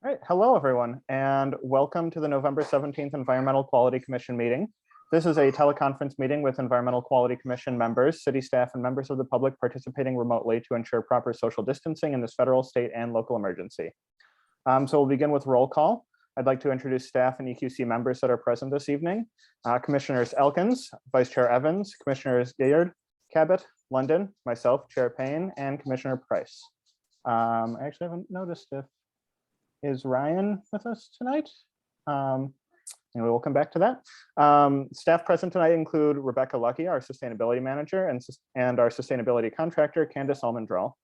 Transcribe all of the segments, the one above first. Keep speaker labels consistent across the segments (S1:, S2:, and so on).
S1: All right, hello everyone, and welcome to the November 17th Environmental Quality Commission meeting. This is a teleconference meeting with Environmental Quality Commission members, city staff, and members of the public participating remotely to ensure proper social distancing in this federal, state, and local emergency. So we'll begin with roll call. I'd like to introduce staff and EQC members that are present this evening. Commissioners Elkins, Vice Chair Evans, Commissioners Gaillard, Cabot, London, myself, Chair Payne, and Commissioner Price. I actually haven't noticed if is Ryan with us tonight? And we will come back to that. Staff present tonight include Rebecca Lucky, our sustainability manager, and our sustainability contractor, Candace Almendral.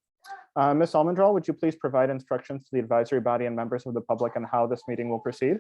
S1: Ms. Almendral, would you please provide instructions to the advisory body and members of the public on how this meeting will proceed?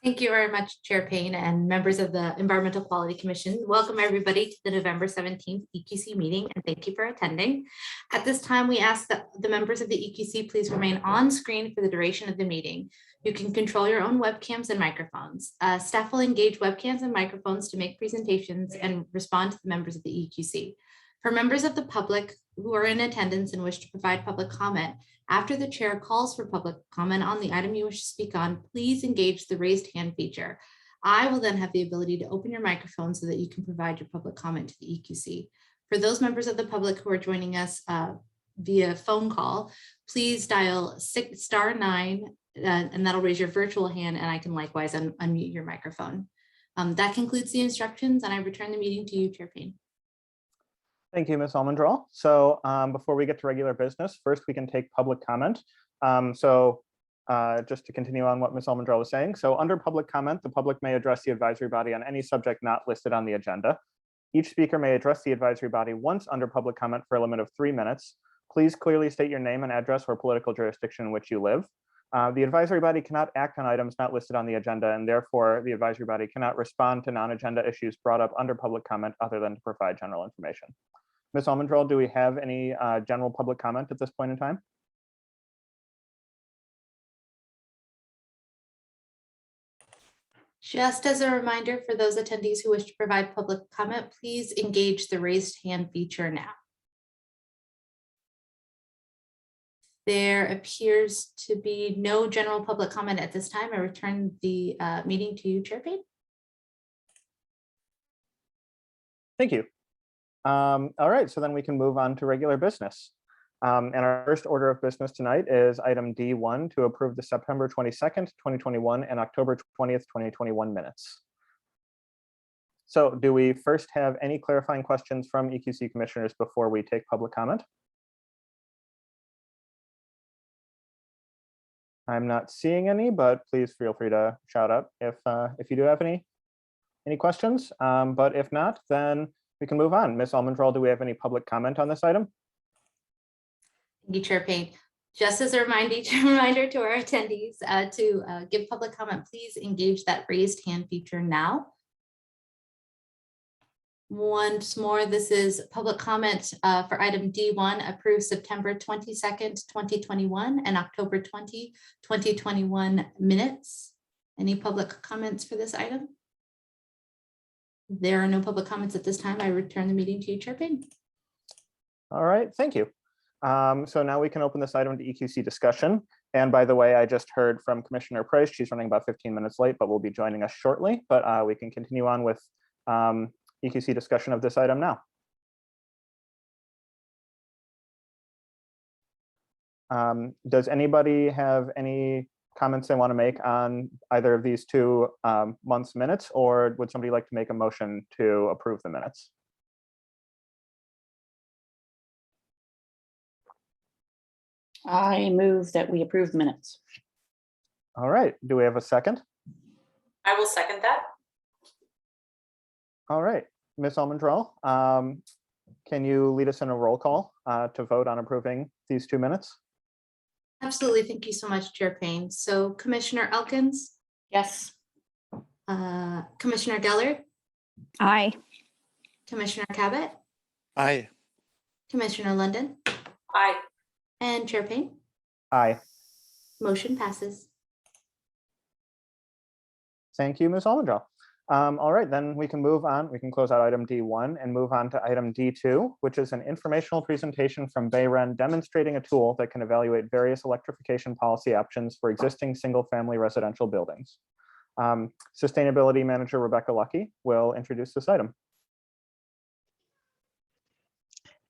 S2: Thank you very much, Chair Payne and members of the Environmental Quality Commission. Welcome everybody to the November 17th EQC meeting, and thank you for attending. At this time, we ask that the members of the EQC please remain on screen for the duration of the meeting. You can control your own webcams and microphones. Staff will engage webcams and microphones to make presentations and respond to the members of the EQC. For members of the public who are in attendance and wish to provide public comment, after the chair calls for public comment on the item you wish to speak on, please engage the raised hand feature. I will then have the ability to open your microphone so that you can provide your public comment to the EQC. For those members of the public who are joining us via phone call, please dial *9 and that'll raise your virtual hand, and I can likewise unmute your microphone. That concludes the instructions, and I return the meeting to you, Chair Payne.
S1: Thank you, Ms. Almendral. So before we get to regular business, first we can take public comment. Just to continue on what Ms. Almendral was saying, so under public comment, the public may address the advisory body on any subject not listed on the agenda. Each speaker may address the advisory body once under public comment for a limit of 3 minutes. Please clearly state your name and address or political jurisdiction in which you live. The advisory body cannot act on items not listed on the agenda, and therefore the advisory body cannot respond to non-agenda issues brought up under public comment other than to provide general information. Ms. Almendral, do we have any general public comment at this point in time?
S2: Just as a reminder for those attendees who wish to provide public comment, please engage the raised hand feature now. There appears to be no general public comment at this time. I return the meeting to you, Chair Payne.
S1: Thank you. All right, so then we can move on to regular business. And our first order of business tonight is item D1 to approve the September 22nd, 2021 and October 20th, 2021 minutes. So do we first have any clarifying questions from EQC commissioners before we take public comment? I'm not seeing any, but please feel free to shout out if you do have any questions. But if not, then we can move on. Ms. Almendral, do we have any public comment on this item?
S2: Thank you, Chair Payne. Just as a reminder to our attendees to give public comment, please engage that raised hand feature now. Once more, this is public comment for item D1, approve September 22nd, 2021 and October 20, 2021 minutes. Any public comments for this item? There are no public comments at this time. I return the meeting to you, Chair Payne.
S1: All right, thank you. So now we can open this item to EQC discussion. And by the way, I just heard from Commissioner Price. She's running about 15 minutes late, but will be joining us shortly. But we can continue on with EQC discussion of this item now. Does anybody have any comments they want to make on either of these two months' minutes, or would somebody like to make a motion to approve the minutes?
S3: I move that we approve the minutes.
S1: All right, do we have a second?
S4: I will second that.
S1: All right, Ms. Almendral, can you lead us in a roll call to vote on approving these 2 minutes?
S2: Absolutely. Thank you so much, Chair Payne. So Commissioner Elkins?
S3: Yes.
S2: Commissioner Gaillard?
S5: Aye.
S2: Commissioner Cabot?
S6: Aye.
S2: Commissioner London?
S4: Aye.
S2: And Chair Payne?
S1: Aye.
S2: Motion passes.
S1: Thank you, Ms. Almendral. All right, then we can move on. We can close out item D1 and move on to item D2, which is an informational presentation from Bayern demonstrating a tool that can evaluate various electrification policy options for existing single-family residential buildings. Sustainability Manager Rebecca Lucky will introduce this item.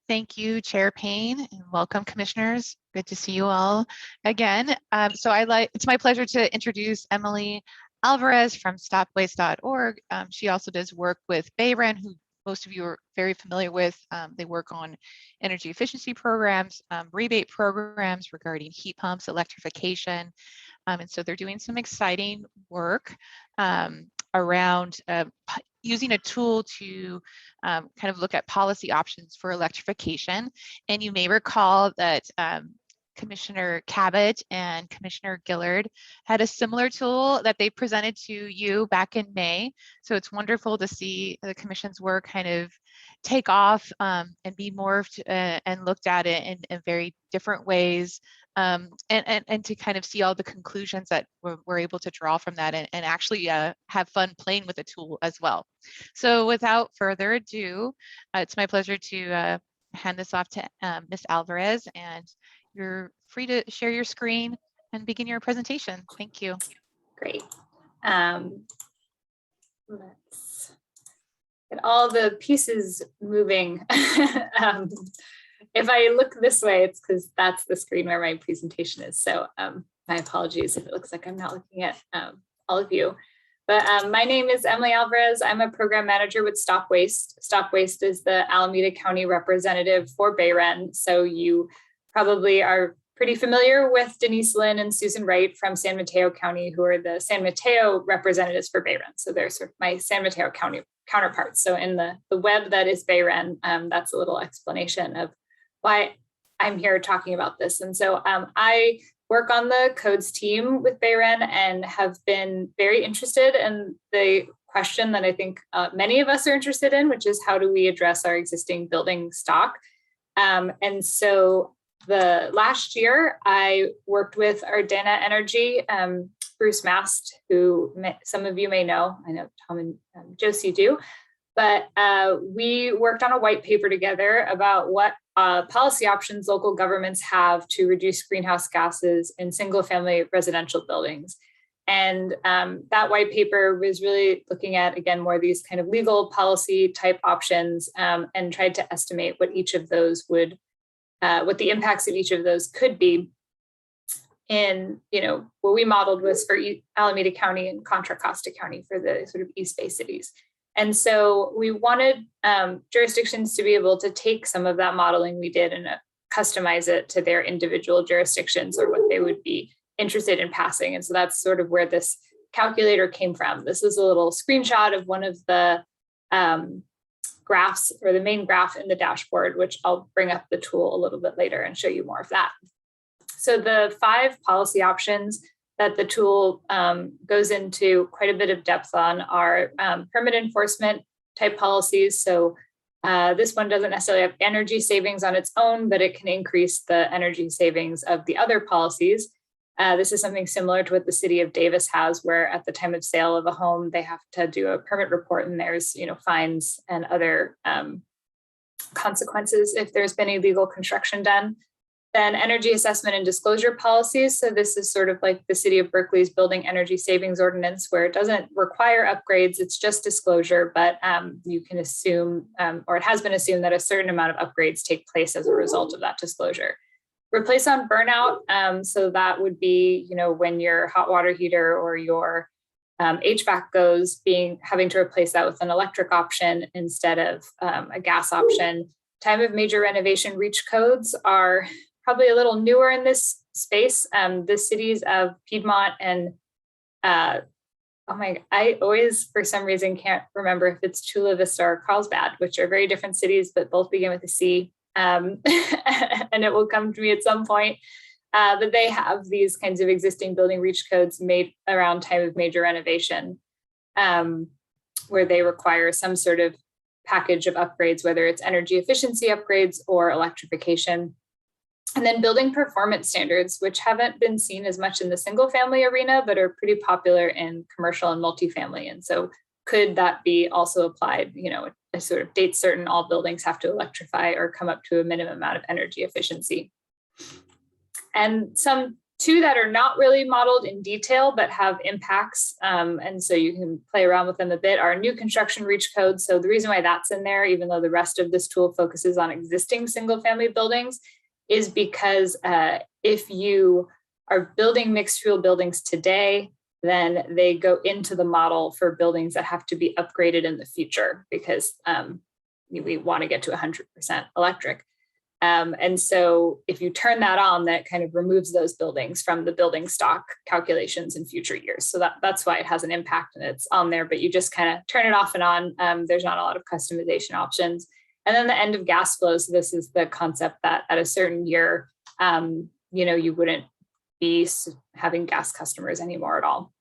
S5: Thank you, Chair Payne, and welcome, commissioners. Good to see you all again. It's my pleasure to introduce Emily Alvarez from stopwaste.org. She also does work with Bayern, who most of you are very familiar with. They work on energy efficiency programs, rebate programs regarding heat pumps, electrification. And so they're doing some exciting work around using a tool to kind of look at policy options for electrification. And you may recall that Commissioner Cabot and Commissioner Gillard had a similar tool that they presented to you back in May. So it's wonderful to see the Commission's work kind of take off and be morphed and looked at it in very different ways, and to kind of see all the conclusions that we're able to draw from that and actually have fun playing with the tool as well. So without further ado, it's my pleasure to hand this off to Ms. Alvarez, and you're free to share your screen and begin your presentation. Thank you.
S6: Great. Let's get all the pieces moving. If I look this way, it's because that's the screen where my presentation is. So my apologies if it looks like I'm not looking at all of you. But my name is Emily Alvarez. I'm a program manager with Stop Waste. Stop Waste is the Alameda County representative for Bayern. So you probably are pretty familiar with Denise Lynn and Susan Wright from San Mateo County, who are the San Mateo representatives for Bayern. So they're sort of my San Mateo County counterparts. So in the web that is Bayern, that's a little explanation of why I'm here talking about this. And so I work on the codes team with Bayern and have been very interested in the question that I think many of us are interested in, which is how do we address our existing building stock? And so the last year I worked with Ardena Energy, Bruce Mast, who some of you may know. I know Tom and Josie do, but we worked on a white paper together about what policy options local governments have to reduce greenhouse gases in single family residential buildings. And that white paper was really looking at, again, more of these kind of legal policy type options, and tried to estimate what each of those would, what the impacts of each of those could be. In, what we modeled was for Alameda County and Contra Costa County for the sort of East Bay cities. And so we wanted jurisdictions to be able to take some of that modeling we did and customize it to their individual jurisdictions or what they would be interested in passing. And so that's sort of where this calculator came from. This is a little screenshot of one of the graphs, or the main graph in the dashboard, which I'll bring up the tool a little bit later and show you more of that. So the 5 policy options that the tool goes into quite a bit of depth on are permit enforcement type policies. So this one doesn't necessarily have energy savings on its own, but it can increase the energy savings of the other policies. This is something similar to what the city of Davis has, where at the time of sale of a home, they have to do a permit report, and there's fines and other consequences if there's been illegal construction done. Then energy assessment and disclosure policies. So this is sort of like the city of Berkeley's building energy savings ordinance, where it doesn't require upgrades, it's just disclosure, but you can assume, or it has been assumed that a certain amount of upgrades take place as a result of that disclosure. Replace on burnout. So that would be, when your hot water heater or your HVAC goes, having to replace that with an electric option instead of a gas option. Time of major renovation reach codes are probably a little newer in this space. The cities of Piedmont and I always, for some reason, can't remember if it's Chula Vista or Carlsbad, which are very different cities, but both begin with a C. And it will come to me at some point. But they have these kinds of existing building reach codes made around time of major renovation, where they require some sort of package of upgrades, whether it's energy efficiency upgrades or electrification. And then building performance standards, which haven't been seen as much in the single family arena, but are pretty popular in commercial and multifamily. And so could that be also applied, a sort of date certain, all buildings have to electrify or come up to a minimum amount of energy efficiency. And some two that are not really modeled in detail, but have impacts. And so you can play around with them a bit, are new construction reach codes. So the reason why that's in there, even though the rest of this tool focuses on existing single family buildings, is because if you are building mixed fuel buildings today, then they go into the model for buildings that have to be upgraded in the future because we want to get to 100% electric. And so if you turn that on, that kind of removes those buildings from the building stock calculations in future years. So that's why it has an impact and it's on there, but you just kind of turn it off and on. There's not a lot of customization options. And then the end of gas flow. So this is the concept that at a certain year, you wouldn't be having gas customers anymore at all.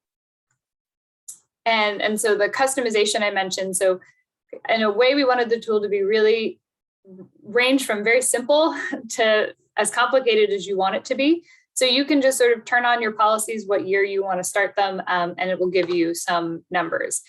S6: And so the customization I mentioned, so in a way we wanted the tool to be really range from very simple to as complicated as you want it to be. So you can just sort of turn on your policies, what year you want to start them, and it will give you some numbers.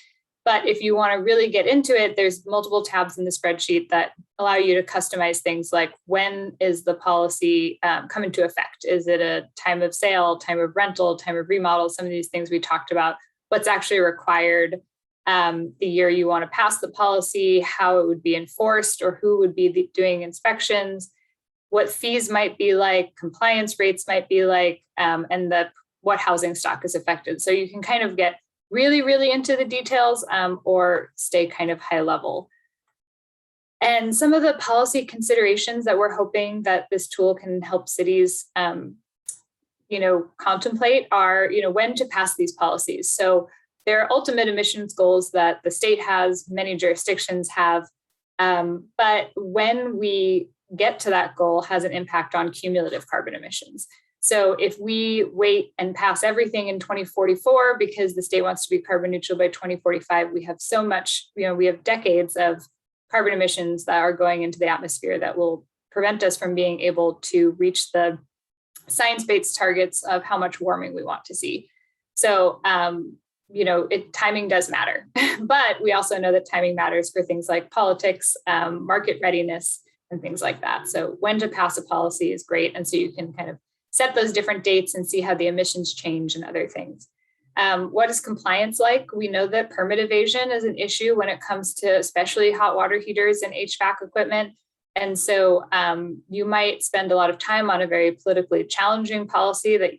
S6: But if you want to really get into it, there's multiple tabs in the spreadsheet that allow you to customize things like when is the policy come into effect? Is it a time of sale, time of rental, time of remodel? Some of these things we talked about, what's actually required, the year you want to pass the policy, how it would be enforced or who would be doing inspections, what fees might be like, compliance rates might be like, and what housing stock is affected. So you can kind of get really, really into the details or stay kind of high level. And some of the policy considerations that we're hoping that this tool can help cities, contemplate are, when to pass these policies. So there are ultimate emissions goals that the state has, many jurisdictions have, but when we get to that goal has an impact on cumulative carbon emissions. So if we wait and pass everything in 2044 because the state wants to be carbon neutral by 2045, we have so much, we have decades of carbon emissions that are going into the atmosphere that will prevent us from being able to reach the science-based targets of how much warming we want to see. So, timing does matter, but we also know that timing matters for things like politics, market readiness, and things like that. So when to pass a policy is great. And so you can kind of set those different dates and see how the emissions change and other things. What is compliance like? We know that permit evasion is an issue when it comes to especially hot water heaters and HVAC equipment. And so you might spend a lot of time on a very politically challenging policy that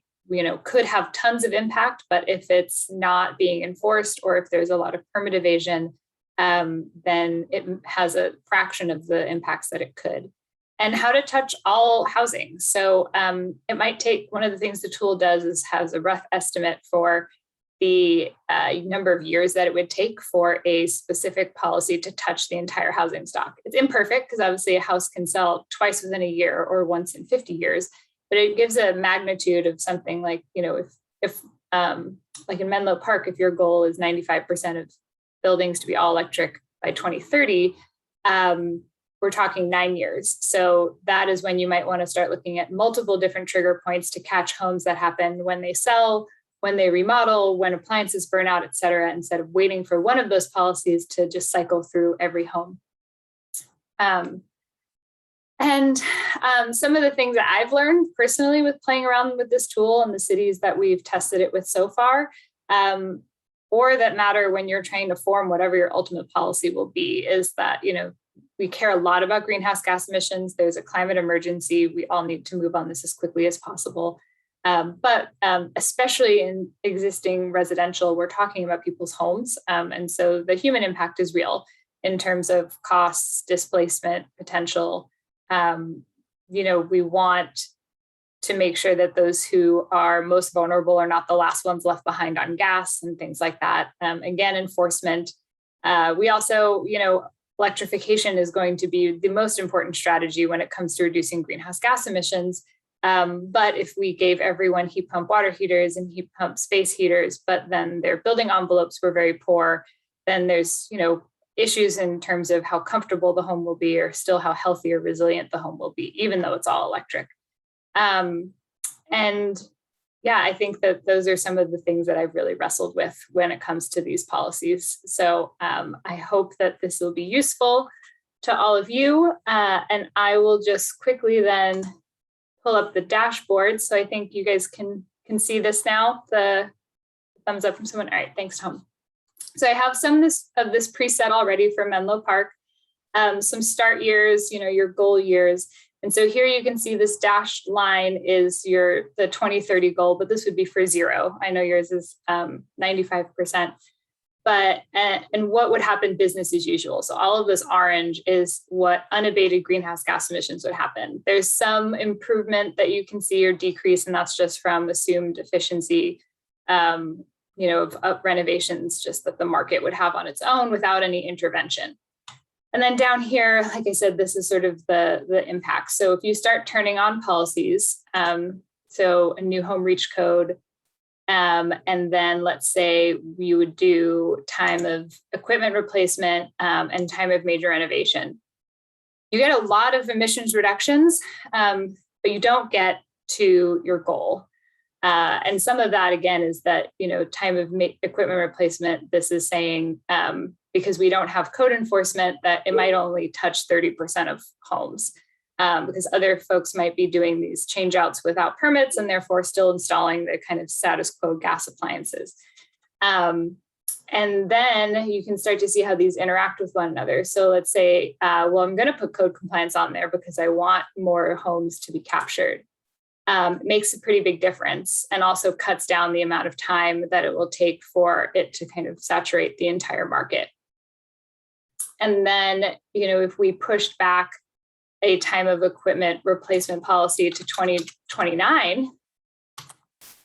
S6: could have tons of impact, but if it's not being enforced or if there's a lot of permit evasion, then it has a fraction of the impacts that it could. And how to touch all housing. So it might take, one of the things the tool does is has a rough estimate for the number of years that it would take for a specific policy to touch the entire housing stock. It's imperfect because obviously a house can sell twice within a year or once in 50 years, but it gives a magnitude of something like, if like in Menlo Park, if your goal is 95% of buildings to be all electric by 2030, we're talking 9 years. So that is when you might want to start looking at multiple different trigger points to catch homes that happen when they sell, when they remodel, when appliances burn out, et cetera, instead of waiting for one of those policies to just cycle through every home. Some of the things that I've learned personally with playing around with this tool in the cities that we've tested it with so far, or that matter when you're trying to form whatever your ultimate policy will be, is that, we care a lot about greenhouse gas emissions. There's a climate emergency. We all need to move on this as quickly as possible. But especially in existing residential, we're talking about people's homes. And so the human impact is real in terms of costs, displacement, potential. We want to make sure that those who are most vulnerable are not the last ones left behind on gas and things like that. Again, enforcement. We also, electrification is going to be the most important strategy when it comes to reducing greenhouse gas emissions. But if we gave everyone heat pump water heaters and heat pump space heaters, but then their building envelopes were very poor, then there's, issues in terms of how comfortable the home will be or still how healthy or resilient the home will be, even though it's all electric. And, yeah, I think that those are some of the things that I've really wrestled with when it comes to these policies. So I hope that this will be useful to all of you. And I will just quickly then pull up the dashboard. So I think you guys can see this now. The thumbs up from someone. All right, thanks, Tom. So I have some of this preset already for Menlo Park. Some start years, your goal years. And so here you can see this dashed line is the 2030 goal, but this would be for 0. I know yours is 95%. But, and what would happen business as usual? So all of this orange is what unabated greenhouse gas emissions would happen. There's some improvement that you can see or decrease, and that's just from assumed efficiency, of renovations, just that the market would have on its own without any intervention. And then down here, like I said, this is sort of the impact. So if you start turning on policies, so a new home reach code, and then let's say we would do time of equipment replacement and time of major renovation. You get a lot of emissions reductions, but you don't get to your goal. And some of that, again, is that, time of equipment replacement, this is saying, because we don't have code enforcement, that it might only touch 30% of homes, because other folks might be doing these change outs without permits and therefore still installing the kind of status quo gas appliances. And then you can start to see how these interact with one another. So let's say, well, I'm going to put code compliance on there because I want more homes to be captured. Makes a pretty big difference, and also cuts down the amount of time that it will take for it to kind of saturate the entire market. And then, if we pushed back a time of equipment replacement policy to 2029,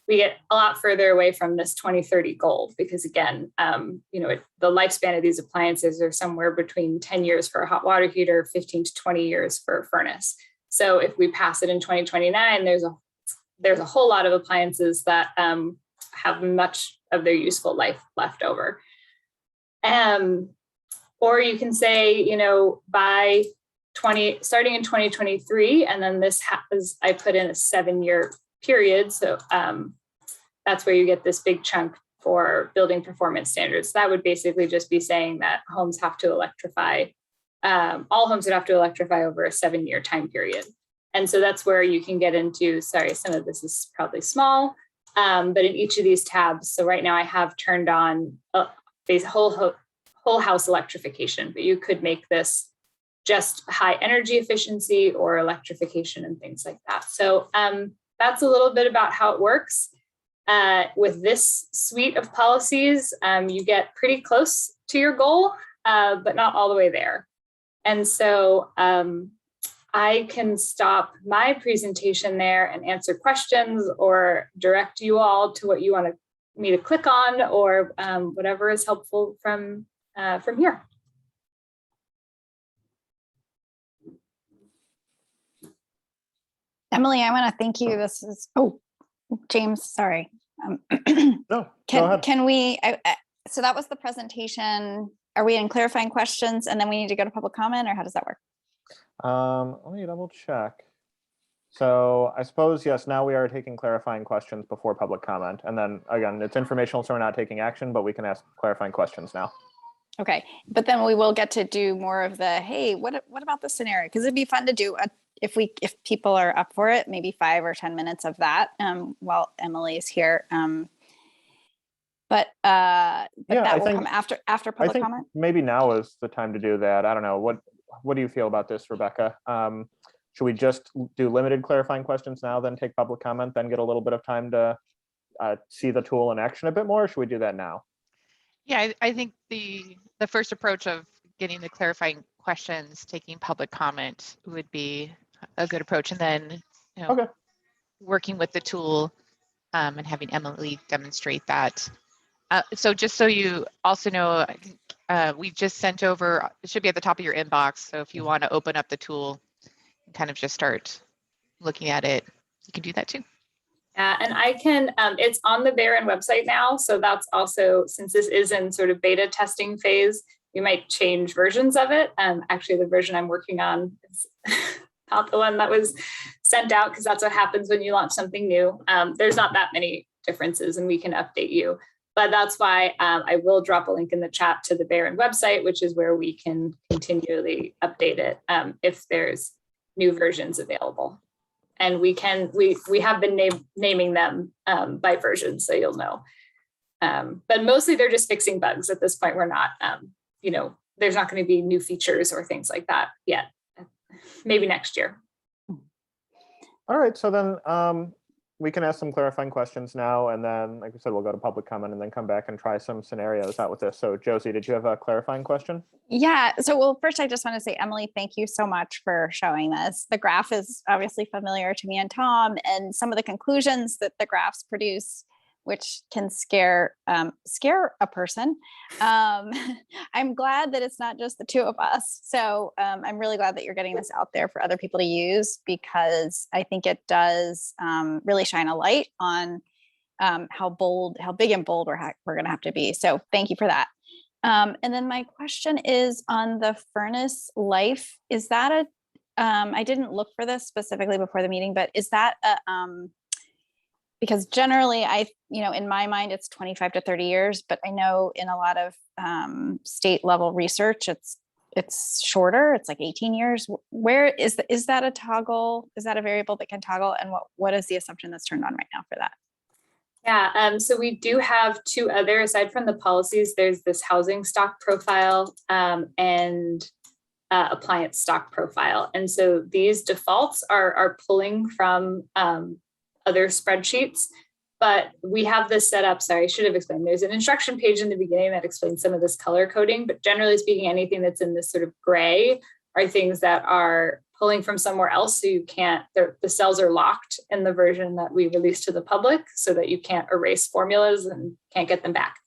S6: we get a lot further away from this 2030 goal, because again, the lifespan of these appliances are somewhere between 10 years for a hot water heater, 15 to 20 years for a furnace. So if we pass it in 2029, there's a whole lot of appliances that have much of their useful life left over. Or you can say, by starting in 2023, and then this happens, I put in a 7-year period. So that's where you get this big chunk for building performance standards. That would basically just be saying that homes have to electrify. All homes would have to electrify over a 7-year time period. And so that's where you can get into, sorry, some of this is probably small, but in each of these tabs. So right now I have turned on this whole house electrification, but you could make this just high energy efficiency or electrification and things like that. So that's a little bit about how it works. With this suite of policies, you get pretty close to your goal, but not all the way there. And so I can stop my presentation there and answer questions or direct you all to what you want me to click on, or whatever is helpful from here.
S3: Emily, I want to thank you. This is, James, sorry.
S1: No, go ahead.
S3: Can we, so that was the presentation. Are we in clarifying questions and then we need to go to public comment, or how does that work?
S1: Let me double check. So I suppose, yes, now we are taking clarifying questions before public comment. And then again, it's informational, so we're not taking action, but we can ask clarifying questions now.
S3: Okay, but then we will get to do more of the, hey, what about this scenario? Because it'd be fun to do if people are up for it, maybe 5 or 10 minutes of that while Emily is here. But that will come after public comment.
S1: Maybe now is the time to do that. I don't know. What do you feel about this, Rebecca? Should we just do limited clarifying questions now, then take public comment, then get a little bit of time to see the tool in action a bit more? Or should we do that now?
S5: Yeah, I think the first approach of getting the clarifying questions, taking public comment would be a good approach, and then working with the tool and having Emily demonstrate that. So just so you also know, we've just sent over, it should be at the top of your inbox. So if you want to open up the tool and kind of just start looking at it, you can do that too.
S6: And I can, it's on the Bayern website now. So that's also, since this is in sort of beta testing phase, you might change versions of it. Actually, the version I'm working on is not the one that was sent out because that's what happens when you launch something new. There's not that many differences and we can update you. But that's why I will drop a link in the chat to the Bayern website, which is where we can continually update it if there's new versions available. And we have been naming them by version, so you'll know. But mostly they're just fixing bugs at this point. We're not, there's not going to be new features or things like that yet. Maybe next year.
S1: All right, so then we can ask some clarifying questions now, and then, like I said, we'll go to public comment and then come back and try some scenarios out with this. So Josie, did you have a clarifying question?
S3: Yeah. So, well, first, I just want to say, Emily, thank you so much for showing this. The graph is obviously familiar to me and Tom, and some of the conclusions that the graphs produce, which can scare a person. I'm glad that it's not just the two of us. So I'm really glad that you're getting this out there for other people to use, because I think it does really shine a light on how big and bold we're going to have to be. So thank you for that. And then my question is on the furnace life. Is that I didn't look for this specifically before the meeting, but is that because generally in my mind, it's 25 to 30 years, but I know in a lot of state level research, it's shorter. It's like 18 years. Where is that a toggle? Is that a variable that can toggle? And what is the assumption that's turned on right now for that?
S6: Yeah, so we do have two other, aside from the policies, there's this housing stock profile and appliance stock profile. And so these defaults are pulling from other spreadsheets, but we have this set up. Sorry, I should have explained. There's an instruction page in the beginning that explains some of this color coding, but generally speaking, anything that's in this sort of gray are things that are pulling from somewhere else. So you can't, the cells are locked in the version that we release to the public so that you can't erase formulas and can't get them back.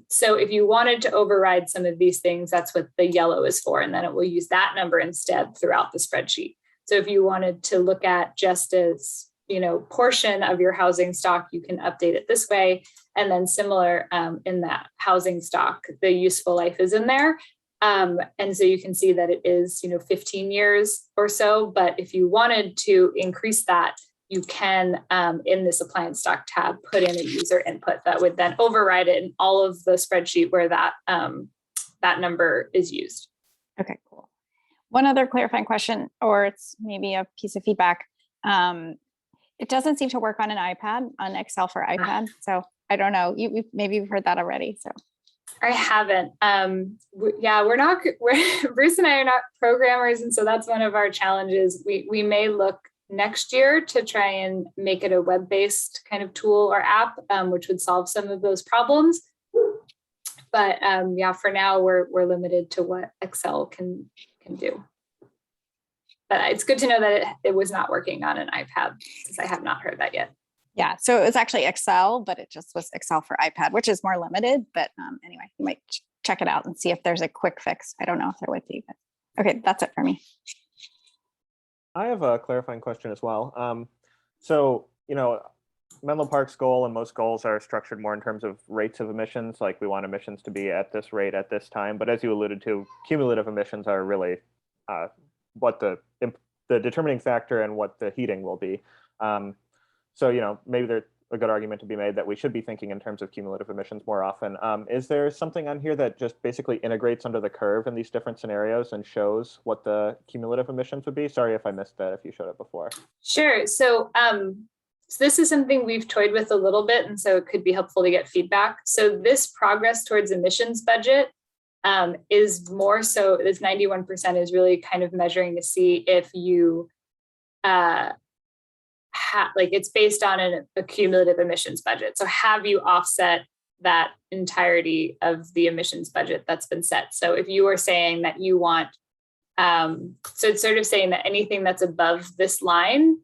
S6: So if you wanted to override some of these things, that's what the yellow is for. And then it will use that number instead throughout the spreadsheet. So if you wanted to look at just as portion of your housing stock, you can update it this way. And then similar in that housing stock, the useful life is in there. And so you can see that it is, 15 years or so. But if you wanted to increase that, you can, in this appliance stock tab, put in a user input that would then override it in all of the spreadsheet where that number is used.
S3: Okay, cool. One other clarifying question, or it's maybe a piece of feedback. It doesn't seem to work on an iPad, on Excel for iPad. So I don't know. Maybe you've heard that already. So
S6: I haven't. Bruce and I are not programmers, and so that's one of our challenges. We may look next year to try and make it a web-based kind of tool or app, which would solve some of those problems. But for now we're limited to what Excel can do. But it's good to know that it was not working on an iPad, because I have not heard that yet.
S3: yeah, so it was actually Excel, but it just was Excel for iPad, which is more limited. But anyway, you might check it out and see if there's a quick fix. I don't know if there would be, but okay, that's it for me.
S1: I have a clarifying question as well. So, Menlo Park's goal and most goals are structured more in terms of rates of emissions, like we want emissions to be at this rate at this time. But as you alluded to, cumulative emissions are really what the determining factor and what the heating will be. So, maybe there's a good argument to be made that we should be thinking in terms of cumulative emissions more often. Is there something on here that just basically integrates under the curve in these different scenarios and shows what the cumulative emissions would be? Sorry if I missed that, if you showed it before.
S6: Sure. So, so this is something we've toyed with a little bit, and so it could be helpful to get feedback. So this progress towards emissions budget is more so, this 91% is really kind of measuring to see if you it's based on a cumulative emissions budget. So have you offset that entirety of the emissions budget that's been set? So if you are saying that you want, so it's sort of saying that anything that's above this line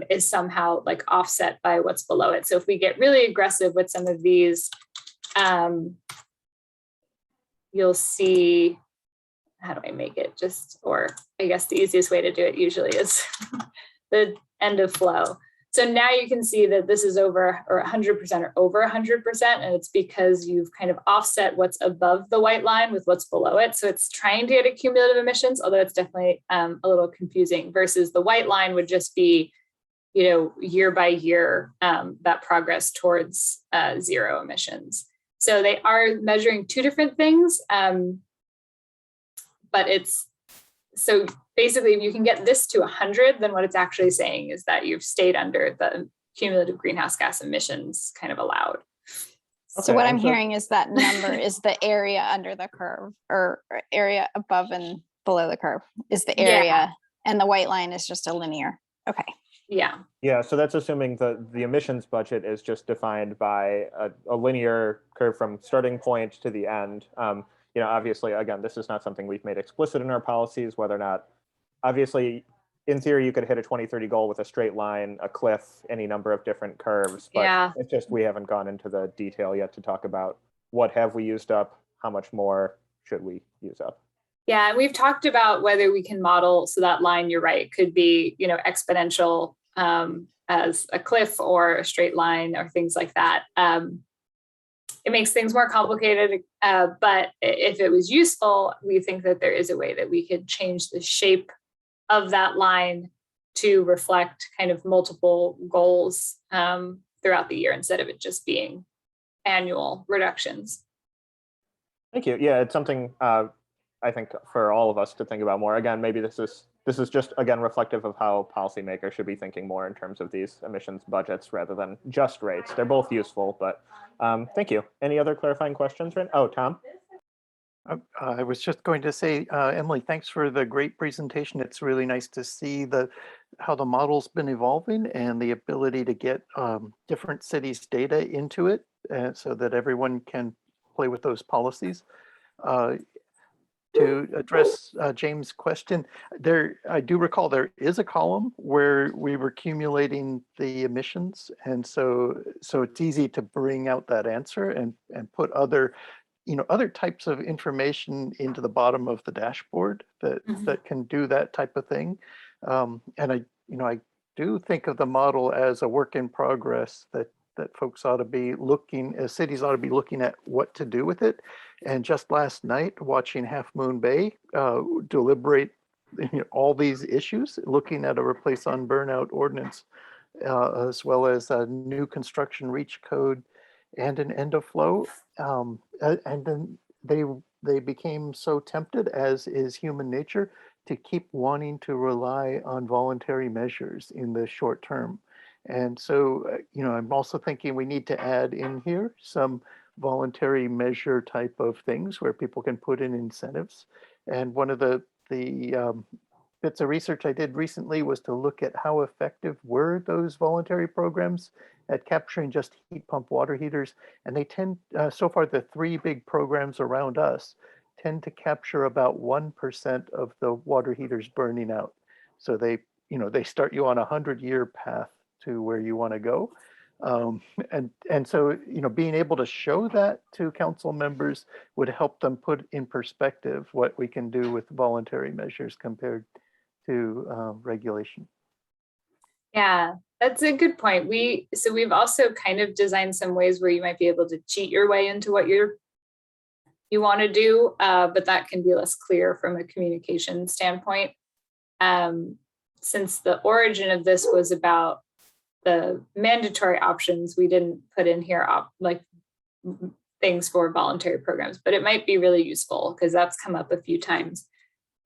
S6: is somehow like offset by what's below it. So if we get really aggressive with some of these, you'll see, how do I make it or I guess the easiest way to do it usually is the end of flow. So now you can see that this is over or 100% or over 100%, and it's because you've kind of offset what's above the white line with what's below it. So it's trying to get a cumulative emissions, although it's definitely a little confusing, versus the white line would just be, year by year, that progress towards zero emissions. So they are measuring two different things, but it's, so basically, if you can get this to 100, then what it's actually saying is that you've stayed under the cumulative greenhouse gas emissions kind of allowed.
S3: So what I'm hearing is that number is the area under the curve, or area above and below the curve is the area, and the white line is just a linear. Okay.
S6: Yeah.
S1: Yeah, so that's assuming the emissions budget is just defined by a linear curve from starting point to the end. Obviously, again, this is not something we've made explicit in our policies, whether or not, obviously, in theory, you could hit a 2030 goal with a straight line, a cliff, any number of different curves, but it's just we haven't gone into the detail yet to talk about what have we used up, how much more should we use up.
S6: Yeah, and we've talked about whether we can model, so that line, you're right, could be, exponential as a cliff or a straight line or things like that. It makes things more complicated, but if it was useful, we think that there is a way that we could change the shape of that line to reflect kind of multiple goals throughout the year instead of it just being annual reductions.
S1: Thank you. Yeah, it's something I think for all of us to think about more. Again, maybe this is just, again, reflective of how policymakers should be thinking more in terms of these emissions budgets rather than just rates. They're both useful, but thank you. Any other clarifying questions? Oh, Tom?
S7: I was just going to say, Emily, thanks for the great presentation. It's really nice to see how the model's been evolving and the ability to get different cities' data into it so that everyone can play with those policies. To address James' question, I do recall there is a column where we were accumulating the emissions, and so it's easy to bring out that answer and put other types of information into the bottom of the dashboard that can do that type of thing. And I do think of the model as a work in progress that folks ought to be cities ought to be looking at what to do with it. And just last night, watching Half Moon Bay deliberate all these issues, looking at a replace on burnout ordinance, as well as a new construction reach code and an end of flow. And then they became so tempted, as is human nature, to keep wanting to rely on voluntary measures in the short term. And so, I'm also thinking we need to add in here some voluntary measure type of things where people can put in incentives. And one of the bits of research I did recently was to look at how effective were those voluntary programs at capturing just heat pump water heaters. And they tend, so far, the three big programs around us tend to capture about 1% of the water heaters burning out. So they start you on a 100-year path to where you want to go. And so, being able to show that to council members would help them put in perspective what we can do with voluntary measures compared to regulation.
S6: Yeah, that's a good point. We've also kind of designed some ways where you might be able to cheat your way into what you want to do, but that can be less clear from a communication standpoint. Since the origin of this was about the mandatory options, we didn't put in here like things for voluntary programs, but it might be really useful because that's come up a few times.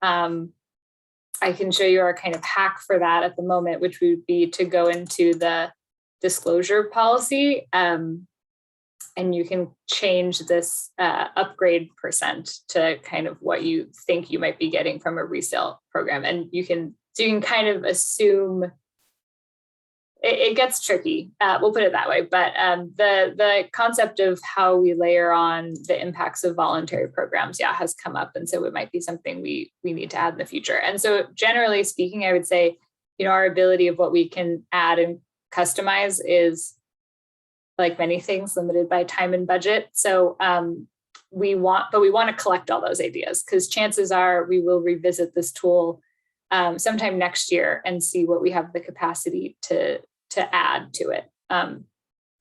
S6: I can show you our kind of hack for that at the moment, which would be to go into the disclosure policy, and you can change this upgrade percent to kind of what you think you might be getting from a resale program. And you can kind of assume. It gets tricky, we'll put it that way, but the concept of how we layer on the impacts of voluntary programs, has come up. And so it might be something we need to add in the future. And so generally speaking, I would say, our ability of what we can add and customize is, like many things, limited by time and budget. So we want to collect all those ideas, because chances are we will revisit this tool sometime next year and see what we have the capacity to to add to it.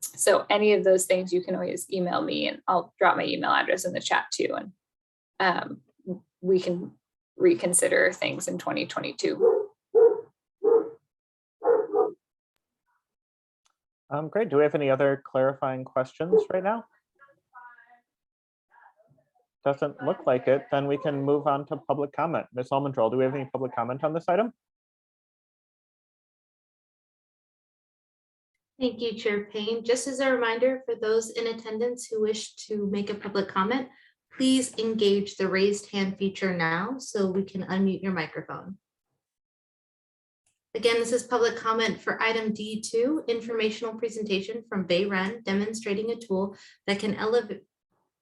S6: So any of those things you can always email me, and I'll drop my email address in the chat too. And we can reconsider things in 2022.
S1: Great. Do we have any other clarifying questions right now? Doesn't look like it. Then we can move on to public comment. Ms. Almondrell, do we have any public comment on this item?
S2: Thank you, Chair Payne. Just as a reminder for those in attendance who wish to make a public comment, please engage the raised hand feature now so we can unmute your microphone. Again, this is public comment for item D2, informational presentation from Bayern demonstrating a tool that can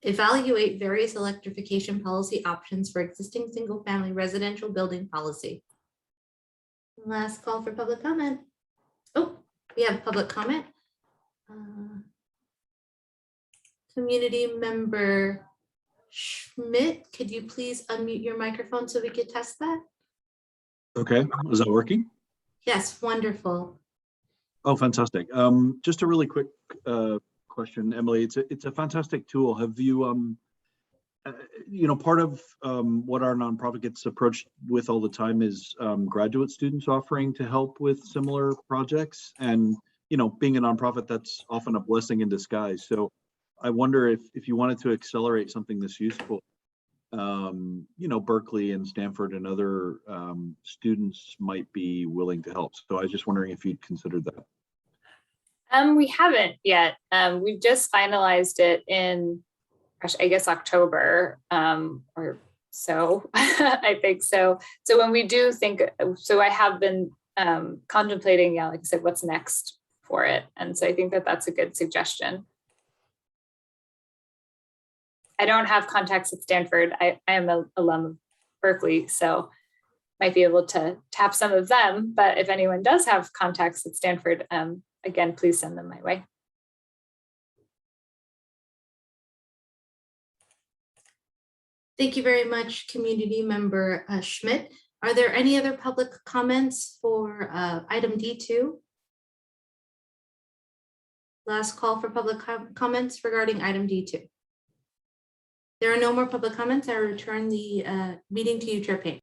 S2: evaluate various electrification policy options for existing single-family residential building policy. Last call for public comment. Oh, we have public comment. Community member Schmidt, could you please unmute your microphone so we could test that?
S8: Okay, is that working?
S2: Yes, wonderful.
S8: Oh, fantastic. Just a really quick question, Emily. It's a fantastic tool. Have you, part of what our nonprofit gets approached with all the time is graduate students offering to help with similar projects. And, being a nonprofit, that's often a blessing in disguise. So I wonder if you wanted to accelerate something this useful, Berkeley and Stanford and other students might be willing to help. So I was just wondering if you'd considered that.
S6: We haven't yet. We just finalized it in, I guess, October or so, I think so. So when we do think, so I have been contemplating, like I said, what's next for it. And so I think that that's a good suggestion. I don't have contacts at Stanford. I am an alum of Berkeley, so might be able to tap some of them. But if anyone does have contacts at Stanford, again, please send them my way.
S2: Thank you very much, community member Schmidt. Are there any other public comments for item D2? Last call for public comments regarding item D2. There are no more public comments. I return the meeting to you, Chair Payne.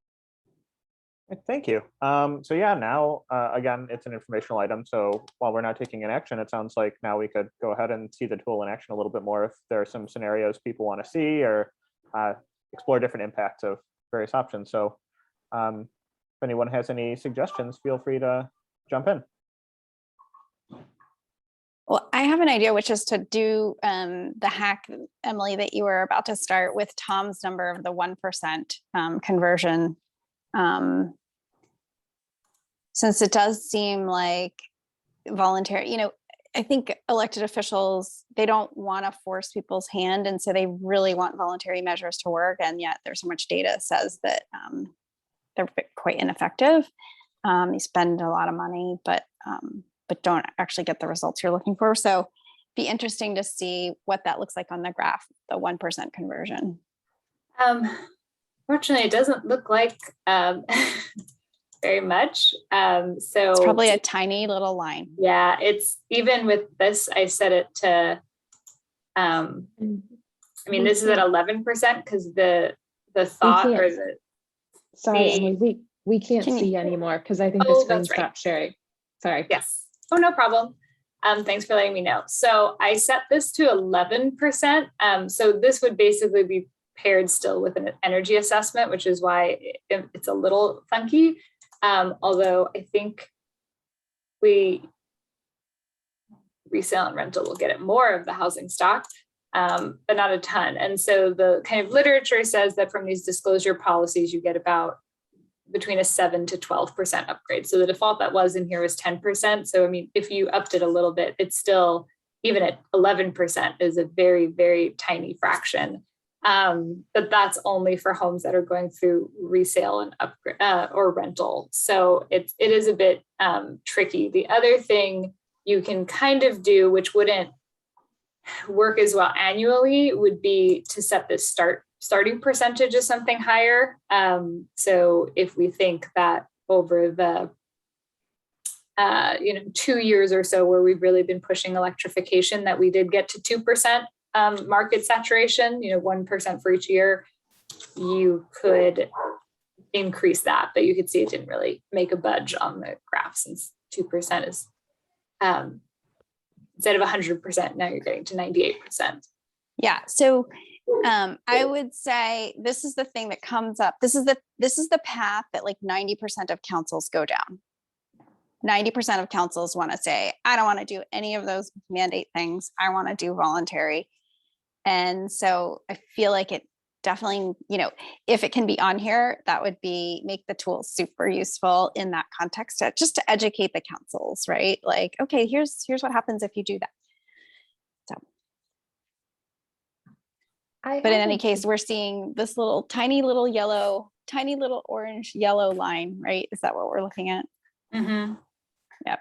S1: Thank you. So yeah, now, again, it's an informational item. So while we're not taking an action, it sounds like now we could go ahead and see the tool in action a little bit more if there are some scenarios people want to see or explore different impacts of various options. So if anyone has any suggestions, feel free to jump in.
S3: Well, I have an idea, which is to do the hack, Emily, that you were about to start with Tom's number of the 1% conversion. Since it does seem like voluntary, I think elected officials, they don't want to force people's hand. And so they really want voluntary measures to work. And yet there's so much data says that they're quite ineffective. You spend a lot of money, but don't actually get the results you're looking for. So be interesting to see what that looks like on the graph, the 1% conversion.
S6: Fortunately, it doesn't look like very much. So
S3: it's probably a tiny little line.
S6: Yeah, it's even with this, I set it to, this is at 11% because the thought or the.
S9: Sorry, Emily, we can't see anymore because I think the screen stopped sharing. Sorry.
S6: Yes. Oh, no problem. Thanks for letting me know. So I set this to 11%. So this would basically be paired still with an energy assessment, which is why it's a little funky. Although I think resale and rental will get it more of the housing stock, but not a ton. And so the kind of literature says that from these disclosure policies, you get about between a 7 to 12% upgrade. So the default that was in here was 10%. So, if you upped it a little bit, it's still, even at 11% is a very, very tiny fraction. But that's only for homes that are going through resale and upgrade or rental. So it is a bit tricky. The other thing you can kind of do, which wouldn't work as well annually, would be to set this starting percentage as something higher. So if we think that over the 2 years or so where we've really been pushing electrification, that we did get to 2% market saturation, 1% for each year. You could increase that, but you could see it didn't really make a budge on the graph, since 2% is instead of 100%, now you're getting to 98%.
S3: Yeah. So I would say this is the thing that comes up. This is the path that like 90% of councils go down. 90% of councils want to say, I don't want to do any of those mandate things. I want to do voluntary. And so I feel like it definitely, if it can be on here, that would make the tool super useful in that context, just to educate the councils, right? Like, okay, here's what happens if you do that. So, but in any case, we're seeing this tiny little orange yellow line, right? Is that what we're looking at?
S6: Mm-hmm.
S3: Yep.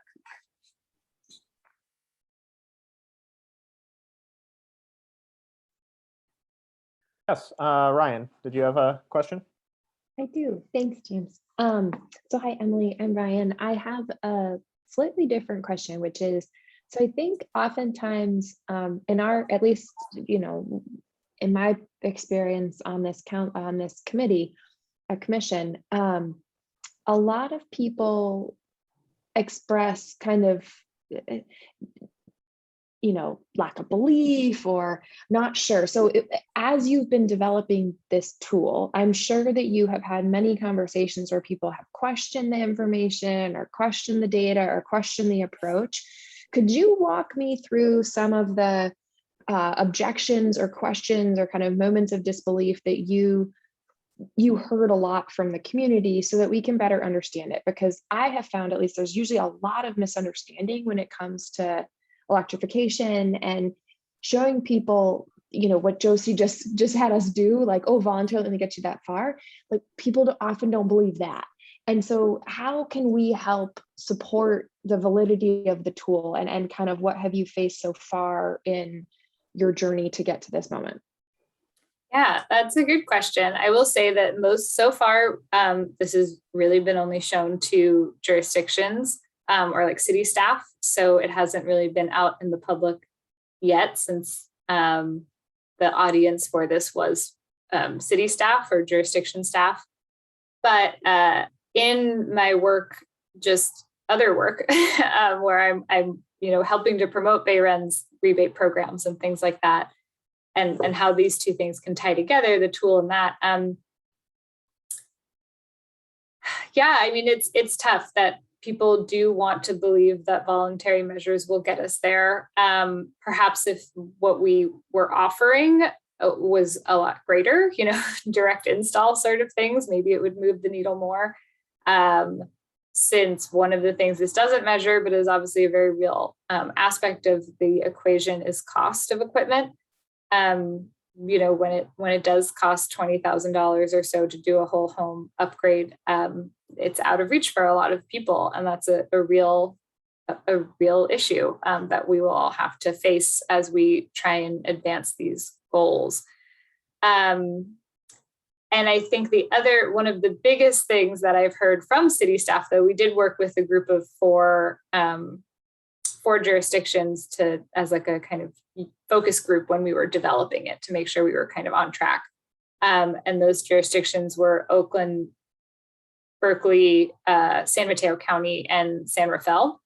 S1: Yes, Ryan, did you have a question?
S9: I do. Thanks, James. So hi, Emily and Ryan. I have a slightly different question, which is, so I think oftentimes in our, at least, in my experience on this commission, a lot of people express kind of, lack of belief or not sure. So as you've been developing this tool, I'm sure that you have had many conversations where people have questioned the information or questioned the data or questioned the approach. Could you walk me through some of the objections or questions or kind of moments of disbelief that you heard a lot from the community, so that we can better understand it? Because I have found, at least, there's usually a lot of misunderstanding when it comes to electrification, and showing people, what Josie just had us do, like, oh, volunteer, let me get you that far. Like, people often don't believe that. And so how can we help support the validity of the tool, and kind of what have you faced so far in your journey to get to this moment?
S6: Yeah, that's a good question. I will say that so far, this has really been only shown to jurisdictions or like city staff. So it hasn't really been out in the public yet, since the audience for this was city staff or jurisdiction staff. But in my work, just other work, where I'm helping to promote Bayern's rebate programs and things like that, and how these two things can tie together, the tool and that. Yeah, I mean, it's tough that people do want to believe that voluntary measures will get us there. Perhaps if what we were offering was a lot greater, direct install sort of things, maybe it would move the needle more. Since one of the things this doesn't measure, but is obviously a very real aspect of the equation, is cost of equipment. When it does cost $20,000 or so to do a whole home upgrade, it's out of reach for a lot of people, and that's a real issue that we will all have to face as we try and advance these goals. And I think one of the biggest things that I've heard from city staff, though, we did work with a group of four jurisdictions as like a kind of focus group when we were developing it, to make sure we were kind of on track. And those jurisdictions were Oakland, Berkeley, San Mateo County, and San Rafael.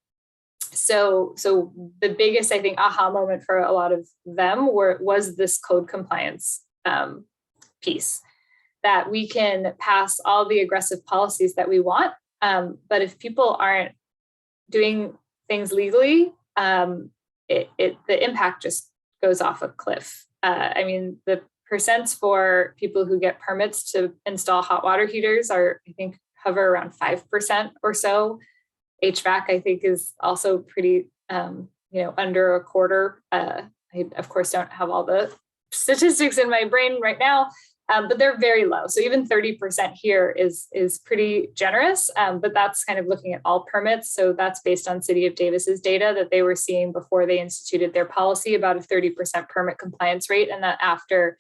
S6: So the biggest, I think, aha moment for a lot of them was this code compliance piece, that we can pass all the aggressive policies that we want, but if people aren't doing things legally, the impact just goes off a cliff. I mean, the percents for people who get permits to install hot water heaters are, I think, hover around 5% or so. HVAC, I think, is also pretty, under a quarter. I, of course, don't have all the statistics in my brain right now, but they're very low. So even 30% here is pretty generous, but that's kind of looking at all permits. So that's based on City of Davis's data that they were seeing before they instituted their policy, about a 30% permit compliance rate. And that after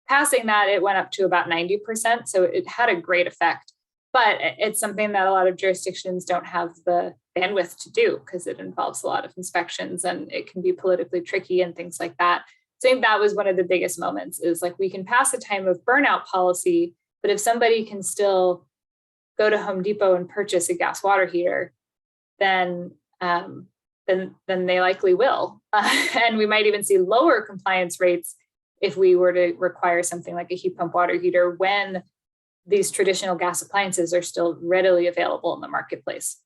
S6: passing that, it went up to about 90%. So it had a great effect, but it's something that a lot of jurisdictions don't have the bandwidth to do because it involves a lot of inspections and it can be politically tricky and things like that. So I think that was one of the biggest moments is like, we can pass a time of burnout policy, but if somebody can still go to Home Depot and purchase a gas water heater, then they likely will. And we might even see lower compliance rates if we were to require something like a heat pump water heater when these traditional gas appliances are still readily available in the marketplace.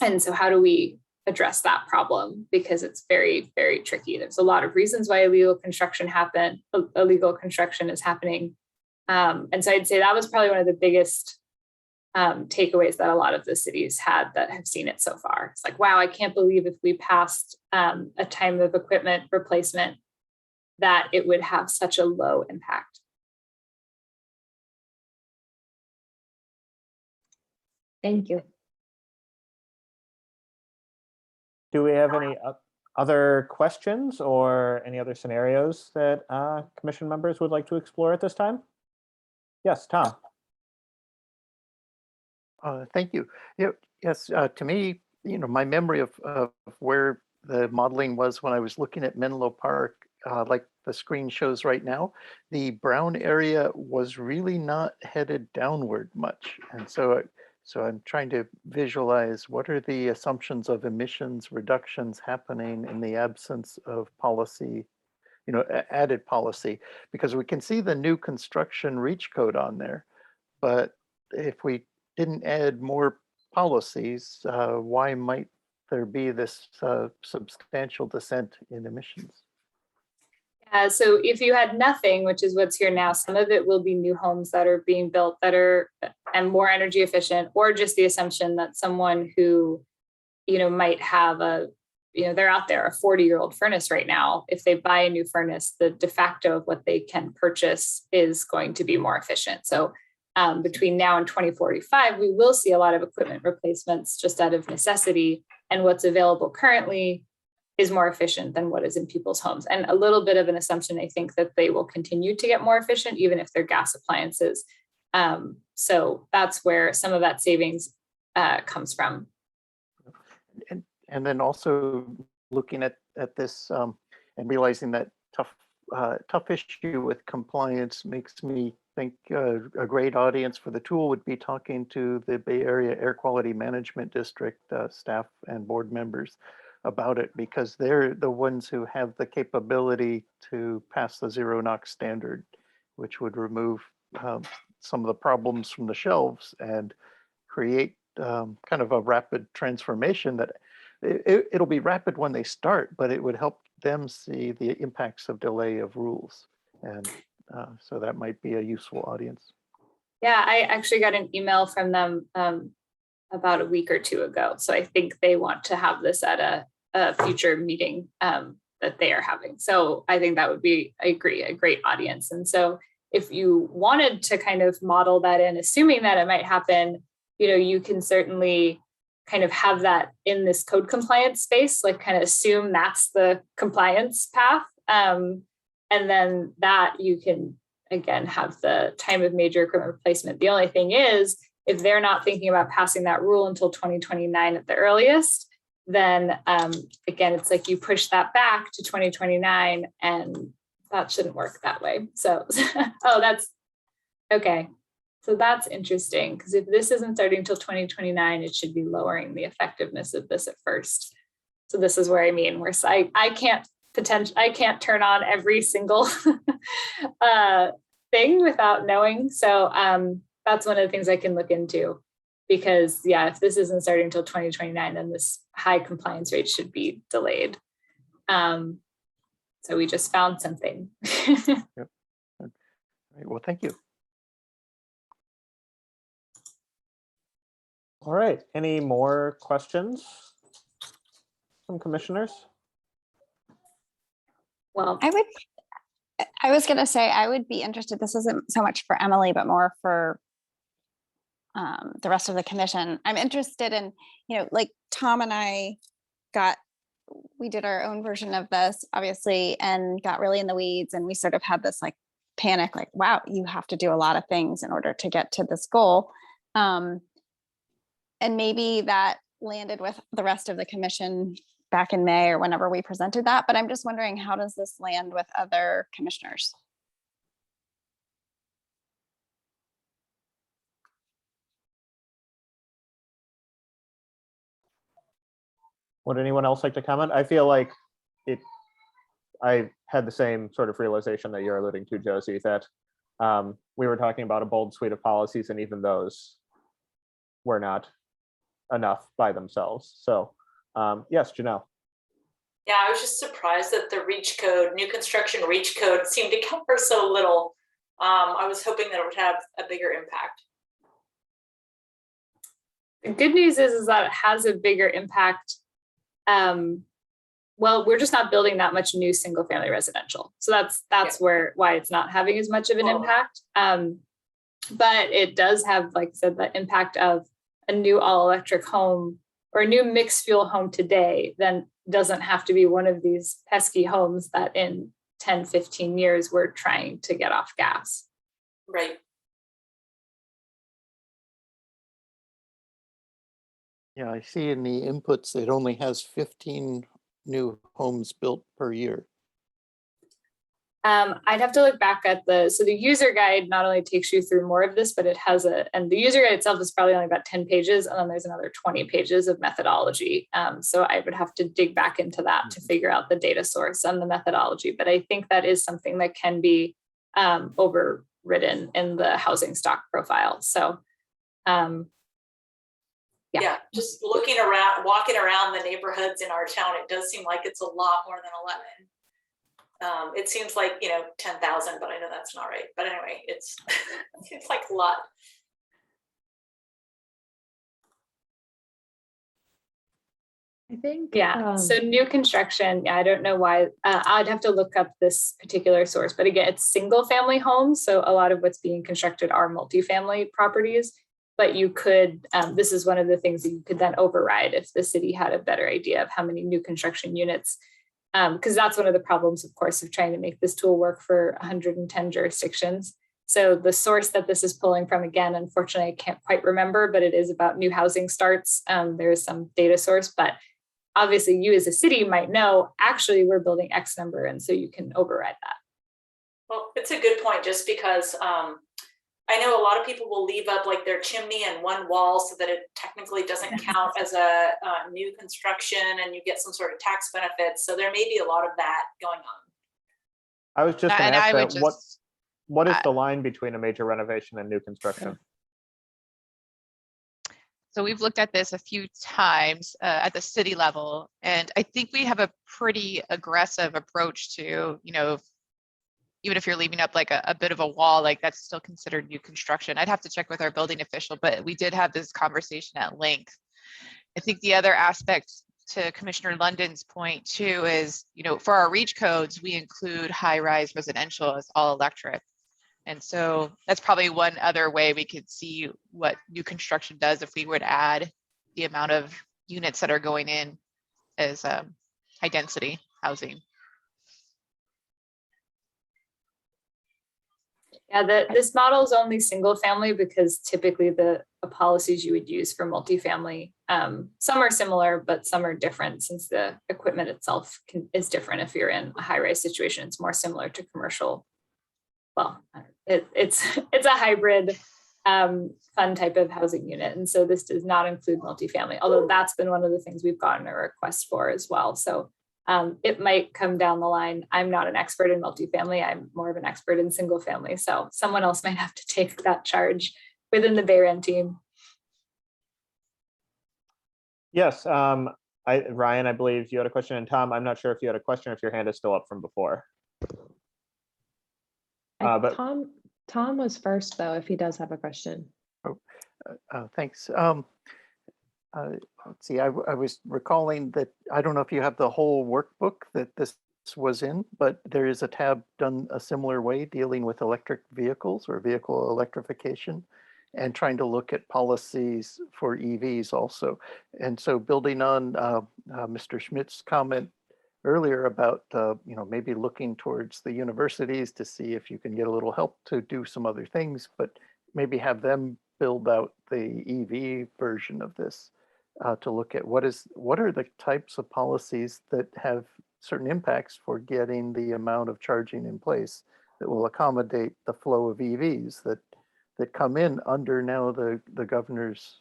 S6: And so how do we address that problem? Because it's very, very tricky. There's a lot of reasons why illegal construction is happening. And so I'd say that was probably one of the biggest takeaways that a lot of the cities had that have seen it so far. It's like, wow, I can't believe if we passed a time of equipment replacement that it would have such a low impact.
S9: Thank you.
S1: Do we have any other questions or any other scenarios that commission members would like to explore at this time? Yes, Tom.
S7: Thank you. Yes, to me, my memory of where the modeling was when I was looking at Menlo Park, like the screen shows right now, the brown area was really not headed downward much. And so I'm trying to visualize what are the assumptions of emissions reductions happening in the absence of policy, added policy, because we can see the new construction reach code on there. But if we didn't add more policies, why might there be this substantial descent in emissions?
S6: So if you had nothing, which is what's here now, some of it will be new homes that are being built that are and more energy efficient, or just the assumption that someone who, might have they're out there, a 40-year-old furnace right now. If they buy a new furnace, the de facto of what they can purchase is going to be more efficient. So between now and 2045, we will see a lot of equipment replacements just out of necessity. And what's available currently is more efficient than what is in people's homes. And a little bit of an assumption, I think, that they will continue to get more efficient, even if they're gas appliances. So that's where some of that savings comes from.
S7: And then also looking at this and realizing that tough issue with compliance makes me think a great audience for the tool would be talking to the Bay Area Air Quality Management District staff and board members about it, because they're the ones who have the capability to pass the zero NOx standard, which would remove some of the problems from the shelves and create kind of a rapid transformation that it'll be rapid when they start, but it would help them see the impacts of delay of rules. And so that might be a useful audience.
S6: Yeah, I actually got an email from them about a week or two ago. So I think they want to have this at a future meeting that they are having. So I think that would be, I agree, a great audience. And so if you wanted to kind of model that in, assuming that it might happen, you can certainly kind of have that in this code compliance space, like kind of assume that's the compliance path. And then that you can, again, have the time of major equipment replacement. The only thing is, if they're not thinking about passing that rule until 2029 at the earliest, then again, it's like you push that back to 2029 and that shouldn't work that way. So, oh, that's okay. So that's interesting, because if this isn't starting until 2029, it should be lowering the effectiveness of this at first. So this is where where I can't turn on every single thing without knowing. So that's one of the things I can look into, because yeah, if this isn't starting until 2029, then this high compliance rate should be delayed. So we just found something.
S7: Yep. All right. Well, thank you.
S1: All right, any more questions from commissioners?
S6: Well,
S3: I was going to say, I would be interested, this isn't so much for Emily, but more for the rest of the commission. I'm interested in, like Tom and I we did our own version of this, obviously, and got really in the weeds. And we sort of had this like panic, like, wow, you have to do a lot of things in order to get to this goal. And maybe that landed with the rest of the commission back in May or whenever we presented that, but I'm just wondering, how does this land with other commissioners?
S1: Would anyone else like to comment? I feel like I had the same sort of realization that you're alluding to, Josie, that we were talking about a bold suite of policies, and even those were not enough by themselves. So yes, Janelle.
S4: Yeah, I was just surprised that the REACH code, new construction REACH code, seemed to cover so little. I was hoping that it would have a bigger impact.
S6: The good news is that it has a bigger impact. Well, we're just not building that much new single family residential. So that's why it's not having as much of an impact. But it does have, like I said, the impact of a new all electric home or a new mixed fuel home today, then doesn't have to be one of these pesky homes that in 10, 15 years, we're trying to get off gas.
S4: Right.
S7: Yeah, I see in the inputs, it only has 15 new homes built per year.
S6: I'd have to look back at so the user guide not only takes you through more of this, but it has and the user guide itself is probably only about 10 pages, and then there's another 20 pages of methodology. So I would have to dig back into that to figure out the data source and the methodology. But I think that is something that can be overridden in the housing stock profile. So
S4: yeah, just looking around, walking around the neighborhoods in our town, it does seem like it's a lot more than 11. It seems like, 10,000, but I know that's not right. But anyway, it's like a lot.
S9: I think.
S6: So new construction, I don't know why. I'd have to look up this particular source, but again, it's single family homes. So a lot of what's being constructed are multifamily properties. But you could, this is one of the things that you could then override if the city had a better idea of how many new construction units, because that's one of the problems, of course, of trying to make this tool work for 110 jurisdictions. So the source that this is pulling from, again, unfortunately, I can't quite remember, but it is about new housing starts. There is some data source, but obviously you as a city might know, actually, we're building X number, and so you can override that.
S4: Well, it's a good point, just because I know a lot of people will leave up like their chimney and one wall so that it technically doesn't count as a new construction, and you get some sort of tax benefits. So there may be a lot of that going on.
S1: I was just going to ask that, what is the
S5: uh,
S1: line between a major renovation and new construction?
S5: So we've looked at this a few times at the city level, and I think we have a pretty aggressive approach to, even if you're leaving up like a bit of a wall, like that's still considered new construction. I'd have to check with our building official, but we did have this conversation at length. I think the other aspect to Commissioner London's point too is, for our REACH codes, we include high-rise residential as all electric. And so that's probably one other way we could see what new construction does if we would add the amount of units that are going in as high density housing.
S6: Yeah, this model is only single family because typically the policies you would use for multifamily, some are similar, but some are different since the equipment itself is different. If you're in a high-rise situation, it's more similar to commercial. Well, it's a hybrid fun type of housing unit. And so this does not include multifamily, although that's been one of the things we've gotten a request for as well. So it might come down the line. I'm not an expert in multifamily. I'm more of an expert in single family. So someone else might have to take that charge within the Bayern team.
S1: Yes, Ryan, I believe you had a question, and Tom, I'm not sure if you had a question, if your hand is still up from before. But
S9: Tom was first, though, if he does have a question.
S7: Thanks. Let's see, I was recalling that, I don't know if you have the whole workbook that this was in, but there is a tab done a similar way dealing with electric vehicles or vehicle electrification and trying to look at policies for EVs also. And so building on Mr. Schmidt's comment earlier about, maybe looking towards the universities to see if you can get a little help to do some other things, but maybe have them build out the EV version of this. to look at what are the types of policies that have certain impacts for getting the amount of charging in place that will accommodate the flow of EVs that come in under now the governor's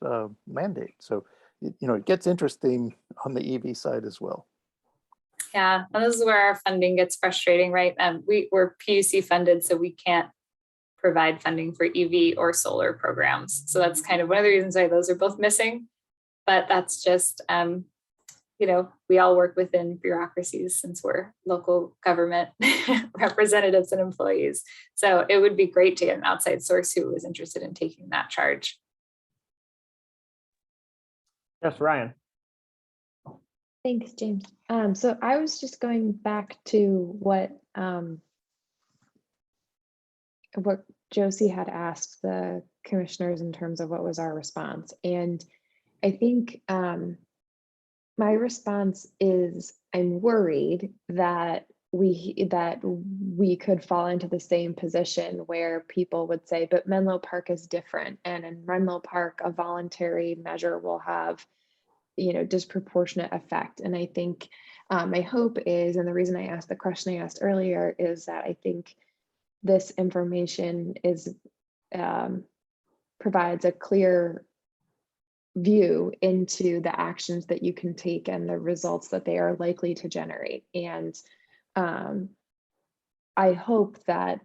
S7: mandate. So, it gets interesting on the EV side as well.
S6: Yeah, and this is where our funding gets frustrating, right? We're PUC funded, so we can't provide funding for EV or solar programs. So that's kind of one of the reasons why those are both missing. But that's just, we all work within bureaucracies since we're local government representatives and employees. So it would be great to get an outside source who was interested in taking that charge.
S1: Yes, Ryan.
S9: Thanks, James. So I was just going back to what Josie had asked the commissioners in terms of what was our response. And I think my response is I'm worried that we could fall into the same position where people would say, but Menlo Park is different. And in Menlo Park, a voluntary measure will have disproportionate effect. And I think my hope is, and the reason I asked the question I asked earlier is that I think this information provides a clear view into the actions that you can take and the results that they are likely to generate. And I hope that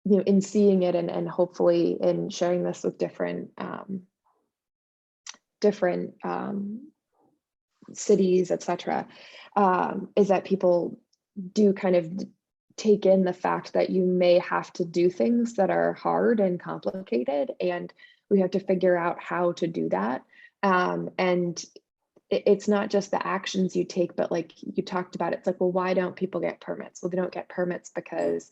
S9: in seeing it and hopefully in sharing this with different cities, etc., is that people do kind of take in the fact that you may have to do things that are hard and complicated, and we have to figure out how to do that. And it's not just the actions you take, but like you talked about, it's like, well, why don't people get permits? Well, they don't get permits because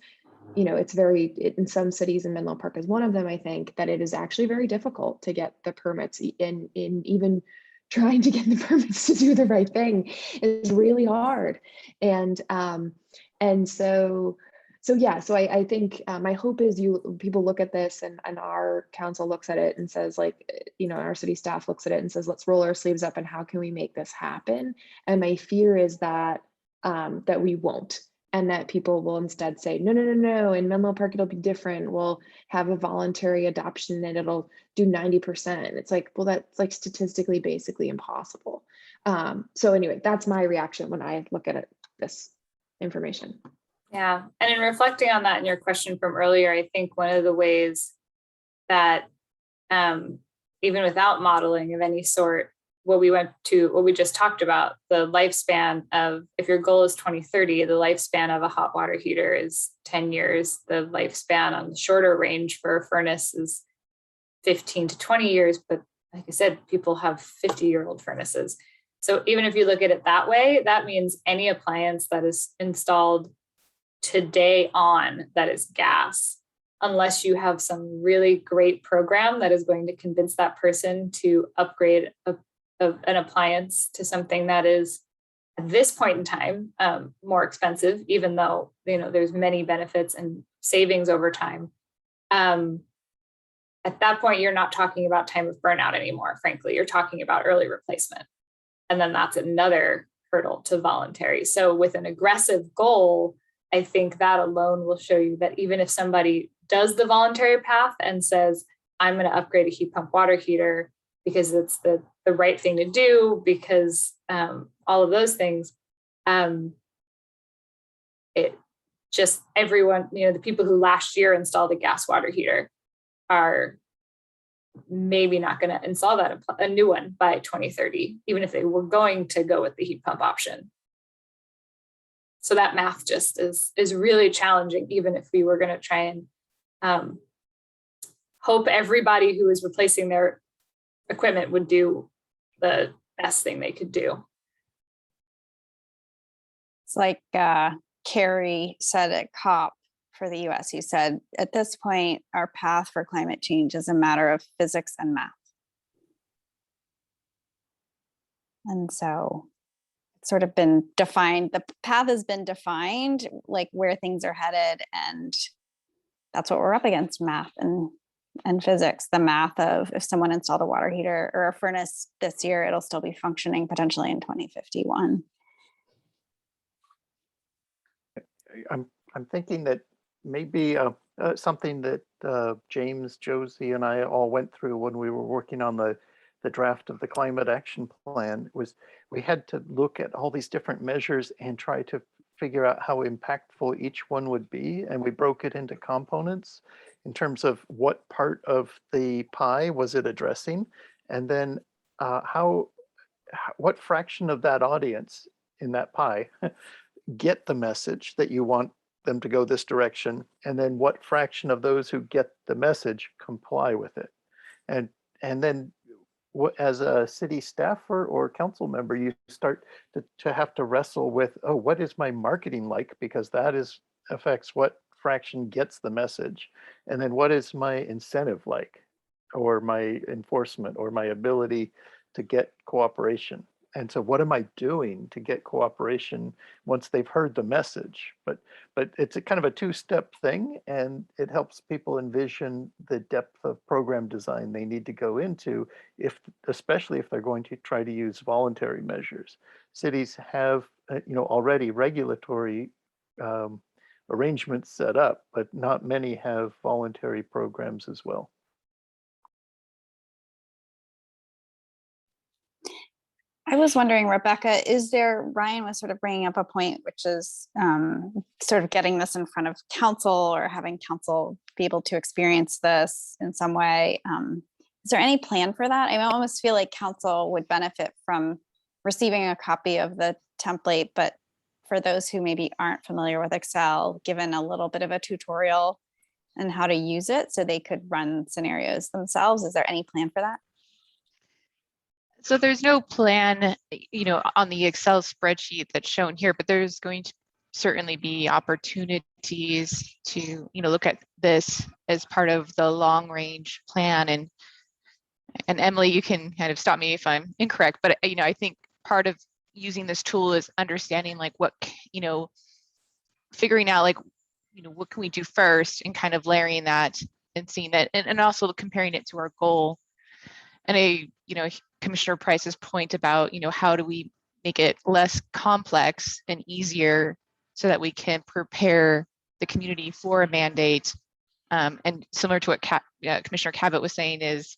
S9: it's in some cities, and Menlo Park is one of them, I think, that it is actually very difficult to get the permits in even trying to get the permits to do the right thing is really hard. And so I think my hope is people look at this and our council looks at it and says, like, our city staff looks at it and says, let's roll our sleeves up and how can we make this happen? And my fear is that we won't. And that people will instead say, no, in Menlo Park, it'll be different. We'll have a voluntary adoption and it'll do 90%. It's like, well, that's like statistically basically impossible. So anyway, that's my reaction when I look at this information.
S6: Yeah, and in reflecting on that in your question from earlier, I think one of the ways that even without modeling of any sort, what we just talked about, the lifespan of, if your goal is 2030, the lifespan of a hot water heater is 10 years. The lifespan on the shorter range for a furnace is 15 to 20 years. But like I said, people have 50-year-old furnaces. So even if you look at it that way, that means any appliance that is installed today on that is gas, unless you have some really great program that is going to convince that person to upgrade an appliance to something that is at this point in time more expensive, even though there's many benefits and savings over time. At that point, you're not talking about time of burnout anymore. Frankly, you're talking about early replacement, and then that's another hurdle to voluntary. So with an aggressive goal, I think that alone will show you that even if somebody does the voluntary path and says, I'm going to upgrade a heat pump water heater because it's the right thing to do, because all of those things, it just everyone, the people who last year installed a gas water heater are maybe not going to install a new one by 2030, even if they were going to go with the heat pump option. So that math just is really challenging, even if we were going to try and hope everybody who is replacing their equipment would do the best thing they could do.
S3: It's like Kerry said at COP for the US. He said, at this point, our path for climate change is a matter of physics and math. And so it's sort of been defined. The path has been defined, like where things are headed. And that's what we're up against, math and and physics, the math of if someone installed a water heater or a furnace this year, it'll still be functioning potentially in 2051.
S7: I'm thinking that maybe something that James, Josie, and I all went through when we were working on the draft of the climate action plan was we had to look at all these different measures and try to figure out how impactful each one would be. And we broke it into components in terms of what part of the pie was it addressing, and then what fraction of that audience in that pie get the message that you want them to go this direction, and then what fraction of those who get the message comply with it. And then as a city staffer or council member, you start to have to wrestle with, oh, what is my marketing like? Because that affects what fraction gets the message. And then what is my incentive like, or my enforcement, or my ability to get cooperation? And so what am I doing to get cooperation once they've heard the message? But it's a kind of a two-step thing, and it helps people envision the depth of program design they need to go into, especially if they're going to try to use voluntary measures. Cities have already regulatory arrangements set up, but not many have voluntary programs as well.
S3: I was wondering, Rebecca, Ryan was sort of bringing up a point, which is sort of getting this in front of council or having council be able to experience this in some way. Is there any plan for that? I almost feel like council would benefit from receiving a copy of the template, but for those who maybe aren't familiar with Excel, given a little bit of a tutorial on how to use it so they could run scenarios themselves. Is there any plan for that?
S5: So there's no plan, on the Excel spreadsheet that's shown here, but there's going to certainly be opportunities to, look at this as part of the long range plan. And Emily, you can kind of stop me if I'm incorrect, but I think part of using this tool is understanding figuring out what can we do first, and kind of layering that and seeing that, and also comparing it to our goal. And Commissioner Price's point about, how do we make it less complex and easier so that we can prepare the community for a mandate. And similar to what Commissioner Cabot was saying is,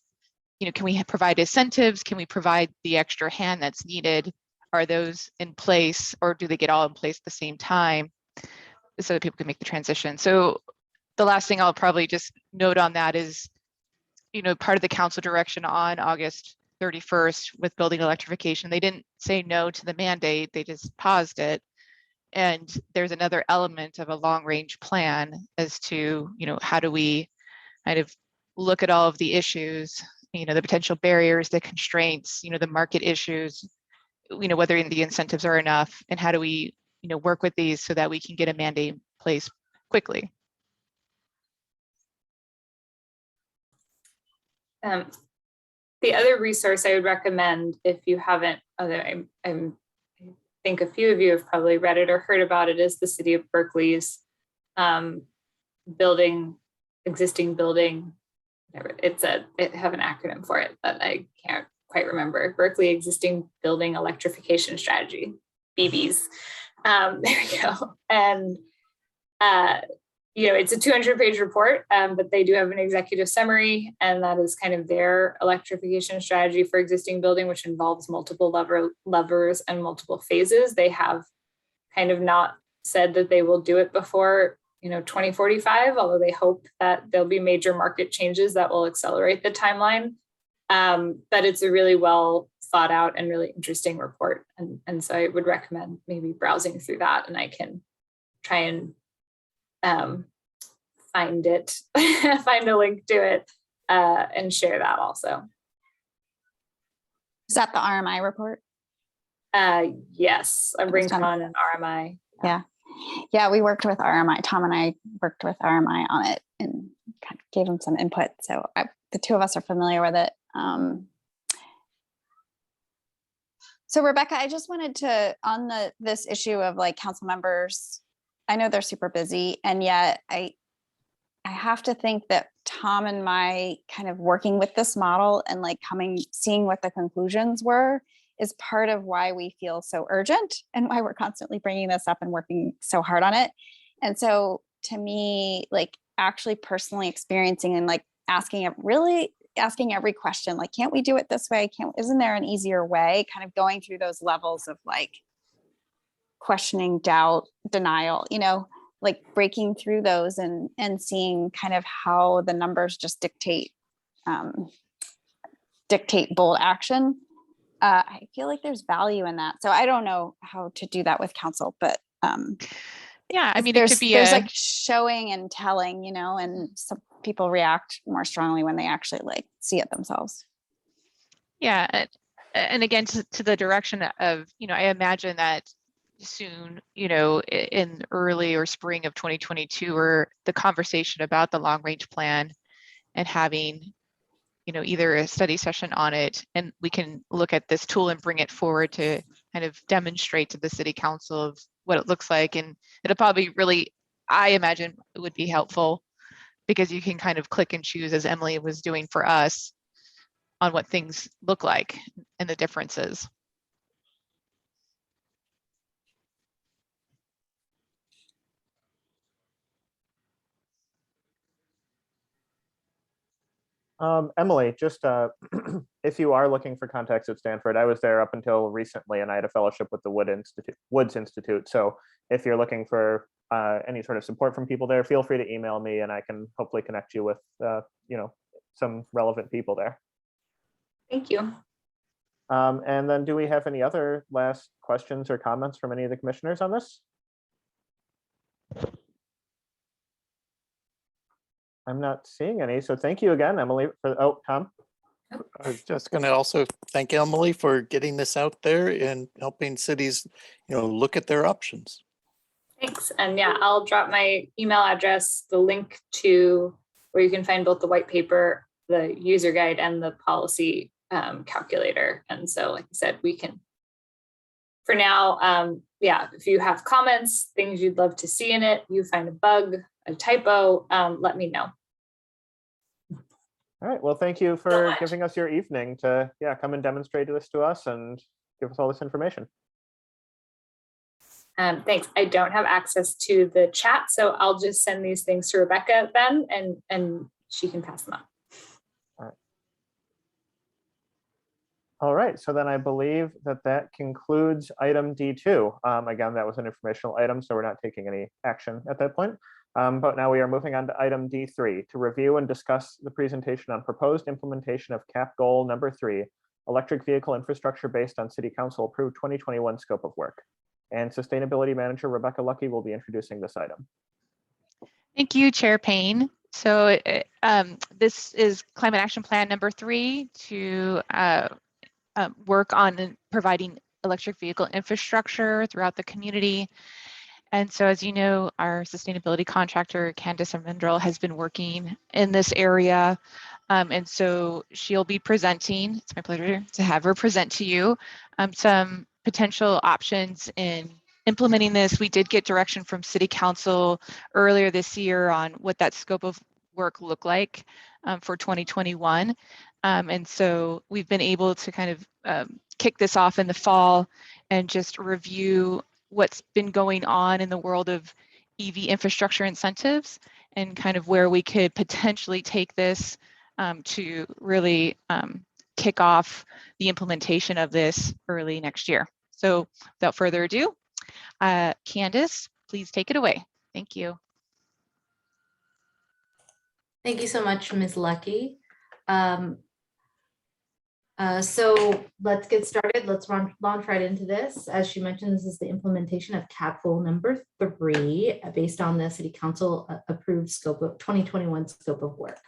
S5: can we provide incentives? Can we provide the extra hand that's needed? Are those in place, or do they get all in place at the same time so that people can make the transition? So the last thing I'll probably just note on that is, part of the council direction on August 31st with building electrification, they didn't say no to the mandate, they just paused it. And there's another element of a long range plan as to, how do we kind of look at all of the issues, the potential barriers, the constraints, the market issues, whether the incentives are enough, and how do we, work with these so that we can get a mandate in place quickly.
S6: The other resource I would recommend, if you haven't, I think a few of you have probably read it or heard about it, is the City of Berkeley's existing building. It have an acronym for it that I can't quite remember. Berkeley Existing Building Electrification Strategy, BBs. There we go. And it's a 200-page report, but they do have an executive summary, and that is kind of their electrification strategy for existing building, which involves multiple levers and multiple phases. They have kind of not said that they will do it before 2045, although they hope that there'll be major market changes that will accelerate the timeline. But it's a really well thought out and really interesting report. And so I would recommend maybe browsing through that, and I can try and find a link to it and share that also.
S3: Is that the RMI report?
S6: Yes, a BringCon and RMI.
S3: Yeah, we worked with RMI. Tom and I worked with RMI on it and kind of gave them some input. So the two of us are familiar with it. So Rebecca, I just wanted to, on this issue of council members, I know they're super busy, and yet have to think that Tom and my kind of working with this model and like seeing what the conclusions were is part of why we feel so urgent and why we're constantly bringing this up and working so hard on it. And so to me, like actually personally experiencing and like asking every question, like, can't we do it this way? Isn't there an easier way? Kind of going through those levels of like questioning, doubt, denial, like breaking through those and seeing kind of how the numbers just dictate bold action. I feel like there's value in that. So I don't know how to do that with council, but
S5: yeah, I mean,
S3: there's like showing and telling, and some people react more strongly when they actually like see it themselves.
S5: Yeah, and again, to the direction of, I imagine that soon, in early or spring of 2022, or the conversation about the long range plan and having, either a study session on it, and we can look at this tool and bring it forward to kind of demonstrate to the city council of what it looks like. And it'll probably really, I imagine it would be helpful because you can kind of click and choose, as Emily was doing for us, on what things look like and the differences.
S1: Emily, just if you are looking for context at Stanford, I was there up until recently, and I had a fellowship with the Woods Institute. So if you're looking for any sort of support from people there, feel free to email me, and I can hopefully connect you with some relevant people there.
S6: Thank you.
S1: And then, do we have any other last questions or comments from any of the commissioners on this? I'm not seeing any, so thank you again, Emily. Tom?
S7: I was just going to also thank Emily for getting this out there and helping cities, look at their options.
S6: Thanks. And yeah, I'll drop my email address, the link to where you can find both the white paper, the user guide, and the policy calculator. And so, like I said, we can, for now, if you have comments, things you'd love to see in it, you find a bug, a typo, let me know.
S1: All right, well, thank you for giving us your evening to come and demonstrate this to us and give us all this information.
S6: Thanks. I don't have access to the chat, so I'll just send these things to Rebecca then, and she can pass them on.
S1: All right, so then I believe that concludes item D2. Again, that was an informational item, so we're not taking any action at that point. But now we are moving on to item D3, to review and discuss the presentation on proposed implementation of CAP goal number 3, electric vehicle infrastructure based on City Council approved 2021 scope of work. And Sustainability Manager Rebecca Lucky will be introducing this item.
S5: Thank you, Chair Payne. So this is Climate Action Plan number 3 to work on providing electric vehicle infrastructure throughout the community. And so, as you know, our sustainability contractor, Candace Armendrell, has been working in this area. And so she'll be presenting, it's my pleasure to have her present to you some potential options in implementing this. We did get direction from City Council earlier this year on what that scope of work looked like for 2021. And so we've been able to kind of kick this off in the fall and just review what's been going on in the world of EV infrastructure incentives and kind of where we could potentially take this to really kick off the implementation of this early next year. So without further ado, Candace, please take it away. Thank you.
S2: Thank you so much, Ms. Lucky. So let's get started. Let's launch right into this. As she mentioned, this is the implementation of CAP goal number 3 based on the City Council approved scope of 2021 scope of work.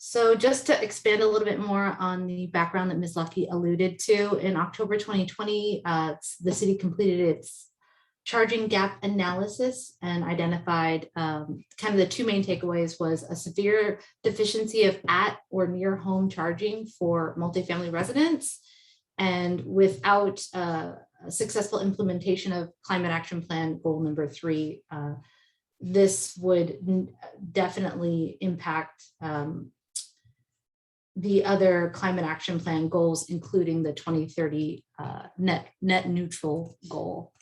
S2: So just to expand a little bit more on the background that Ms. Lucky alluded to, in October 2020, the city completed its charging gap analysis and identified kind of the 2 main takeaways was a severe deficiency of at or near home charging for multifamily residents. And without a successful implementation of Climate Action Plan goal number 3, this would definitely impact the other climate action plan goals, including the 2030 net neutral goal.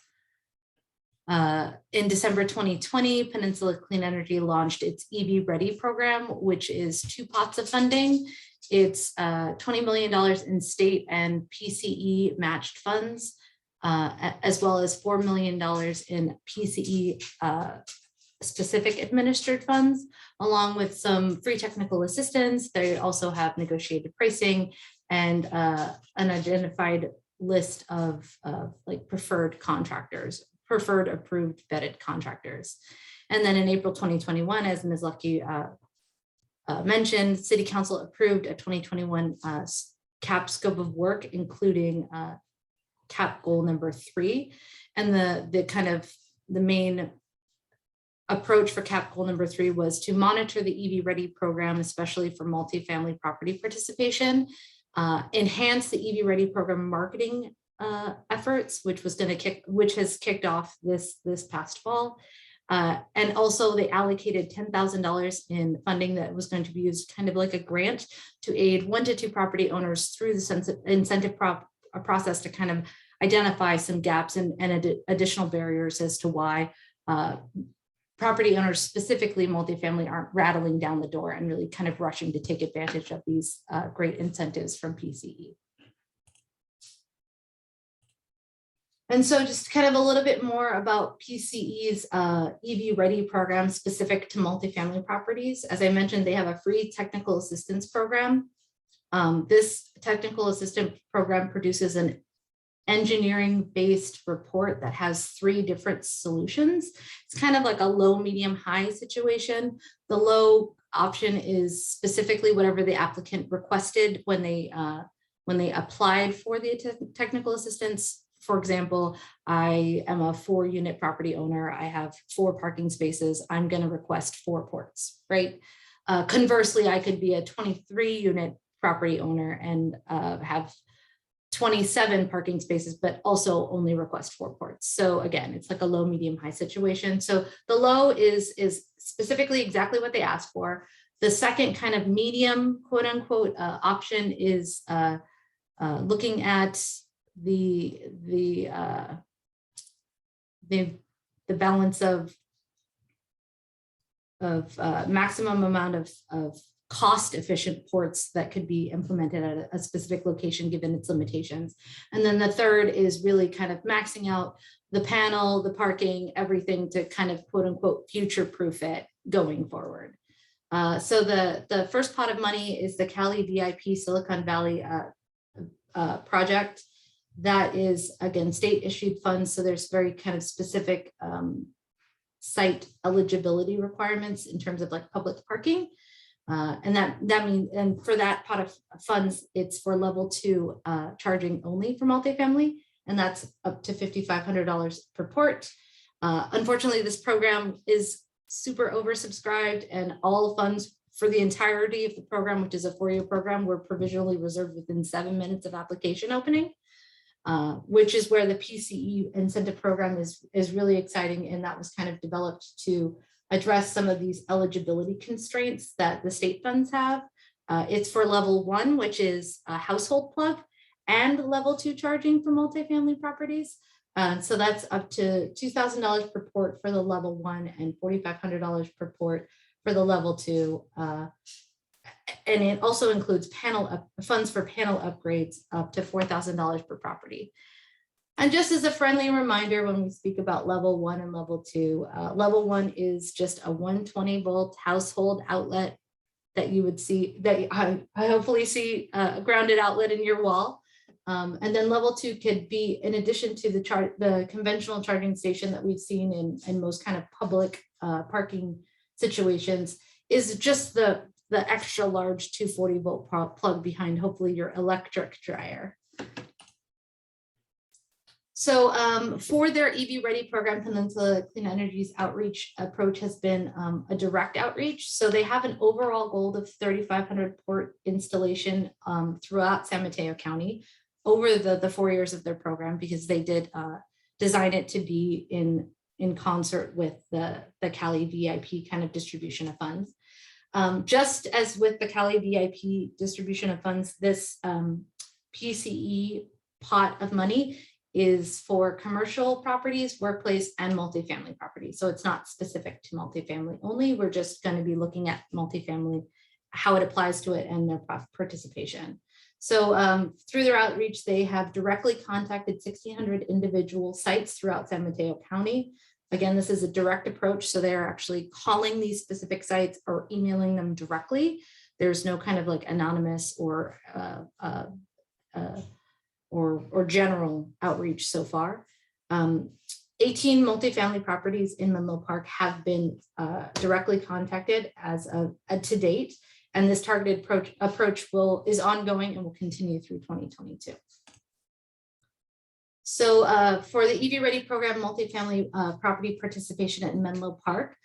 S2: In December 2020, Peninsula Clean Energy launched its EV Ready program, which is 2 pots of funding. It's $20 million in state and PCE matched funds, as well as $4 million in PCE specific administered funds, along with some free technical assistance. They also have negotiated pricing and an identified list of like preferred contractors, preferred approved vetted contractors. And then in April 2021, as Ms. Lucky mentioned, City Council approved a 2021 CAP scope of work, including CAP goal number 3. And the main approach for CAP goal number 3 was to monitor the EV Ready program, especially for multifamily property participation, enhance the EV Ready program marketing efforts, which has kicked off this past fall. And also they allocated $10,000 in funding that was going to be used kind of like a grant to aid 1 to 2 property owners through the incentive process to kind of identify some gaps and additional barriers as to why property owners, specifically multifamily, aren't rattling down the door and really kind of rushing to take advantage of these great incentives from PCE. And so just kind of a little bit more about PCE's EV Ready program specific to multifamily properties. As I mentioned, they have a free technical assistance program. This technical assistance program produces an engineering-based report that has 3 different solutions. It's kind of like a low, medium, high situation. The low option is specifically whatever the applicant requested when they applied for the technical assistance. For example, I am a 4-unit property owner. I have 4 parking spaces. I'm going to request 4 ports, right? Conversely, I could be a 23-unit property owner and have 27 parking spaces, but also only request 4 ports. So again, it's like a low, medium, high situation. So the low is specifically exactly what they asked for. The second kind of medium, quote unquote, option is looking at the balance of maximum amount of cost efficient ports that could be implemented at a specific location given its limitations. And then the third is really kind of maxing out the panel, the parking, everything to kind of quote unquote future-proof it going forward. So the first pot of money is the Cali VIP Silicon Valley project. That is, again, state issued funds. So there's very kind of specific site eligibility requirements in terms of like public parking. And that means, and for that pot of funds, it's for level 2 charging only for multifamily, and that's up to $5,500 per port. Unfortunately, this program is super oversubscribed, and all funds for the entirety of the program, which is a 4-year program, were provisionally reserved within 7 minutes of application opening, which is where the PCE incentive program is really exciting, and that was kind of developed to address some of these eligibility constraints that the state funds have. It's for level 1, which is a household plug, and level 2 charging for multifamily properties. So that's up to $2,000 per port for the level 1 and $4,500 per port for the level 2. And it also includes funds for panel upgrades up to $4,000 per property. And just as a friendly reminder, when we speak about level 1 and level 2, level 1 is just a 120 volt household outlet that you would see, that I hopefully see a grounded outlet in your wall. And then level 2 could be, in addition to the conventional charging station that we've seen in most kind of public parking situations, is just the extra large 240 volt plug behind hopefully your electric dryer. So for their EV Ready program, Peninsula Clean Energy's outreach approach has been a direct outreach. So they have an overall goal of 3,500 port installation throughout San Mateo County over the 4 years of their program, because they did design it to be in in concert with the Cali VIP kind of distribution of funds. Just as with the Cali VIP distribution of funds, this PCE pot of money is for commercial properties, workplace, and multifamily properties. So it's not specific to multifamily only. We're just going to be looking at multifamily, how it applies to it, and their participation. So through their outreach, they have directly contacted 1,600 individual sites throughout San Mateo County. Again, this is a direct approach. So they're actually calling these specific sites or emailing them directly. There's no kind of like anonymous or general outreach so far. 18 multifamily properties in Menlo Park have been directly contacted as of to date. And this targeted approach is ongoing and will continue through 2022. So for the EV Ready program, multifamily property participation in Menlo Park,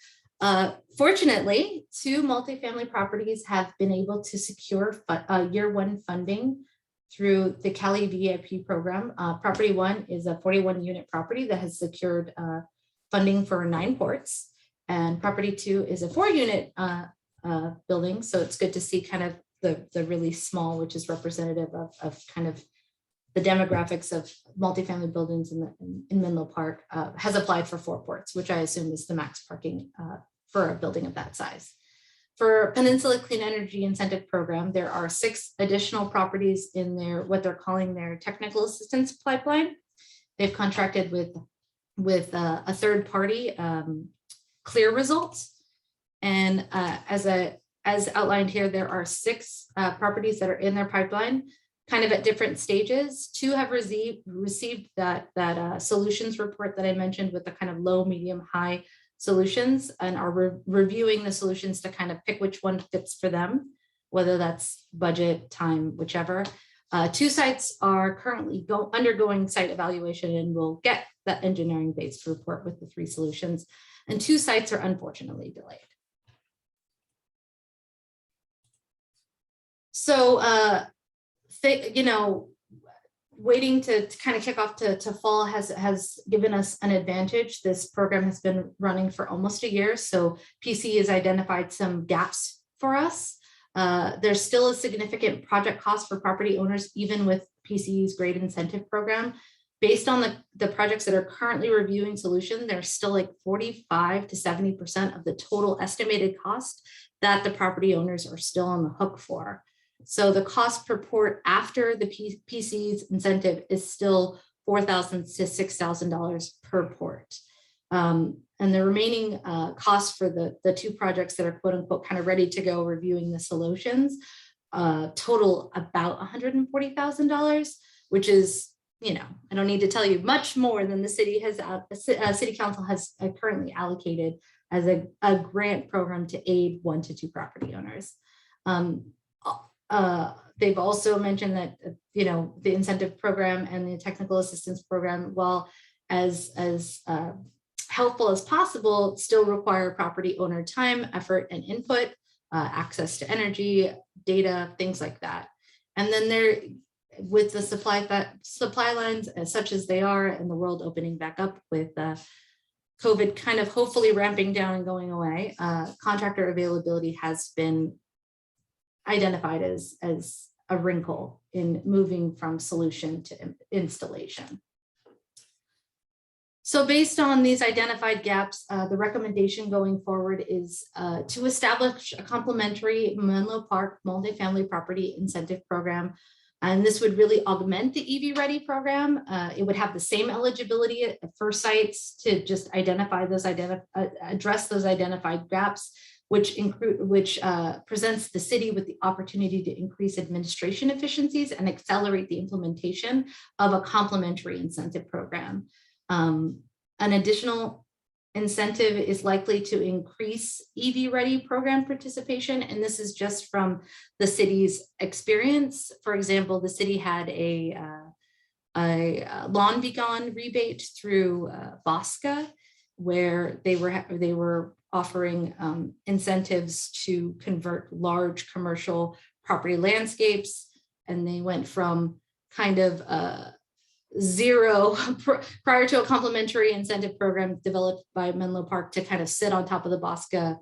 S2: fortunately, 2 multifamily properties have been able to secure year 1 funding through the Cali VIP program. Property 1 is a 41-unit property that has secured funding for 9 ports, and property 2 is a 4-unit building. So it's good to see kind of the really small, which is representative of kind of the demographics of multifamily buildings in Menlo Park, has applied for 4 ports, which I assume is the max parking for a building of that size. For Peninsula Clean Energy Incentive Program, there are 6 additional properties in their what they're calling their technical assistance pipeline. They've contracted with a third party, Clear Results. And as outlined here, there are 6 properties that are in their pipeline, kind of at different stages. 2 have received that solutions report that I mentioned with the kind of low, medium, high solutions, and are reviewing the solutions to kind of pick which one fits for them, whether that's budget, time, whichever. 2 sites are currently undergoing site evaluation and will get that engineering-based report with the 3 solutions. And 2 sites are unfortunately delayed. So, waiting to kind of kick off to fall has given us an advantage. This program has been running for almost a year. So PC has identified some gaps for us. There's still a significant project cost for property owners, even with PCE's Great Incentive Program. Based on the projects that are currently reviewing solution, there's still like 45 to 70% of the total estimated cost that the property owners are still on the hook for. So the cost per port after the PC's incentive is still $4,000 to $6,000 per port. And the remaining costs for the 2 projects that are quote unquote kind of ready to go reviewing the solutions total about $140,000, which is, I don't need to tell you, much more than the city has, city council has currently allocated as a grant program to aid 1 to 2 property owners. They've also mentioned that, the incentive program and the technical assistance program, while as helpful as possible, still require property owner time, effort, and input, access to energy, data, things like that. And then with the supply lines as such as they are, and the world opening back up with COVID kind of hopefully ramping down and going away, contractor availability has been identified as a wrinkle in moving from solution to installation. So based on these identified gaps, the recommendation going forward is to establish a complementary Menlo Park multifamily property incentive program. And this would really augment the EV Ready program. It would have the same eligibility for sites to just identify those, address those identified gaps, which presents the city with the opportunity to increase administration efficiencies and accelerate the implementation of a complementary incentive program. An additional incentive is likely to increase EV Ready program participation, and this is just from the city's experience. For example, the city had a lawn beacon rebate through Bosca, where they were offering incentives to convert large commercial property landscapes, and they went from kind of zero prior to a complementary incentive program developed by Menlo Park to kind of sit on top of the BOSCA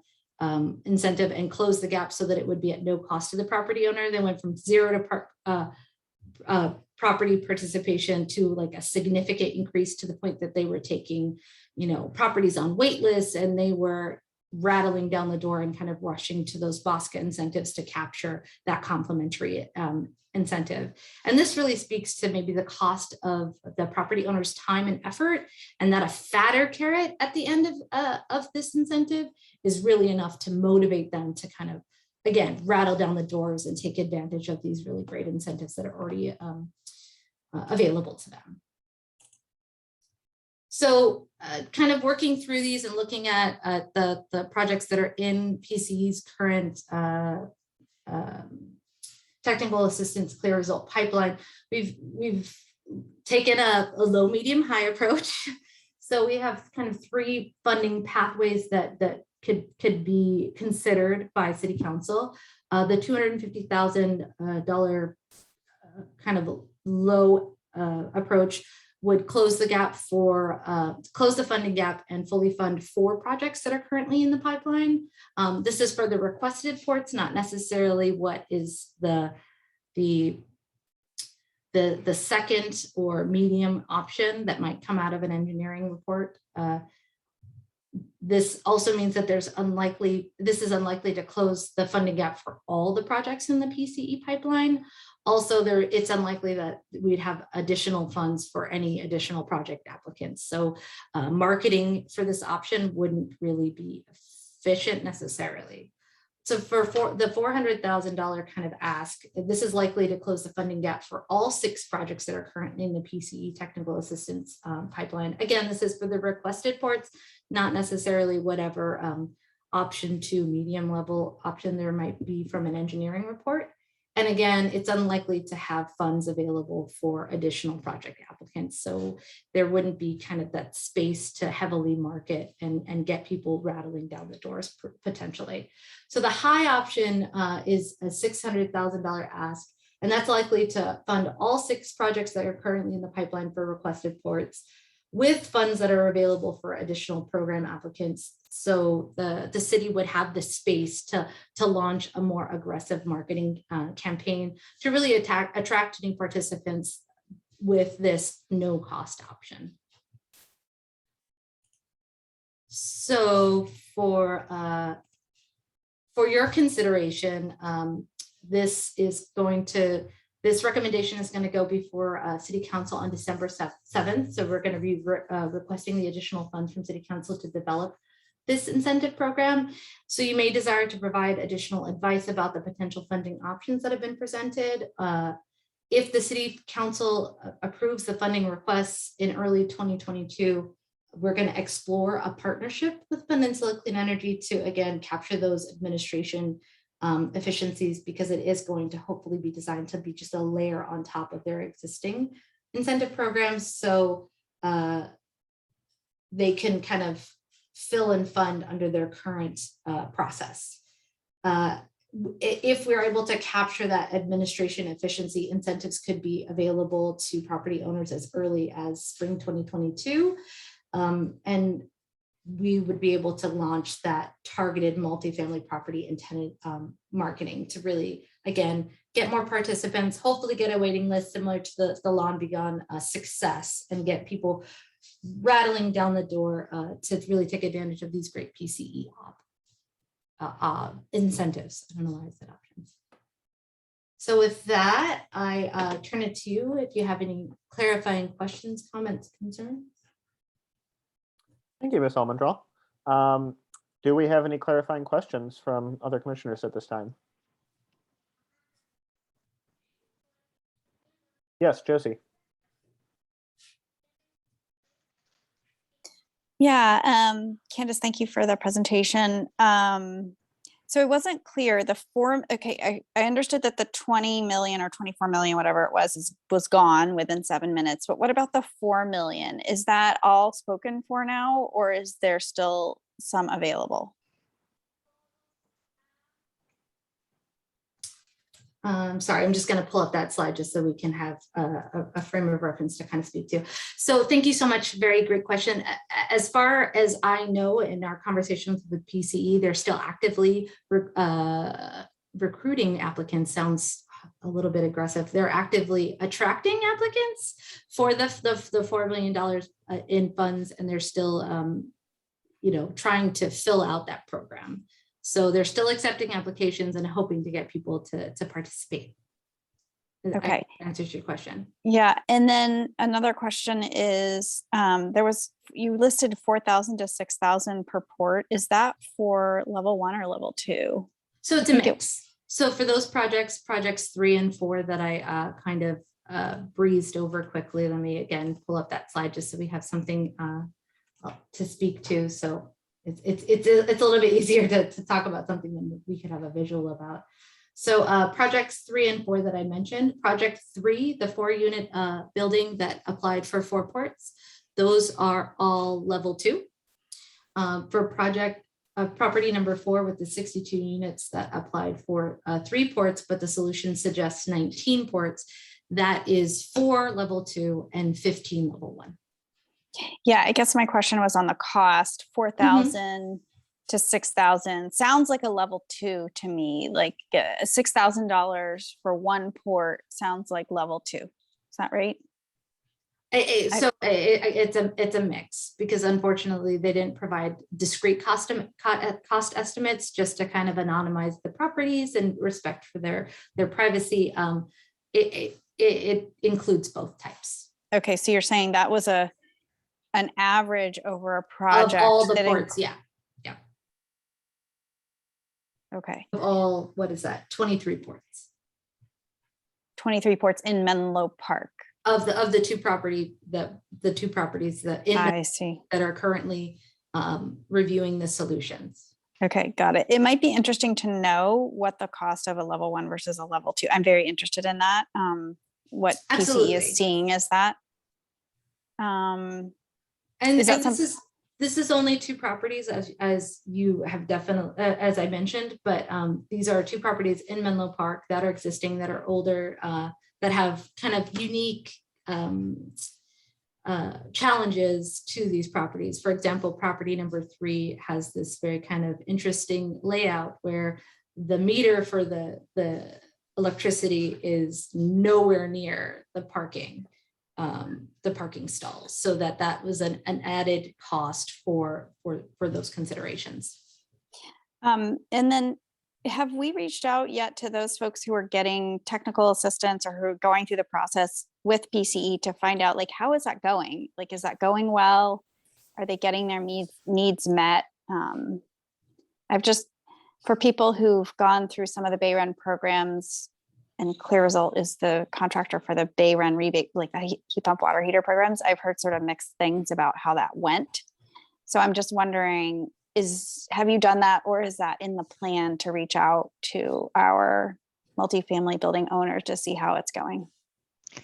S2: incentive and close the gap so that it would be at no cost to the property owner. They went from zero to property participation to like a significant increase to the point that they were taking, properties on wait lists, and they were rattling down the door and kind of rushing to those BOSCA incentives to capture that complementary incentive. And this really speaks to maybe the cost of the property owner's time and effort, and that a fatter carrot at the end of this incentive is really enough to motivate them to kind of, again, rattle down the doors and take advantage of these really great incentives that are already available to them. So kind of working through these and looking at the projects that are in PCE's current technical assistance clear result pipeline, we've taken a low, medium, high approach. So we have kind of 3 funding pathways that could be considered by City Council. The $250,000 kind of low approach would close the gap close the funding gap and fully fund 4 projects that are currently in the pipeline. This is for the requested ports, not necessarily what is the second or medium option that might come out of an engineering report. This also means that this is unlikely to close the funding gap for all the projects in the PCE pipeline. Also, it's unlikely that we'd have additional funds for any additional project applicants. So marketing for this option wouldn't really be efficient necessarily. So for the $400,000 kind of ask, this is likely to close the funding gap for all 6 projects that are currently in the PCE technical assistance pipeline. Again, this is for the requested ports, not necessarily whatever option 2 medium level option there might be from an engineering report. And again, it's unlikely to have funds available for additional project applicants. So there wouldn't be kind of that space to heavily market and get people rattling down the doors potentially. So the high option is a $600,000 ask, and that's likely to fund all 6 projects that are currently in the pipeline for requested ports, with funds that are available for additional program applicants. So the city would have the space to launch a more aggressive marketing campaign to really attract new participants with this no cost option. So for your consideration, this recommendation is going to go before City Council on December 7th. So we're going to be requesting the additional funds from City Council to develop this incentive program. So you may desire to provide additional advice about the potential funding options that have been presented. If the City Council approves the funding requests in early 2022, we're going to explore a partnership with Peninsula Clean Energy to, again, capture those administration efficiencies, because it is going to hopefully be designed to be just a layer on top of their existing incentive programs. So they can kind of fill and fund under their current process. If we're able to capture that administration efficiency, incentives could be available to property owners as early as spring 2022. And we would be able to launch that targeted multifamily property intended marketing to really, again, get more participants, hopefully get a waiting list similar to the Lawn Begun success, and get people rattling down the door to really take advantage of these great PCE incentives. I don't know why I said options. So with that, I turn it to you if you have any clarifying questions, comments, concerns.
S1: Thank you, Ms. Almendrall. Do we have any clarifying questions from other commissioners at this time? Yes, Josie.
S3: Yeah, Candace, thank you for the presentation. So it wasn't clear, the form, okay, I understood that the 20 million or 24 million, whatever it was gone within 7 minutes, but what about the 4 million? Is that all spoken for now, or is there still some available?
S2: Sorry, I'm just going to pull up that slide just so we can have a frame of reference to kind of speak to. So thank you so much. Very great question. As far as I know, in our conversations with PCE, they're still actively recruiting applicants. Sounds a little bit aggressive. They're actively attracting applicants for the $4 million in funds, and they're still trying to fill out that program. So they're still accepting applications and hoping to get people to participate.
S3: Okay.
S2: That answers your question.
S3: Yeah. And then another question is, you listed 4,000 to 6,000 per port. Is that for level 1 or level 2?
S2: So it's a mix. So for those projects 3 and 4 that I kind of breezed over quickly, let me again pull up that slide just so we have something to speak to. So it's a little bit easier to talk about something than we could have a visual about. So projects 3 and 4 that I mentioned, project 3, the 4-unit building that applied for 4 ports, those are all level 2. For property number 4 with the 62 units that applied for 3 ports, but the solution suggests 19 ports, that is 4 level 2 and 15 level 1.
S3: Yeah, I guess my question was on the cost. 4,000 to 6,000 sounds like a level 2 to me. Like $6,000 for 1 port sounds like level 2. Is that right?
S2: It's a mix, because unfortunately they didn't provide discrete cost estimates, just to kind of anonymize the properties and respect for their privacy. It includes both types.
S3: Okay, so you're saying that was an average over a project
S2: of all the ports, yeah.
S3: Okay.
S2: Of all, what is that? 23 ports.
S3: 23 ports in Menlo Park.
S2: Of the two properties that
S3: I see.
S2: that are currently reviewing the solutions.
S3: Okay, got it. It might be interesting to know what the cost of a level 1 versus a level 2. I'm very interested in that. What PCE is seeing is that. This
S2: is only 2 properties, as you have definitely, as I mentioned, but these are 2 properties in Menlo Park that are existing, that are older, that have kind of unique challenges to these properties. For example, property number 3 has this very kind of interesting layout where the meter for the electricity is nowhere near the parking stalls, so that was an added cost for those considerations.
S3: And then have we reached out yet to those folks who are getting technical assistance or who are going through the process with PCE to find out, like, how is that going? Like, is that going well? Are they getting their needs met? For people who've gone through some of the Bayern programs, and Clear Result is the contractor for the Bayern rebate, like the heat pump water heater programs, I've heard sort of mixed things about how that went. So I'm just wondering, have you done that, or is that in the plan to reach out to our multifamily building owners to see how it's going?
S5: So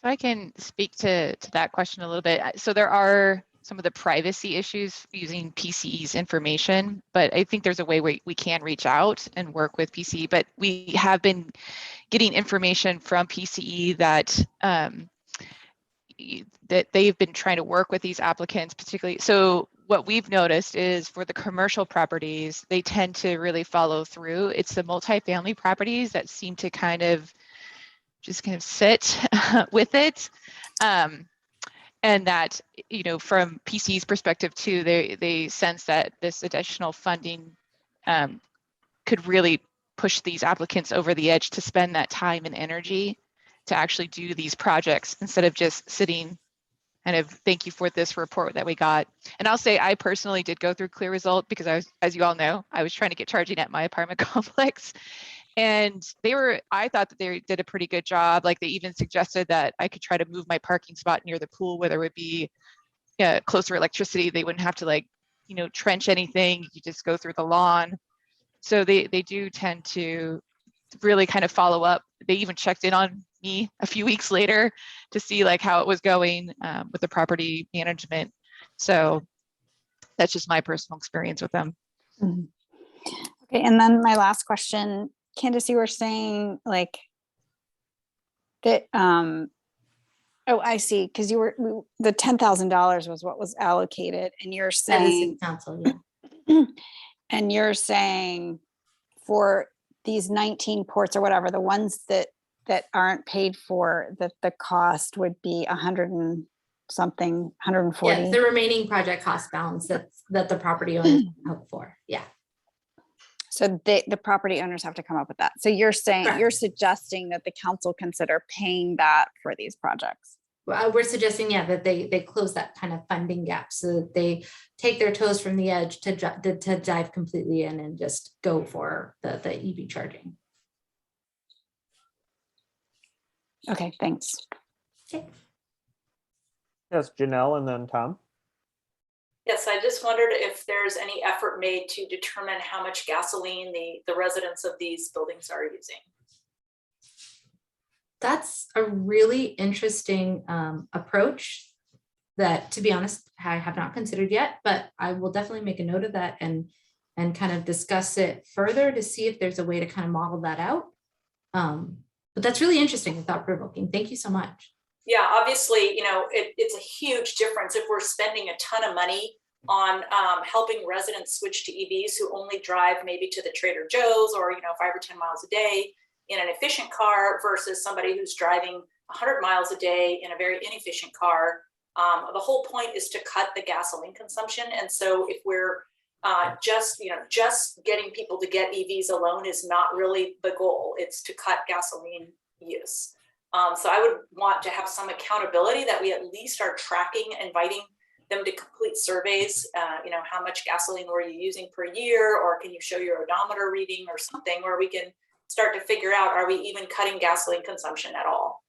S5: I can speak to that question a little bit. So there are some of the privacy issues using PCE's information, but I think there's a way we can reach out and work with PCE, but we have been getting information from PCE that that they've been trying to work with these applicants, particularly. So what we've noticed is for the commercial properties, they tend to really follow through. It's the multifamily properties that seem to kind of sit with it. And that, from PC's perspective too, they sense that this additional funding could really push these applicants over the edge to spend that time and energy to actually do these projects instead of just sitting kind of, thank you for this report that we got. And I'll say I personally did go through Clear Result because I was, as you all know, I was trying to get charging at my apartment complex. And I thought that they did a pretty good job. Like, they even suggested that I could try to move my parking spot near the pool where there would be closer electricity. They wouldn't have to trench anything. You just go through the lawn. So they do tend to really kind of follow up. They even checked in on me a few weeks later to see how it was going with the property management. So that's just my personal experience with them.
S3: Mm-hmm. Okay, and then my last question, Candace, you were saying like that, oh, I see, because the $10,000 was what was allocated, and you're
S2: By the city
S3: saying,
S2: council, yeah.
S3: and you're saying for these 19 ports or whatever, the ones that aren't paid for, that the cost would be 100 and something, 140.
S2: Yeah, the remaining project cost balance that the property owners hope for. Yeah.
S3: So the property owners have to come up with that. So you're saying,
S2: Correct.
S3: you're suggesting that the council consider paying that for these projects.
S2: Well, we're suggesting, yeah, that they close that kind of funding gap so that they take their toes from the edge to dive completely in and just go for the EV charging.
S3: Okay, thanks.
S2: Okay.
S1: Yes, Janelle and then Tom.
S4: Yes, I just wondered if there's any effort made to determine how much gasoline the residents of these buildings are using.
S2: That's a really interesting approach that, to be honest, I have not considered yet, but I will definitely make a note of that and kind of discuss it further to see if there's a way to kind of model that out. But that's really interesting and thought-provoking. Thank you so much.
S4: Yeah, obviously, you know, it's a huge difference if we're spending a ton of money on helping residents switch to EVs who only drive maybe to the Trader Joe's or, 5 or 10 miles a day in an efficient car versus somebody who's driving 100 miles a day in a very inefficient car. The whole point is to cut the gasoline consumption. And so if we're just getting people to get EVs alone is not really the goal. It's to cut gasoline use. So I would want to have some accountability that we at least are tracking, inviting them to complete surveys. How much gasoline were you using per year, or can you show your odometer reading or something where we can start to figure out, are we even cutting gasoline consumption at all?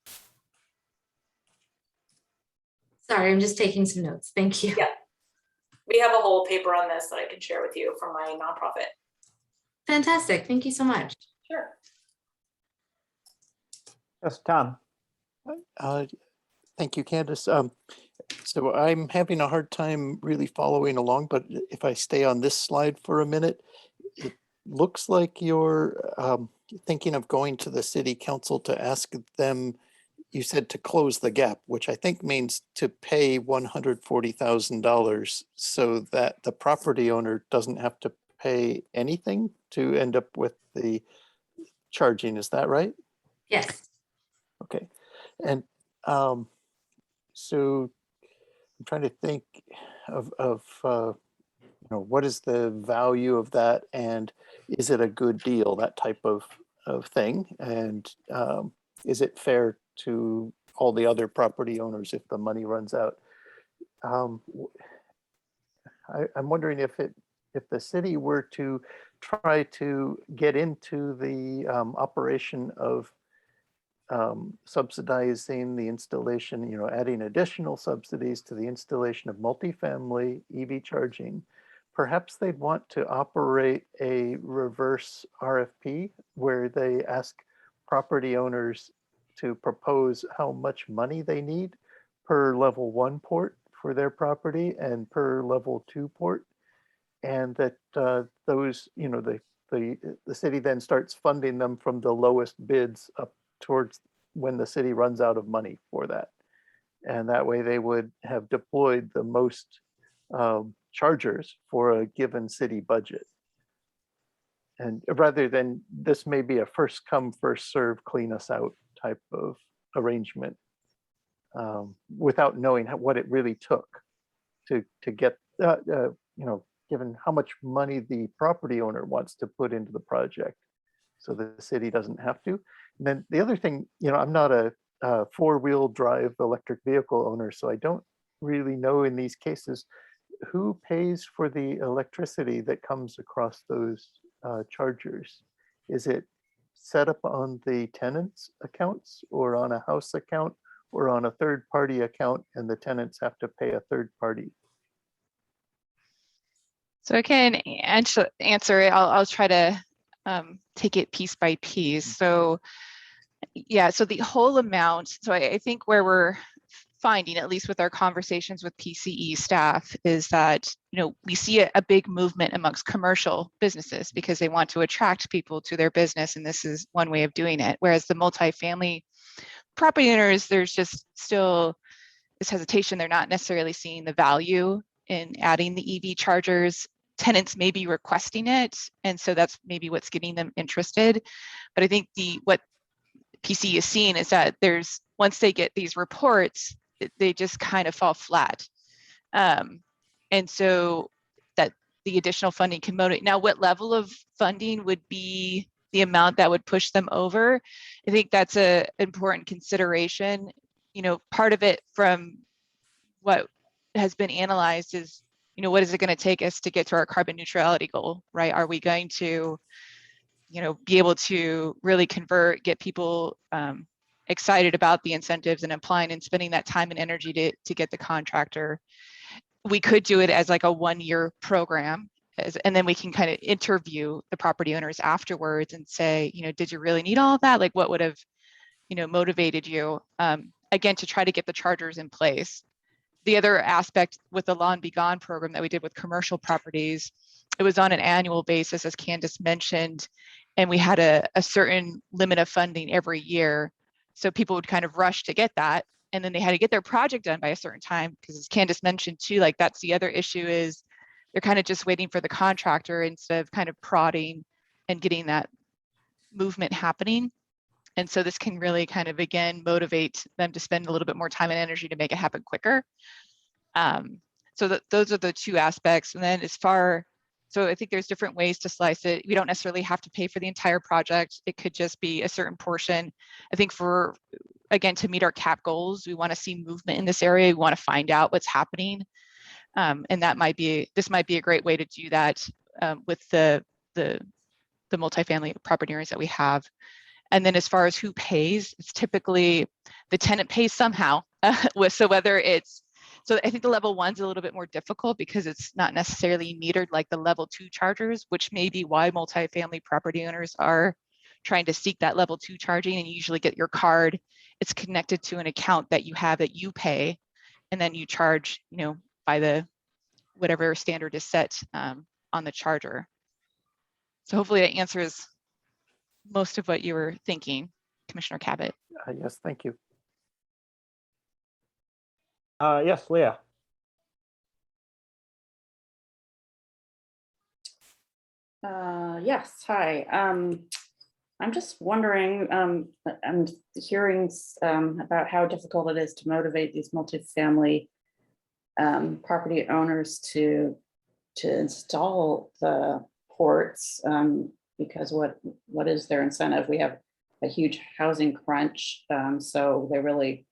S2: Sorry, I'm just taking some notes. Thank you.
S4: Yeah, we have a whole paper on this that I can share with you from my nonprofit.
S2: Fantastic. Thank you so much.
S4: Sure.
S1: Yes, Tom.
S7: Thank you, Candace. So I'm having a hard time really following along, but if I stay on this slide for a minute, it looks like you're thinking of going to the city council to ask them, you said to close the gap, which I think means to pay $140,000 so that the property owner doesn't have to pay anything to end up with the charging. Is that right?
S2: Yes.
S7: Okay. And so I'm trying to think of what is the value of that, and is it a good deal, that type of thing, and is it fair to all the other property owners if the money runs out? I'm wondering if the city were to try to get into the operation of subsidizing the installation, adding additional subsidies to the installation of multifamily EV charging, perhaps they'd want to operate a reverse RFP where they ask property owners to propose how much money they need per level 1 port for their property and per level 2 port, and that those, the city then starts funding them from the lowest bids up towards when the city runs out of money for that. And that way they would have deployed the most chargers for a given city budget. And rather than, this may be a first come, first serve, clean us out type of arrangement without knowing what it really took to get, given how much money the property owner wants to put into the project, so the city doesn't have to. And then the other thing, I'm not a four-wheel drive electric vehicle owner, so I don't really know in these cases who pays for the electricity that comes across those chargers. Is it set up on the tenant's accounts or on a house account or on a third-party account, and the tenants have to pay a third party?
S5: So I can answer it. I'll try to take it piece by piece. So yeah, so the whole amount, so I think where we're finding, at least with our conversations with PCE staff, is that, we see a big movement amongst commercial businesses because they want to attract people to their business, and this is one way of doing it. Whereas the multifamily property owners, there's just still this hesitation. They're not necessarily seeing the value in adding the EV chargers. Tenants may be requesting it, and so that's maybe what's getting them interested. But I think what PC is seeing is that once they get these reports, they just kind of fall flat. And so that the additional funding can motivate. Now, what level of funding would be the amount that would push them over? I think that's an important consideration. Part of it from what has been analyzed is, what is it going to take us to get to our carbon neutrality goal, right? Are we going to, be able to really get people excited about the incentives and applying and spending that time and energy to get the contractor? We could do it as like a 1-year program, and then we can kind of interview the property owners afterwards and say, did you really need all of that? Like, what would have, motivated you, again, to try to get the chargers in place. The other aspect with the Lawn Be Gone program that we did with commercial properties, it was on an annual basis, as Candace mentioned, and we had a certain limit of funding every year. So people would kind of rush to get that, and then they had to get their project done by a certain time, because as Candace mentioned too, like that's the other issue, is they're kind of just waiting for the contractor instead of kind of prodding and getting that movement happening. And so this can really kind of, again, motivate them to spend a little bit more time and energy to make it happen quicker. So those are the two aspects. And then so I think there's different ways to slice it. We don't necessarily have to pay for the entire project. It could just be a certain portion. I think again, to meet our CAP goals, we want to see movement in this area. We want to find out what's happening. And this might be a great way to do that with the multifamily property owners that we have. And then as far as who pays, it's typically the tenant pays somehow. So I think the level 1's a little bit more difficult because it's not necessarily metered like the level 2 chargers, which may be why multifamily property owners are trying to seek that level 2 charging. And you usually get your card, it's connected to an account that you have that you pay, and then you charge, by whatever standard is set on the charger. So hopefully that answers most of what you were thinking, Commissioner Cabot.
S7: Yes, thank you.
S1: Yes, Leah.
S10: Yes, hi. I'm just wondering, I'm hearing about how difficult it is to motivate these multifamily property owners to install the ports, because what is their incentive? We have a huge housing crunch, so they really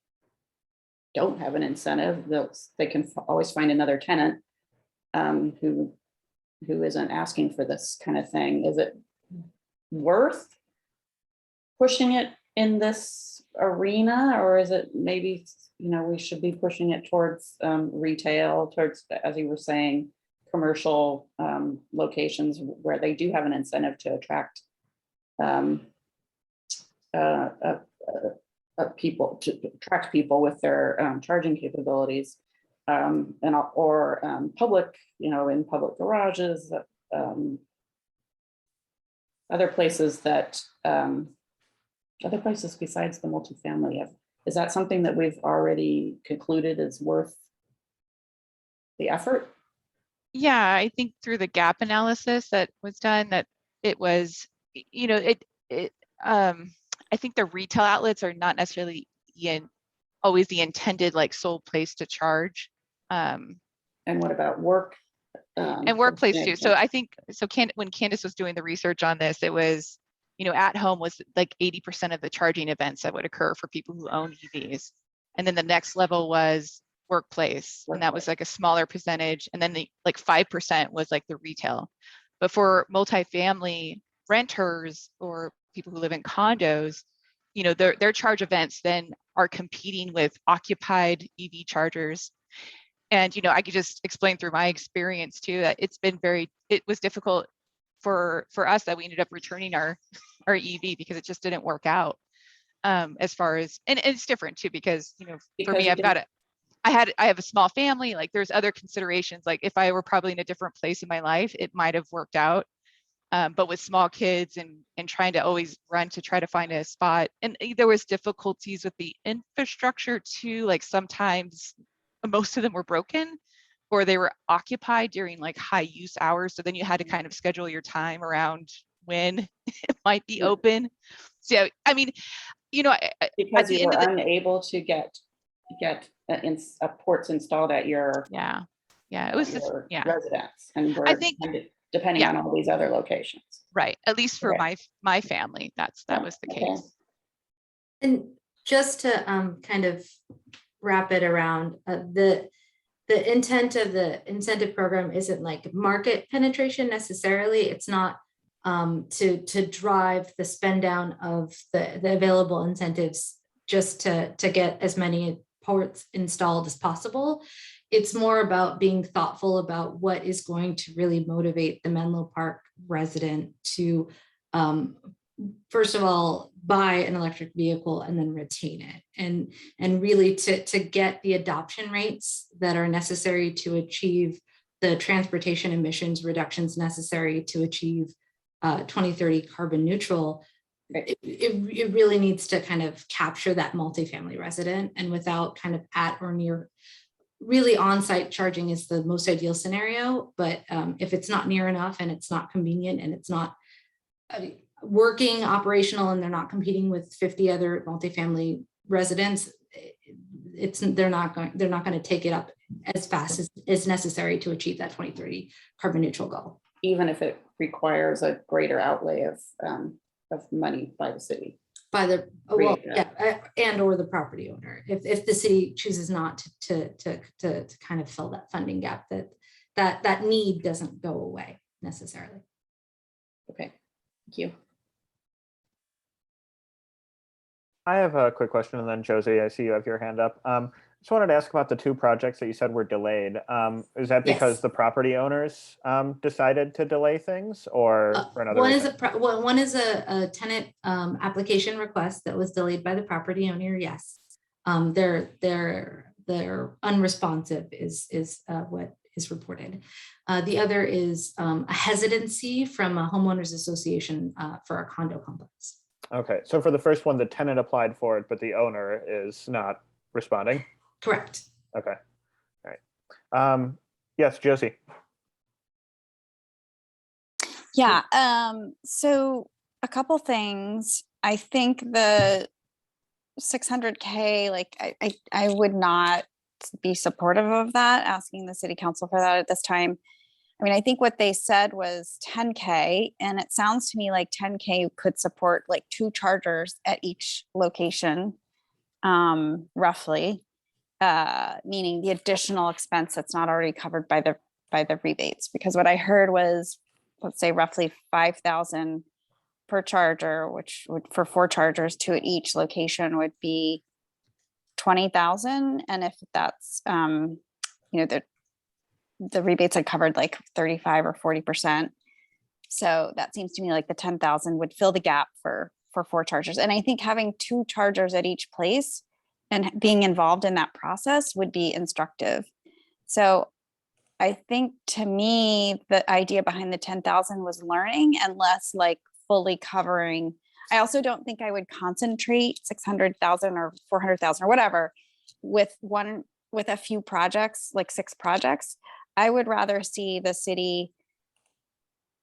S10: don't have an incentive. They can always find another tenant who isn't asking for this kind of thing. Is it worth pushing it in this arena, or is it maybe, we should be pushing it towards retail, towards, as you were saying, commercial locations where they do have an incentive to attract people, with their charging capabilities, or public, in public garages, other places besides the multifamily. Is that something that we've already concluded is worth the effort?
S5: Yeah, I think through the gap analysis that was done, that it was, I think the retail outlets are not necessarily always the intended like sole place to charge.
S10: And what about work?
S5: And workplace too. So I think, when Candace was doing the research on this, it was, at home was like 80% of the charging events that would occur for people who own EVs. And then the next level was workplace, and that was like a smaller percentage. And then the like 5% was like the retail. But for multifamily renters or people who live in condos, their charge events then are competing with occupied EV chargers. And, I could just explain through my experience too, that it was difficult for us that we ended up returning our EV because it just didn't work out as far as, and it's different too, because, for me, I've got I have a small family, like there's other considerations. Like if I were probably in a different place in my life, it might have worked out. But with small kids and trying to always run to try to find a spot, and there was difficulties with the infrastructure too. Like sometimes most of them were broken or they were occupied during like high use hours. So then you had to kind of schedule your time around when it might be open. So, I mean, you know,
S10: Because you were unable to get ports installed at your
S5: it was just,
S10: residence, and we're
S5: I think
S10: depending on all these other locations.
S5: Right, at least for my family, that was the case.
S2: And just to kind of wrap it around, the intent of the incentive program isn't like market penetration necessarily. It's not to drive the spend down of the available incentives just to get as many ports installed as possible. It's more about being thoughtful about what is going to really motivate the Menlo Park resident to, first of all, buy an electric vehicle and then retain it, and really to get the adoption rates that are necessary to achieve the transportation emissions reductions necessary to achieve 2030 carbon neutral. It really needs to kind of capture that multifamily resident, and without kind of at or near. Really on-site charging is the most ideal scenario, but if it's not near enough and it's not convenient and it's not working operational and they're not competing with 50 other multifamily residents, they're not going to take it up as fast as is necessary to achieve that 2030 carbon neutral goal.
S10: Even if it requires a greater outlay of money by the city.
S2: By the and or the property owner, if the city chooses not to kind of fill that funding gap, that need doesn't go away necessarily.
S10: Okay, thank you.
S1: I have a quick question, and then Josie, I see you have your hand up. Just wanted to ask about the two projects that you said were delayed. Is that because the property owners decided to delay things, or for another reason?
S2: One is a tenant application request that was delayed by the property owner. Yes, they're unresponsive is what is reported. The other is a hesitancy from a homeowners association for a condo complex.
S1: Okay, so for the first one, the tenant applied for it, but the owner is not responding.
S2: Correct.
S1: Okay. All right. Yes, Josie.
S3: Yeah. So a couple things. I think the 600K, like I would not be supportive of that, asking the city council for that at this time. I mean, I think what they said was 10K, and it sounds to me like 10K could support like 2 chargers at each location, roughly. Meaning the additional expense that's not already covered by the rebates, because what I heard was, let's say roughly 5,000 per charger, which would, for 4 chargers, 2 at each location, would be 20,000. And if that's the rebates had covered like 35 or 40%, so that seems to me like the 10,000 would fill the gap for 4 chargers. And I think having 2 chargers at each place and being involved in that process would be instructive. So I think, to me, the idea behind the 10,000 was learning and less like fully covering. I also don't think I would concentrate 600,000 or 400,000 or whatever with a few projects, like 6 projects. I would rather see the city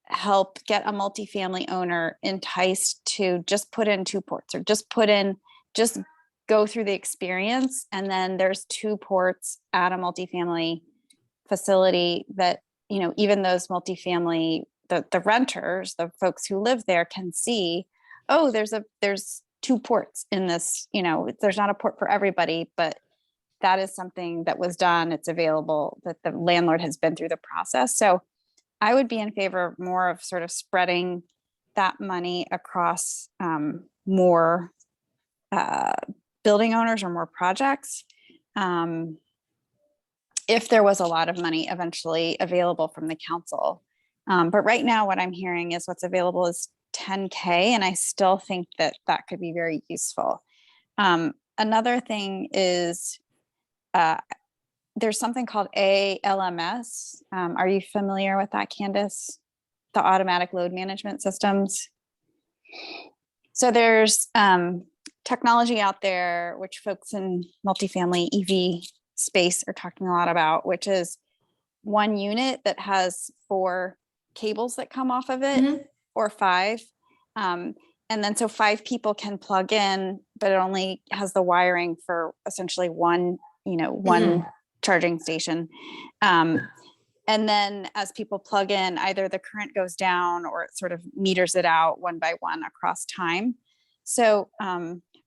S3: help get a multifamily owner enticed to just put in 2 ports, or just go through the experience, and then there's 2 ports at a multifamily facility that, you know, even those multifamily, the renters, the folks who live there, can see, oh, there's 2 ports in this, you know, there's not a port for everybody, but that is something that was done, it's available, that the landlord has been through the process. So I would be in favor of more of sort of spreading that money across more building owners or more projects, if there was a lot of money eventually available from the council. But right now what I'm hearing is what's available is 10K, and I still think that that could be very useful. Another thing is there's something called ALMS. Are you familiar with that, Candace? The automatic load management systems. So there's technology out there, which folks in multifamily EV space are talking a lot about, which is one unit that has 4 cables that come off of it, or 5. And then so 5 people can plug in, but it only has the wiring for essentially one charging station. And then as people plug in, either the current goes down or it sort of meters it out one by one across time. So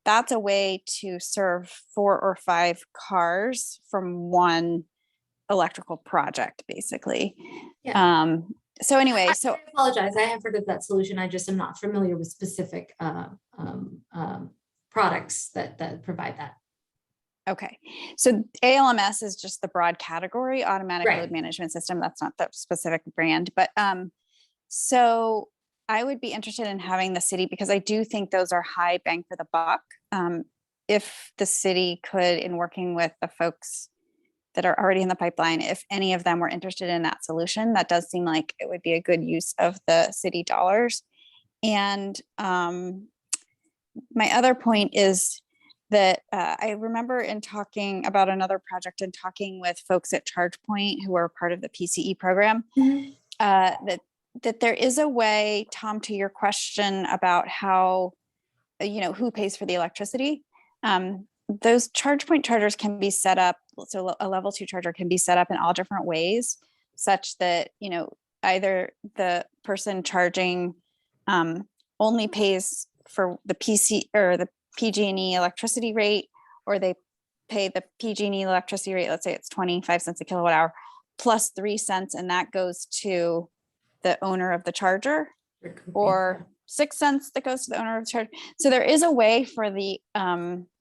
S3: that's a way to serve 4 or 5 cars from one electrical project, basically.
S2: Yeah.
S3: So anyway,
S2: I apologize. I have heard of that solution. I just am not familiar with specific products that provide that.
S3: Okay, so ALMS is just the broad category, automatic
S2: Right.
S3: load management system. That's not the specific brand, but so I would be interested in having the city, because I do think those are high bang for the buck. If the city could, in working with the folks that are already in the pipeline, if any of them were interested in that solution, that does seem like it would be a good use of the city dollars. And my other point is that I remember in talking about another project and talking with folks at ChargePoint who are part of the PCE program, that there is a way, Tom, to your question about how, who pays for the electricity. Those ChargePoint chargers can be set up, so a level 2 charger can be set up in all different ways, such that, either the person charging only pays for the PC or the PG&E electricity rate, or they pay the PG&E electricity rate, let's say it's 25 cents a kilowatt hour, plus 3 cents, and that goes to the owner of the charger, or 6 cents that goes to the owner of the charger. So there is a way for the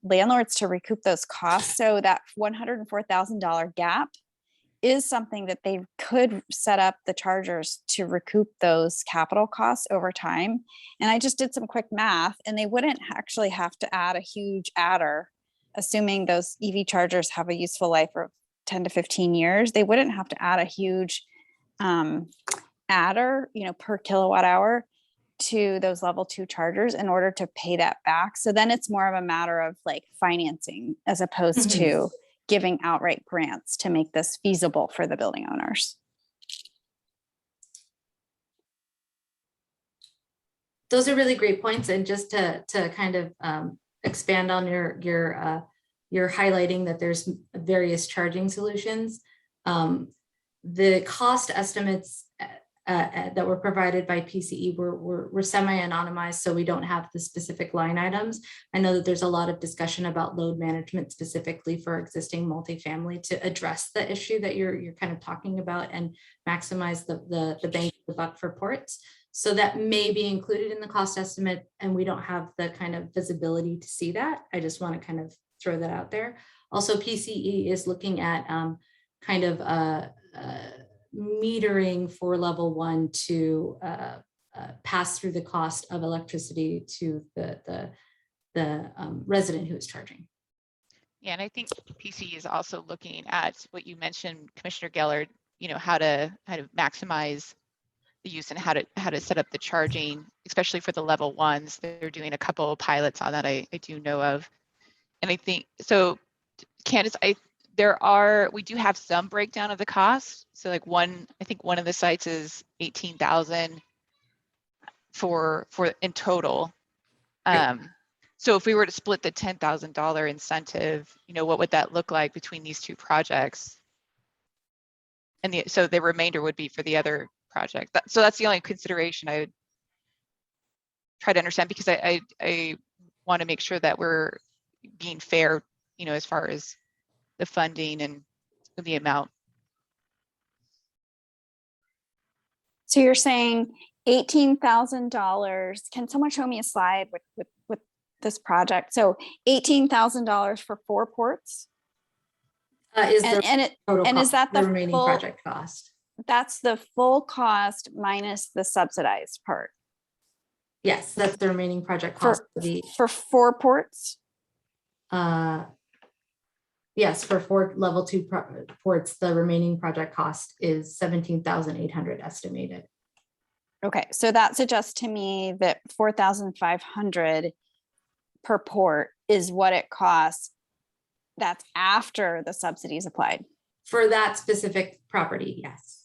S3: landlords to recoup those costs. So that $104,000 gap is something that they could set up the chargers to recoup those capital costs over time. And I just did some quick math, and they wouldn't actually have to add a huge adder, assuming those EV chargers have a useful life of 10 to 15 years. They wouldn't have to add a huge adder, per kilowatt hour to those level 2 chargers in order to pay that back. So then it's more of a matter of like financing as opposed to giving outright grants to make this feasible for the building owners.
S2: Those are really great points. And just to kind of expand on your highlighting that there's various charging solutions. The cost estimates that were provided by PCE were semi-anonymized, so we don't have the specific line items. I know that there's a lot of discussion about load management specifically for existing multifamily to address the issue that you're kind of talking about and maximize the bang for the buck for ports. So that may be included in the cost estimate, and we don't have the kind of visibility to see that. I just want to kind of throw that out there. Also, PCE is looking at kind of metering for level 1 to pass through the cost of electricity to the resident who is charging.
S5: Yeah, and I think PCE is also looking at what you mentioned, Commissioner Gellert, how to maximize the use and how to set up the charging, especially for the level 1s. They're doing a couple of pilots on that I do know of. And I think, so Candace, we do have some breakdown of the cost. So like I think one of the sites is 18,000 for in total. So if we were to split the $10,000 incentive, what would that look like between these 2 projects? And so the remainder would be for the other project. So that's the only consideration I would try to understand, because I want to make sure that we're being fair, as far as the funding and the amount.
S3: So you're saying $18,000. Can someone show me a slide with this project? So $18,000 for 4 ports.
S2: Is
S3: that the
S2: remaining
S3: full
S2: project cost?
S3: That's the full cost minus the subsidized part.
S2: Yes, that's the remaining project cost
S3: for 4 ports.
S2: Yes, for level 2 ports, the remaining project cost is 17,800 estimated.
S3: Okay, so that suggests to me that 4,500 per port is what it costs. That's after the subsidies applied.
S2: For that specific property, yes.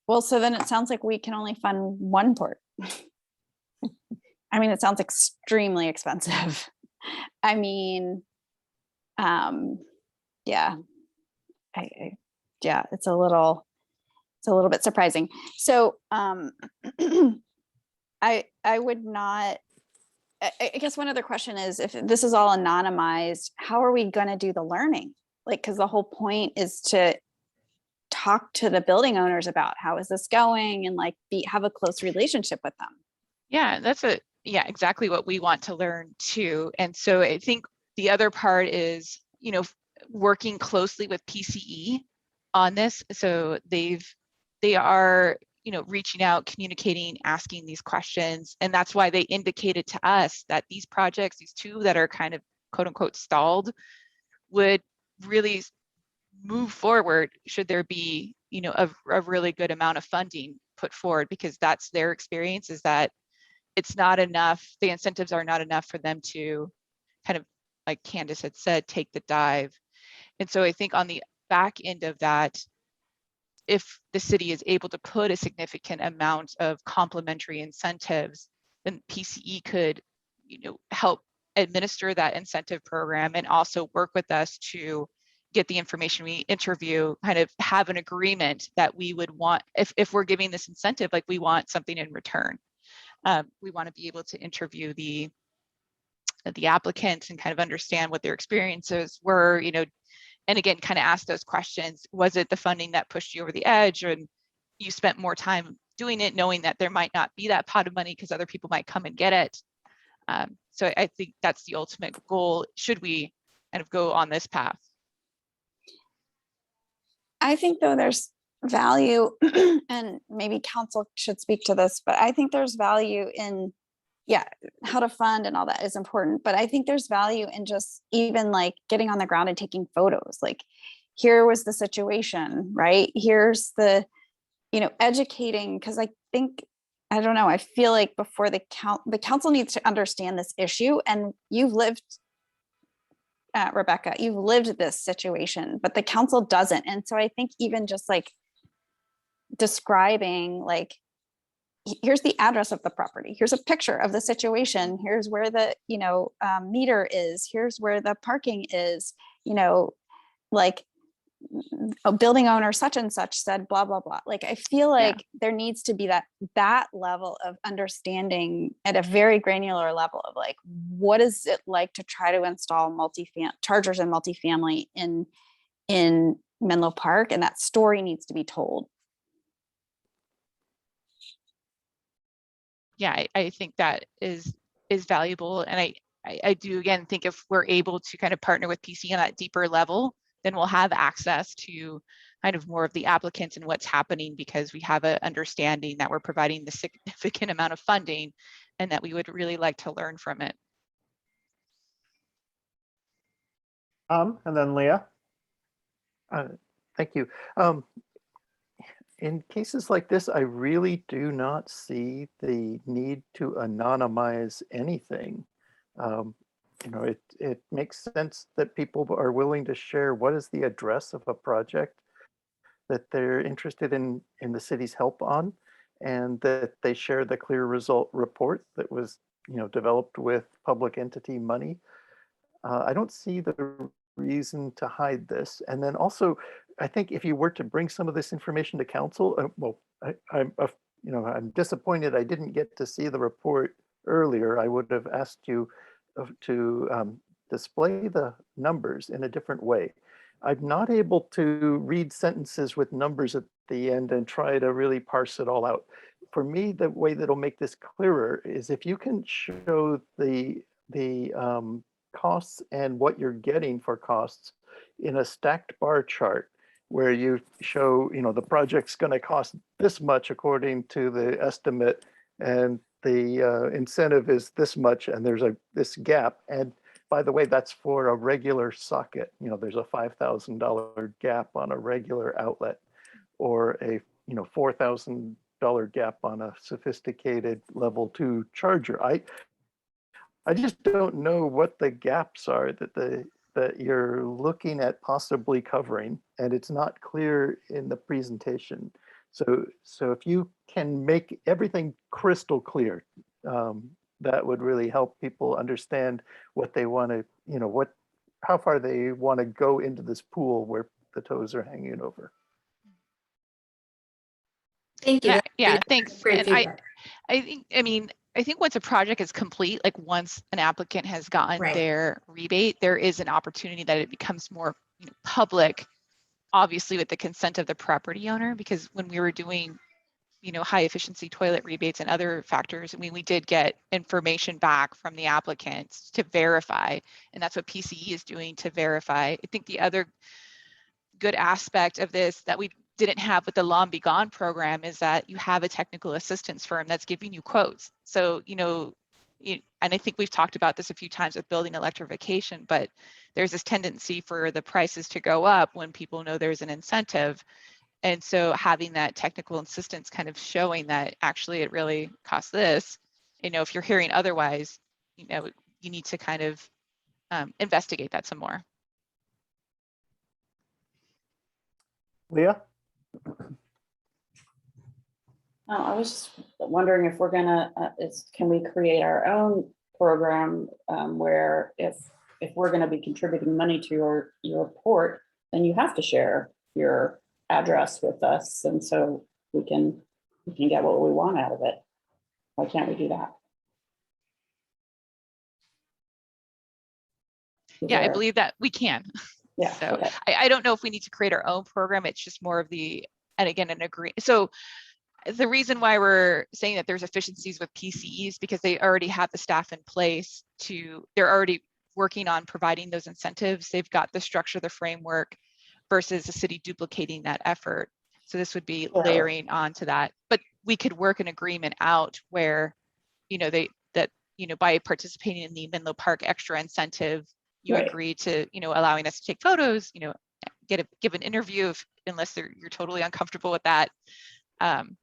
S3: Well, so then it sounds like we can only fund one port. I mean, it sounds extremely expensive. I mean, yeah, yeah, it's a little bit surprising. So, I would not. I guess one other question is, if this is all anonymized, how are we going to do the learning? Like, because the whole point is to talk to the building owners about how is this going, and like have a close relationship with them.
S5: Yeah, exactly what we want to learn too. And so I think the other part is, working closely with PCE on this. So they are, reaching out, communicating, asking these questions. And that's why they indicated to us that these projects, these two that are kind of quote unquote stalled, would really move forward should there be, a really good amount of funding put forward, because that's their experience, is that it's not enough. The incentives are not enough for them to kind of, like Candace had said, take the dive. And so I think on the back end of that, if the city is able to put a significant amount of complementary incentives, then PCE could, help administer that incentive program and also work with us to get the information we interview, kind of have an agreement that we would want, if we're giving this incentive, like we want something in return. We want to be able to interview the applicants and kind of understand what their experiences were, and again, kind of ask those questions. Was it the funding that pushed you over the edge, and you spent more time doing it knowing that there might not be that pot of money because other people might come and get it? So I think that's the ultimate goal, should we kind of go on this path.
S3: I think though there's value, and maybe council should speak to this, but I think there's value in, how to fund and all that is important. But I think there's value in just even like getting on the ground and taking photos. Like, here was the situation, right? Here's the, educating, because I don't know, I feel like before the council needs to understand this issue, and you've lived, Rebecca, you've lived this situation, but the council doesn't. And so I think even just like describing, like, here's the address of the property, here's a picture of the situation, here's where the meter is, here's where the parking is, like a building owner such and such said blah blah blah. Like, I feel like there needs to be that level of understanding at a very granular level of like, what is it like to try to install chargers in multifamily in Menlo Park, and that story needs to be told.
S5: Yeah, I think that is valuable. And I do, again, think if we're able to kind of partner with PC on that deeper level, then we'll have access to kind of more of the applicants and what's happening, because we have an understanding that we're providing the significant amount of funding and that we would really like to learn from it.
S1: And then Leah.
S7: Thank you. In cases like this, I really do not see the need to anonymize anything. It makes sense that people are willing to share what is the address of a project that they're interested in the city's help on, and that they share the clear result report that was developed with public entity money. I don't see the reason to hide this. And then also, I think if you were to bring some of this information to council, I'm disappointed I didn't get to see the report earlier. I would have asked you to display the numbers in a different way. I'm not able to read sentences with numbers at the end and try to really parse it all out. For me, the way that'll make this clearer is if you can show the costs and what you're getting for costs in a stacked bar chart, where you show, the project's going to cost this much according to the estimate, and the incentive is this much and there's this gap. And by the way, that's for a regular socket. You know, there's a $5,000 gap on a regular outlet, or a $4,000 gap on a sophisticated level 2 charger. I just don't know what the gaps are that you're looking at possibly covering, and it's not clear in the presentation. So if you can make everything crystal clear, that would really help people understand what they want to, how far they want to go into this pool where the toes are hanging over.
S2: Thank you.
S5: Yeah, thanks.
S2: Great
S5: And
S2: feedback.
S5: I think once a project is complete, like once an applicant has gotten
S2: Right.
S5: their rebate, there is an opportunity that it becomes more public, obviously with the consent of the property owner, because when we were doing high efficiency toilet rebates and other factors, I mean, we did get information back from the applicants to verify, and that's what PCE is doing to verify. I think the other good aspect of this that we didn't have with the Long Be Gone program is that you have a technical assistance firm that's giving you quotes. So, and I think we've talked about this a few times with building electrification, but there's this tendency for the prices to go up when people know there's an incentive. And so having that technical assistance kind of showing that actually it really costs this, if you're hearing otherwise, you need to kind of investigate that some more.
S1: Leah?
S10: I was just wondering if we're gonna, can we create our own program where if we're gonna be contributing money to your report, then you have to share your address with us, and so we can get what we want out of it. Why can't we do that?
S5: Yeah, I believe that we can.
S10: Yeah.
S5: So
S10: Okay.
S5: I don't know if we need to create our own program. It's just more of and again, an agreement. So the reason why we're saying that there's efficiencies with PCEs because they already have the staff in place they're already working on providing those incentives. They've got the structure, the framework, versus the city duplicating that effort. So this would be layering onto that. But we could work an agreement out where, by participating in the Menlo Park extra incentive, you agree to, allowing us to take photos, give an interview unless you're totally uncomfortable with that,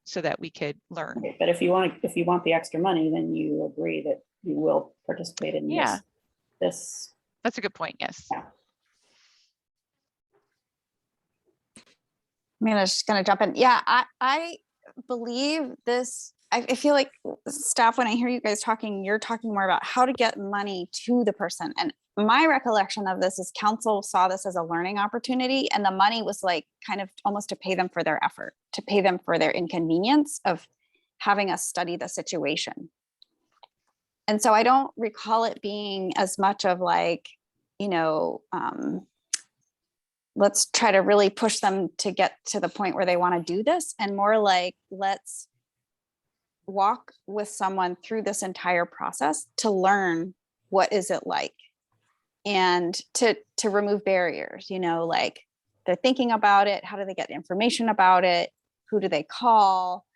S5: so that we could learn.
S10: Okay, but if you want the extra money, then you agree that you will participate in this.
S5: That's a good point. Yes.
S10: Yeah.
S3: I'm just going to jump in. Yeah, I believe this. I feel like staff, when I hear you guys talking, you're talking more about how to get money to the person. And my recollection of this is council saw this as a learning opportunity, and the money was like kind of almost to pay them for their effort, to pay them for their inconvenience of having us study the situation. And so I don't recall it being as much of like, let's try to really push them to get to the point where they want to do this, and more like, let's walk with someone through this entire process to learn what is it like, and to remove barriers, like they're thinking about it, how do they get information about it, who do they call,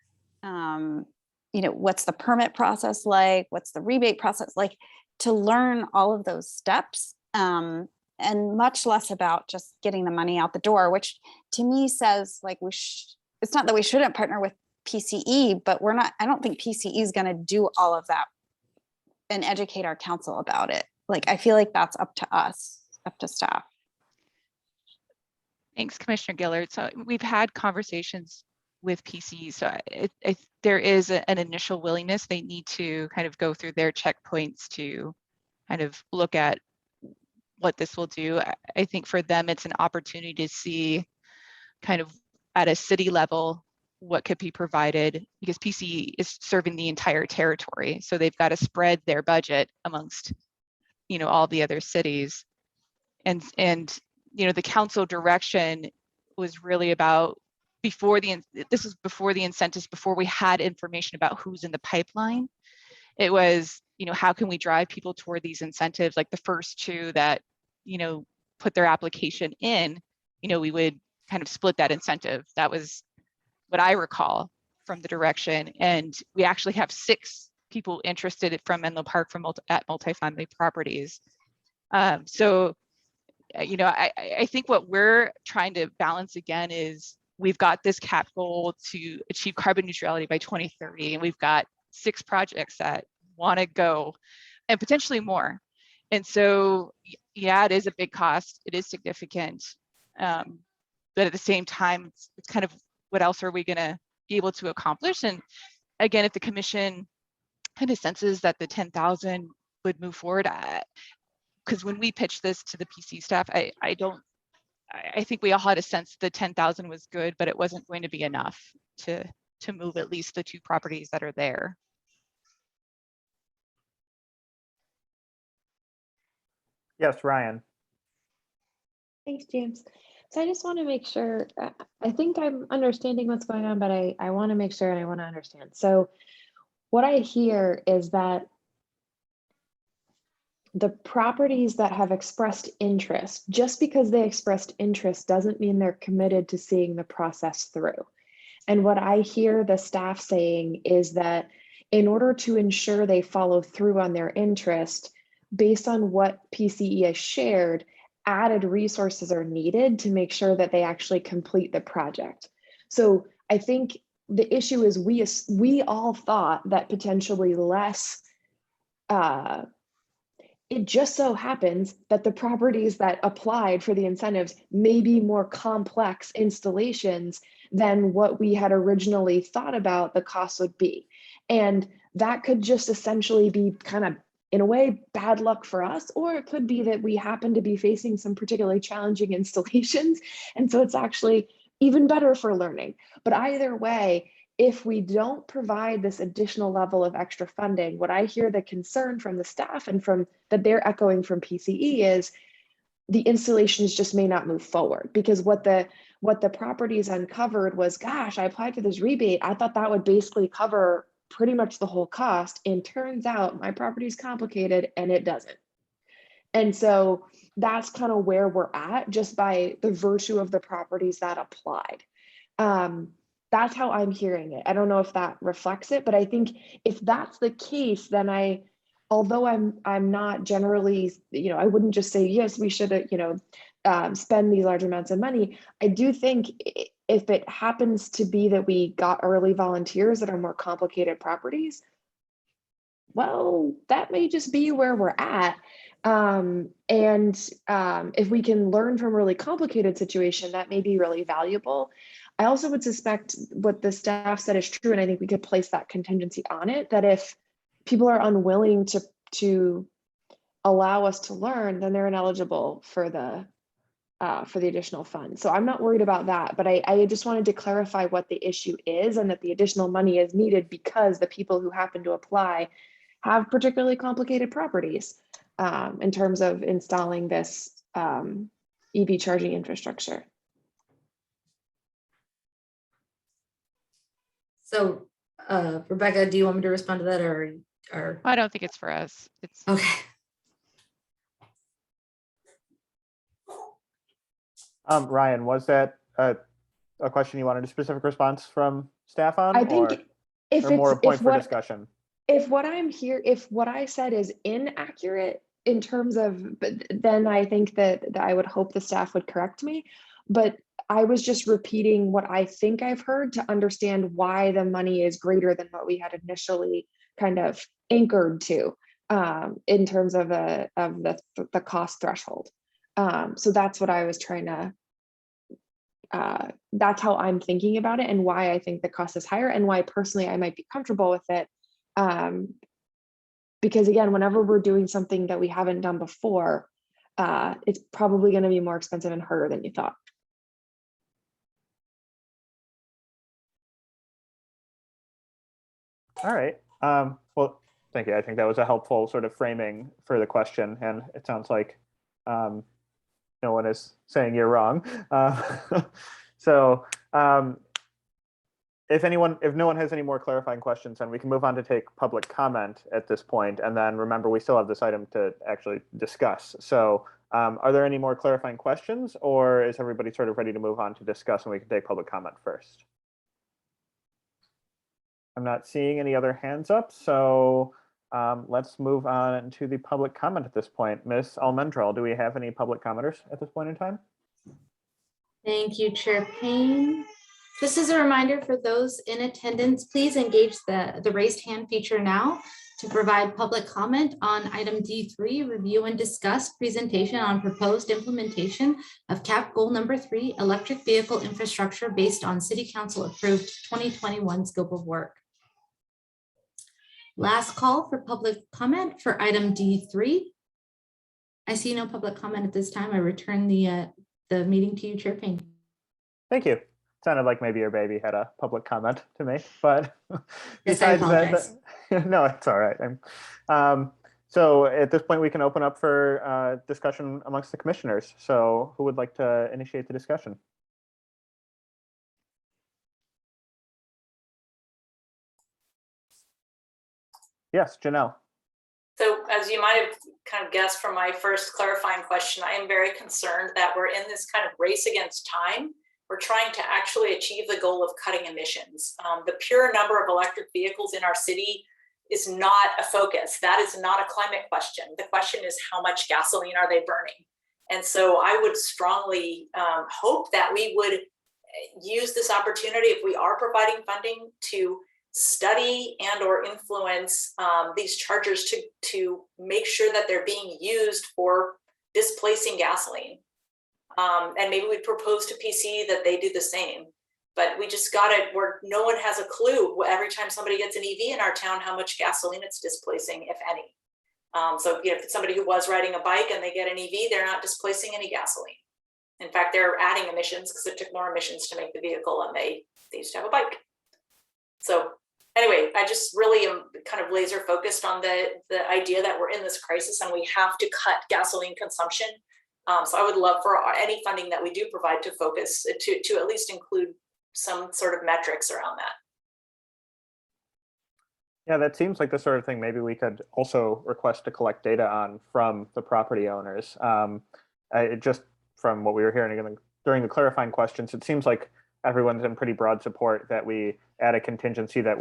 S3: what's the permit process like, what's the rebate process like, to learn all of those steps, and much less about just getting the money out the door, which to me says like it's not that we shouldn't partner with PCE, but I don't think PCE is going to do all of that and educate our council about it. Like, I feel like that's up to us, up to staff.
S5: Thanks, Commissioner Gillard. So we've had conversations with PCE. So there is an initial willingness. They need to kind of go through their checkpoints to kind of look at what this will do. I think for them, it's an opportunity to see kind of at a city level what could be provided, because PCE is serving the entire territory. So they've got to spread their budget amongst, all the other cities. And the council direction was really about this was before the incentives, before we had information about who's in the pipeline. It was, how can we drive people toward these incentives? Like the first two that, put their application in, we would kind of split that incentive. That was what I recall from the direction. And we actually have 6 people interested from Menlo Park at multifamily properties. So, you know, I think what we're trying to balance again is we've got this cap goal to achieve carbon neutrality by 2030, and we've got 6 projects that want to go, and potentially more. And so, yeah, it is a big cost. It is significant. But at the same time, it's kind of, what else are we going to be able to accomplish? And again, if the commission kind of senses that the 10,000 would move forward, because when we pitched this to the PC staff, I think we all had a sense the 10,000 was good, but it wasn't going to be enough to move at least the 2 properties that are there.
S1: Yes, Ryan.
S9: Thanks, James. So I just want to make sure, I think I'm understanding what's going on, but I want to make sure and I want to understand. So what I hear is that the properties that have expressed interest, just because they expressed interest doesn't mean they're committed to seeing the process through. And what I hear the staff saying is that in order to ensure they follow through on their interest, based on what PCE has shared, added resources are needed to make sure that they actually complete the project. So I think the issue is we all thought that potentially less, it just so happens that the properties that applied for the incentives may be more complex installations than what we had originally thought about the cost would be. And that could just essentially be kind of, in a way, bad luck for us, or it could be that we happen to be facing some particularly challenging installations. And so it's actually even better for learning. But either way, if we don't provide this additional level of extra funding, what I hear the concern from the staff and from that they're echoing from PCE is the installations just may not move forward, because what the properties uncovered was, gosh, I applied for this rebate. I thought that would basically cover pretty much the whole cost. And turns out my property is complicated and it doesn't. And so that's kind of where we're at, just by the virtue of the properties that applied. That's how I'm hearing it. I don't know if that reflects it, but I think if that's the case, then although I'm not generally, I wouldn't just say, yes, we should, spend these large amounts of money. I do think if it happens to be that we got early volunteers that are more complicated properties, well, that may just be where we're at. If we can learn from a really complicated situation, that may be really valuable. I also would suspect what the staff said is true, and I think we could place that contingency on it, that if people are unwilling to allow us to learn, then they're ineligible for the additional funds. So I'm not worried about that, but I just wanted to clarify what the issue is, and that the additional money is needed because the people who happen to apply have particularly complicated properties in terms of installing this EV charging infrastructure.
S2: So Rebecca, do you want me to respond to that, or?
S5: I don't think it's for us. It's
S2: Okay.
S1: Ryan, was that a question you wanted a specific response from staff on?
S9: I think
S1: or more a point for discussion?
S9: If what I said is inaccurate in terms of, then I think that I would hope the staff would correct me. But I was just repeating what I think I've heard to understand why the money is greater than what we had initially kind of anchored to in terms of the cost threshold. So that's what I was trying to, that's how I'm thinking about it, and why I think the cost is higher, and why personally I might be comfortable with it. Because again, whenever we're doing something that we haven't done before, it's probably going to be more expensive and harder than you thought.
S1: All right. Well, thank you. I think that was a helpful sort of framing for the question, and it sounds like no one is saying you're wrong. If no one has any more clarifying questions, then we can move on to take public comment at this point. And then remember, we still have this item to actually discuss. So are there any more clarifying questions, or is everybody sort of ready to move on to discuss, and we can take public comment first? I'm not seeing any other hands up, so let's move on to the public comment at this point. Ms. Almendrell, do we have any public commenters at this point in time?
S2: Thank you, Chair Payne. Just as a reminder for those in attendance, please engage the raised hand feature now to provide public comment on item D3, review and discuss presentation on proposed implementation of CAP goal number 3, electric vehicle infrastructure based on City Council approved 2021 scope of work. Last call for public comment for item D3. I see no public comment at this time. I return the meeting to you, Chair Payne.
S1: Thank you. Sounded like maybe your baby had a public comment to make, but
S2: Yes, I apologize.
S1: No, it's all right. So at this point, we can open up for discussion amongst the commissioners. So who would like to initiate the discussion? Yes, Janelle.
S4: So as you might have kind of guessed from my first clarifying question, I am very concerned that we're in this kind of race against time. We're trying to actually achieve the goal of cutting emissions. The pure number of electric vehicles in our city is not a focus. That is not a climate question. The question is, how much gasoline are they burning? And so I would strongly hope that we would use this opportunity, if we are providing funding, to study and or influence these chargers to make sure that they're being used for displacing gasoline. And maybe we propose to Pce that they do the same, but we just got it where no one has a clue every time somebody gets an EV in our town, how much gasoline it's displacing, if any. So if it's somebody who was riding a bike and they get an EV, they're not displacing any gasoline. In fact, they're adding emissions because it took more emissions to make the vehicle and they used to have a bike. So anyway, I just really am kind of laser focused on the idea that we're in this crisis and we have to cut gasoline consumption. So I would love for any funding that we do provide to focus, to at least include some sort of metrics around that.
S1: Yeah, that seems like the sort of thing maybe we could also request to collect data on from the property owners. Just from what we were hearing during the clarifying questions, it seems like everyone's in pretty broad support that we add a contingency that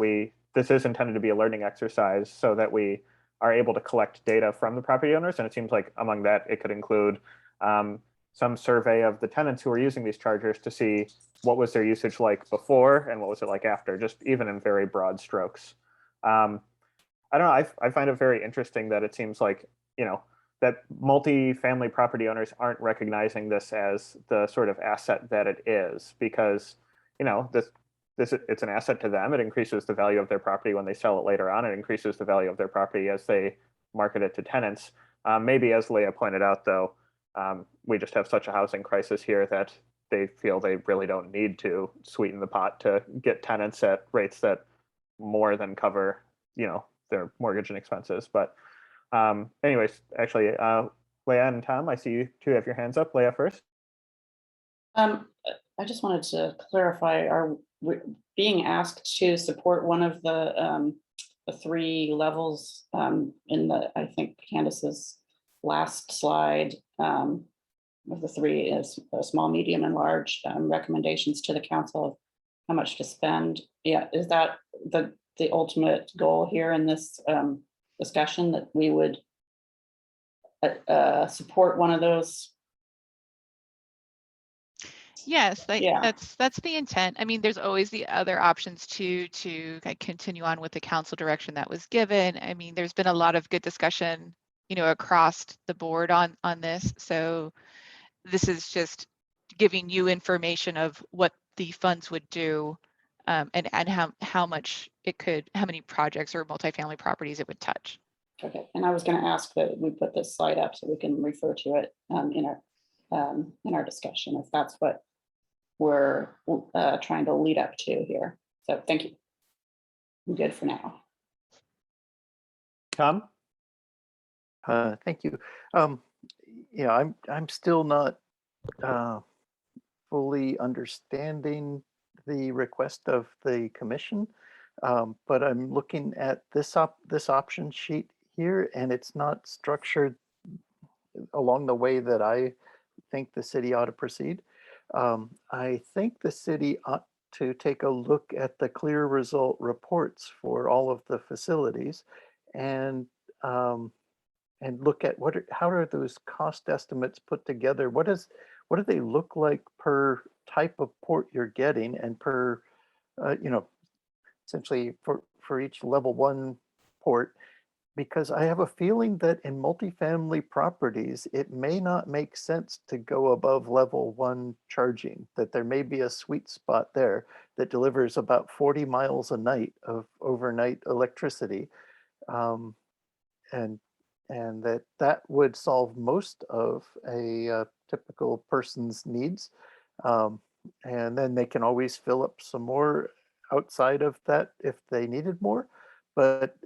S1: this is intended to be a learning exercise so that we are able to collect data from the property owners. And it seems like among that, it could include some survey of the tenants who are using these chargers to see what was their usage like before and what was it like after, just even in very broad strokes. I don't know, I find it very interesting that it seems like, that multi-family property owners aren't recognizing this as the sort of asset that it is, because, it's an asset to them. It increases the value of their property when they sell it later on. It increases the value of their property as they market it to tenants. Maybe, as Leah pointed out, though, we just have such a housing crisis here that they feel they really don't need to sweeten the pot to get tenants at rates that more than cover, their mortgage and expenses. But anyways, actually, Leah and Tom, I see you two have your hands up. Leah first.
S10: I just wanted to clarify, are we being asked to support one of the 3 levels in I think Candace's last slide of the 3 is small, medium, and large recommendations to the council of how much to spend. Yeah, is that the ultimate goal here in this discussion, that we would support one of those?
S5: Yes,
S10: Yeah.
S5: that's the intent. I mean, there's always the other options to continue on with the council direction that was given. I mean, there's been a lot of good discussion, across the board on this. So this is just giving you information of what the funds would do, and how much it could, how many projects or multifamily properties it would touch.
S10: Okay, and I was going to ask that we put this slide up so we can refer to it in our discussion, if that's what we're trying to lead up to here. So thank you. I'm good for now.
S1: Tom?
S7: Thank you. I'm still not fully understanding the request of the commission, but I'm looking at this option sheet here, and it's not structured along the way that I think the city ought to proceed. I think the city to take a look at the clear result reports for all of the facilities and look at how are those cost estimates put together? What do they look like per type of port you're getting and per, essentially for each level 1 port? Because I have a feeling that in multifamily properties, it may not make sense to go above level 1 charging, that there may be a sweet spot there that delivers about 40 miles a night of overnight electricity. And that would solve most of a typical person's needs. And then they can always fill up some more outside of that if they needed more. But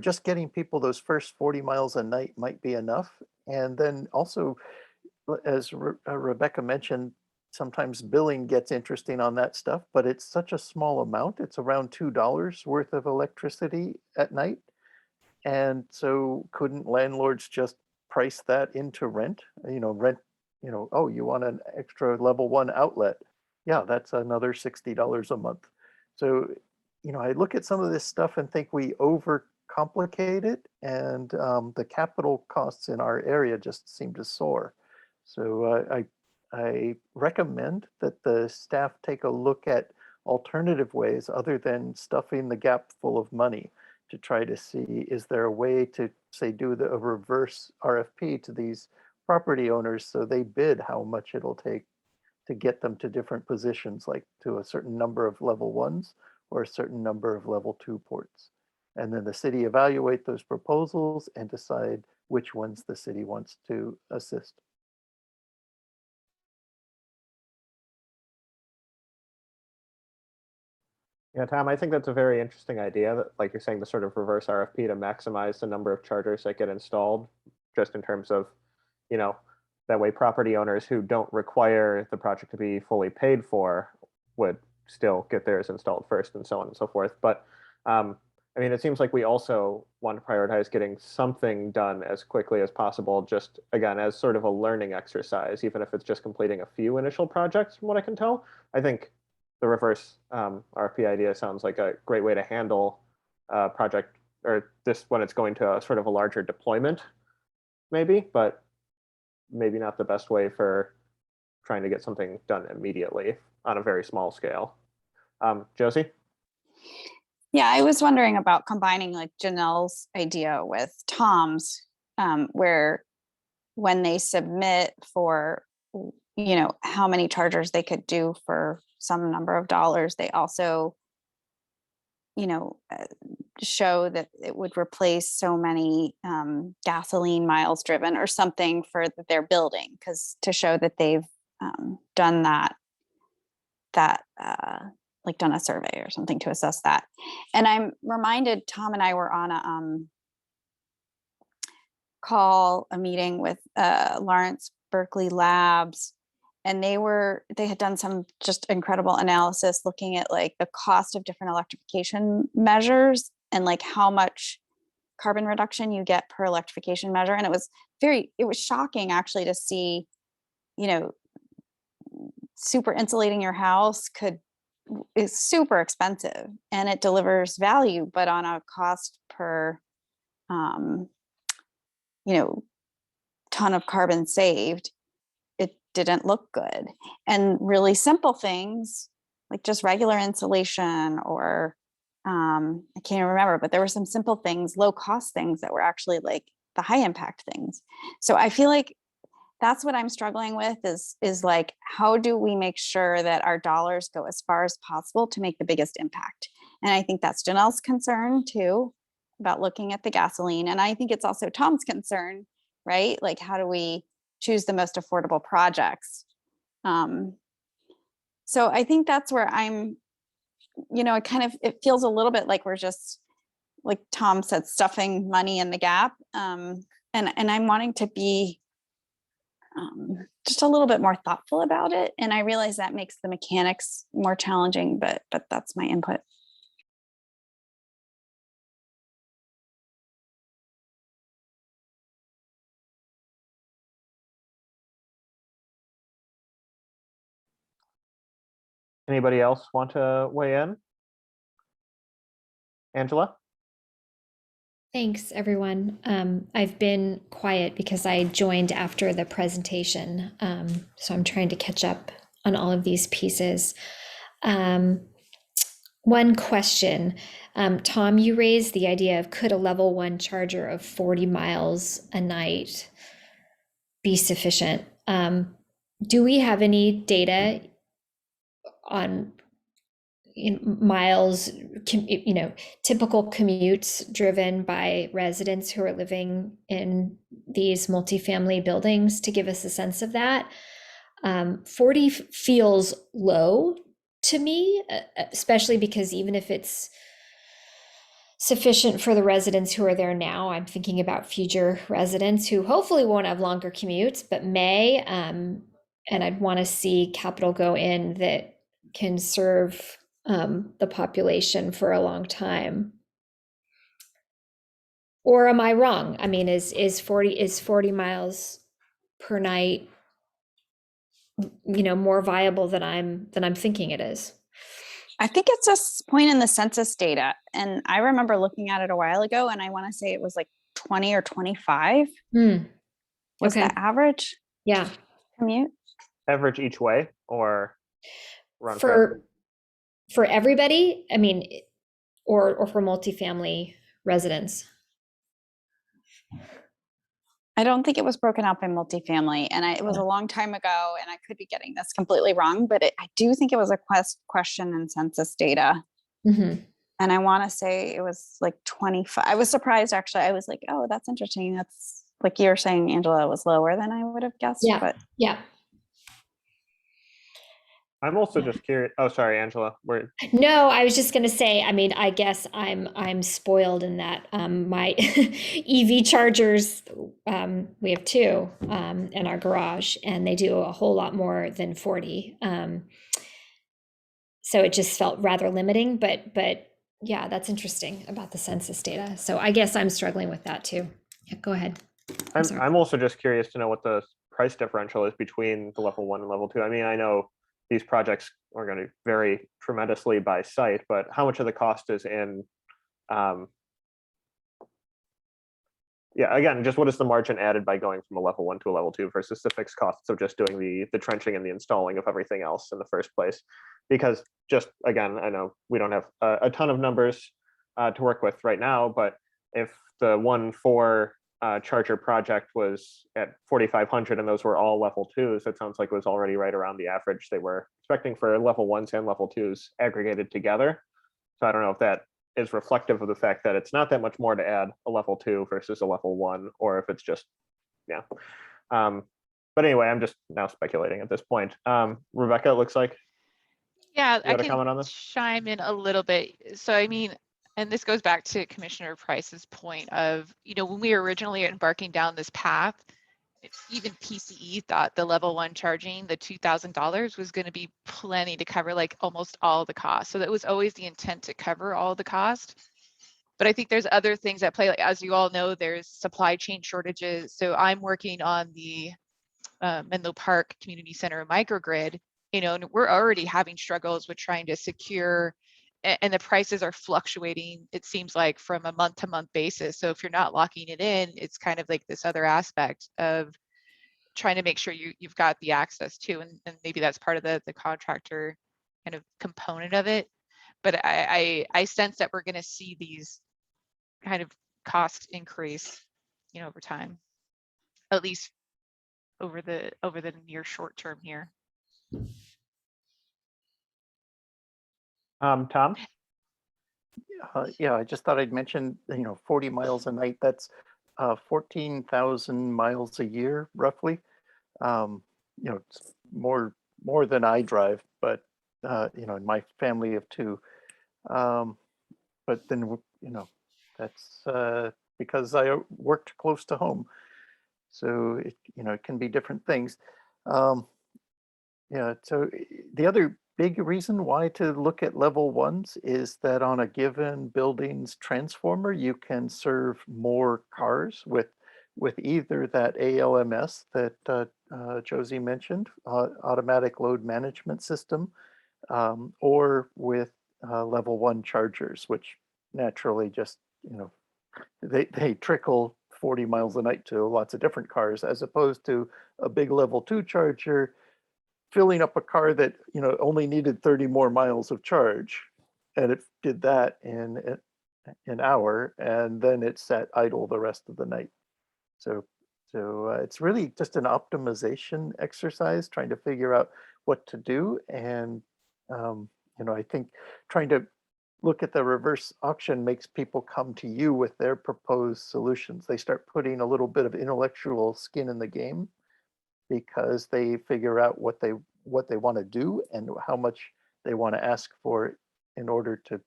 S7: just getting people those first 40 miles a night might be enough. And then also, as Rebecca mentioned, sometimes billing gets interesting on that stuff, but it's such a small amount. It's around $2 worth of electricity at night. And so couldn't landlords just price that into rent? Oh, you want an extra level 1 outlet? Yeah, that's another $60 a month. So, I look at some of this stuff and think we overcomplicate it, and the capital costs in our area just seem to soar. So I recommend that the staff take a look at alternative ways other than stuffing the gap full of money to try to see, is there a way to, say, do a reverse RFP to these property owners so they bid how much it'll take to get them to different positions, like to a certain number of level 1s or a certain number of level 2 ports. And then the city evaluate those proposals and decide which ones the city wants to assist.
S1: Yeah, Tom, I think that's a very interesting idea that, like you're saying, the sort of reverse RFP to maximize the number of chargers that get installed, just in terms of, that way property owners who don't require the project to be fully paid for would still get theirs installed first, and so on and so forth. But it seems like we also want to prioritize getting something done as quickly as possible, just again, as sort of a learning exercise, even if it's just completing a few initial projects, from what I can tell. I think the reverse RFP idea sounds like a great way to handle a project, or this when it's going to a sort of a larger deployment, maybe, but maybe not the best way for trying to get something done immediately on a very small scale. Josie?
S3: Yeah, I was wondering about combining like Janelle's idea with Tom's, where when they submit for, how many chargers they could do for some number of dollars, they also, show that it would replace so many gasoline miles driven or something for their building, because to show that they've done that like done a survey or something to assess that. And I'm reminded, Tom and I were on a meeting with Lawrence Berkeley Labs, and they had done some just incredible analysis looking at like the cost of different electrification measures and like how much carbon reduction you get per electrification measure. And it was shocking actually to see, super insulating your house is super expensive and it delivers value, but on a cost per ton of carbon saved, it didn't look good. And really simple things like just regular insulation or I can't remember, but there were some simple things, low cost things that were actually like the high impact things. So I feel like that's what I'm struggling with is like, how do we make sure that our dollars go as far as possible to make the biggest impact? And I think that's Janelle's concern too, about looking at the gasoline. And I think it's also Tom's concern, right? Like, how do we choose the most affordable projects? So I think that's where I'm, it feels a little bit like we're just, like Tom said, stuffing money in the gap. And I'm wanting to be just a little bit more thoughtful about it. And I realize that makes the mechanics more challenging, but that's my input.
S1: Anybody else want to weigh in? Angela?
S11: Thanks, everyone. I've been quiet because I joined after the presentation, so I'm trying to catch up on all of these pieces. One question, Tom, you raised the idea of could a level 1 charger of 40 miles a night be sufficient? Do we have any data on miles, typical commutes driven by residents who are living in these multifamily buildings to give us a sense of that? 40 feels low to me, especially because even if it's sufficient for the residents who are there now, I'm thinking about future residents who hopefully won't have longer commutes, but may, and I'd want to see capital go in that can serve the population for a long time. Or am I wrong? I mean, is 40 miles per night, more viable than I'm thinking it is?
S3: I think it's a point in the census data. And I remember looking at it a while ago, and I want to say it was like 20 or 25 was
S11: Okay.
S3: the average
S11: Yeah.
S3: commute.
S1: Average each way or round
S11: For everybody? I mean, or for multifamily residents?
S3: I don't think it was broken out by multifamily, and it was a long time ago, and I could be getting this completely wrong, but I do think it was a question in census data.
S11: Mm-hmm.
S3: And I want to say it was like 25. I was surprised, actually. I was like, oh, that's interesting. That's like you were saying, Angela, it was lower than I would have guessed.
S11: Yeah.
S3: But
S11: Yeah.
S1: I'm also just curious. Oh, sorry, Angela.
S11: No, I was just going to say, I mean, I guess I'm spoiled in that my EV chargers, we have 2 in our garage, and they do a whole lot more than 40. So it just felt rather limiting, but yeah, that's interesting about the census data. So I guess I'm struggling with that too. Yeah, go ahead.
S1: I'm also just curious to know what the price differential is between the level 1 and level 2. I mean, I know these projects are going to vary tremendously by site, but how much of the cost is in, again, just what is the margin added by going from a level 1 to a level 2 versus the fixed costs of just doing the trenching and the installing of everything else in the first place? Because just, again, I know we don't have a ton of numbers to work with right now, but if the 1.4 charger project was at 4,500 and those were all level 2s, it sounds like it was already right around the average they were expecting for level 1s and level 2s aggregated together. So I don't know if that is reflective of the fact that it's not that much more to add a level 2 versus a level 1, or if it's just, yeah. But anyway, I'm just now speculating at this point. Rebecca, it looks like.
S5: Yeah, I
S1: got a comment on
S5: can
S1: this?
S5: chime in a little bit. So, I mean, and this goes back to Commissioner Price's point of, when we were originally embarking down this path, even PCE thought the level 1 charging, the $2,000 was going to be plenty to cover like almost all the costs. So that was always the intent to cover all the cost. But I think there's other things at play. Like, as you all know, there's supply chain shortages. So I'm working on the Menlo Park Community Center microgrid, and we're already having struggles with trying to secure, and the prices are fluctuating, it seems like, from a month-to-month basis. So if you're not locking it in, it's kind of like this other aspect of trying to make sure you've got the access to, and maybe that's part of the contractor kind of component of it. But I sense that we're going to see these kind of cost increase, over time, at least over the near short term here.
S1: Tom?
S7: Yeah, I just thought I'd mention, 40 miles a night, that's 14,000 miles a year, roughly. It's more than I drive, but, in my family of 2. But then, that's because I worked close to home. So, it can be different things. Yeah, so the other big reason why to look at level 1s is that on a given building's transformer, you can serve more cars with either that ALMS that Josie mentioned, automatic load management system, or with level 1 chargers, which naturally just, they trickle 40 miles a night to lots of different cars, as opposed to a big level 2 charger filling up a car that only needed 30 more miles of charge, and it did that in an hour, and then it sat idle the rest of the night. So it's really just an optimization exercise, trying to figure out what to do. And I think trying to look at the reverse auction makes people come to you with their proposed solutions. They start putting a little bit of intellectual skin in the game, because they figure out what they want to do and how much they want to ask for in order to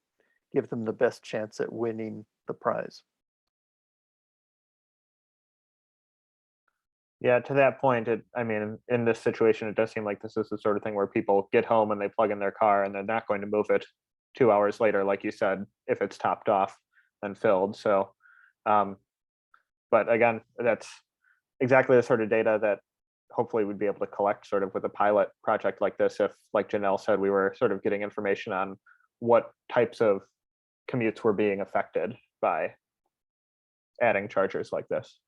S7: give them the best chance at winning the prize.
S1: Yeah, to that point, in this situation, it does seem like this is the sort of thing where people get home and they plug in their car and they're not going to move it 2 hours later, like you said, if it's topped off and filled. So, but again, that's exactly the sort of data that hopefully we'd be able to collect sort of with a pilot project like this, if, like Janelle said, we were sort of getting information on what types of commutes were being affected by adding chargers like this.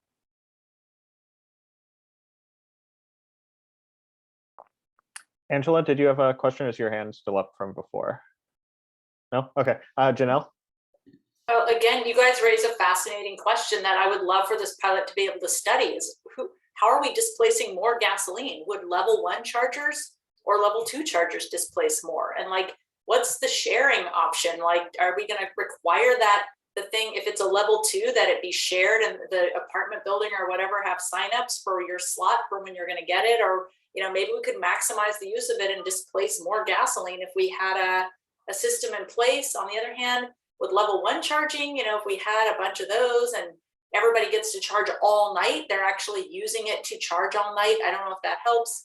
S1: Angela, did you have a question? Is your hand still up from before? No? Okay. Janelle?
S4: Again, you guys raise a fascinating question that I would love for this pilot to be able to study is how are we displacing more gasoline? Would level 1 chargers or level 2 chargers displace more? And like, what's the sharing option? Like, are we going to require that the thing, if it's a level 2, that it be shared and the apartment building or whatever have signups for your slot for when you're going to get it? Or, maybe we could maximize the use of it and displace more gasoline if we had a system in place. On the other hand, with level 1 charging, if we had a bunch of those and everybody gets to charge all night, they're actually using it to charge all night. I don't know if that helps.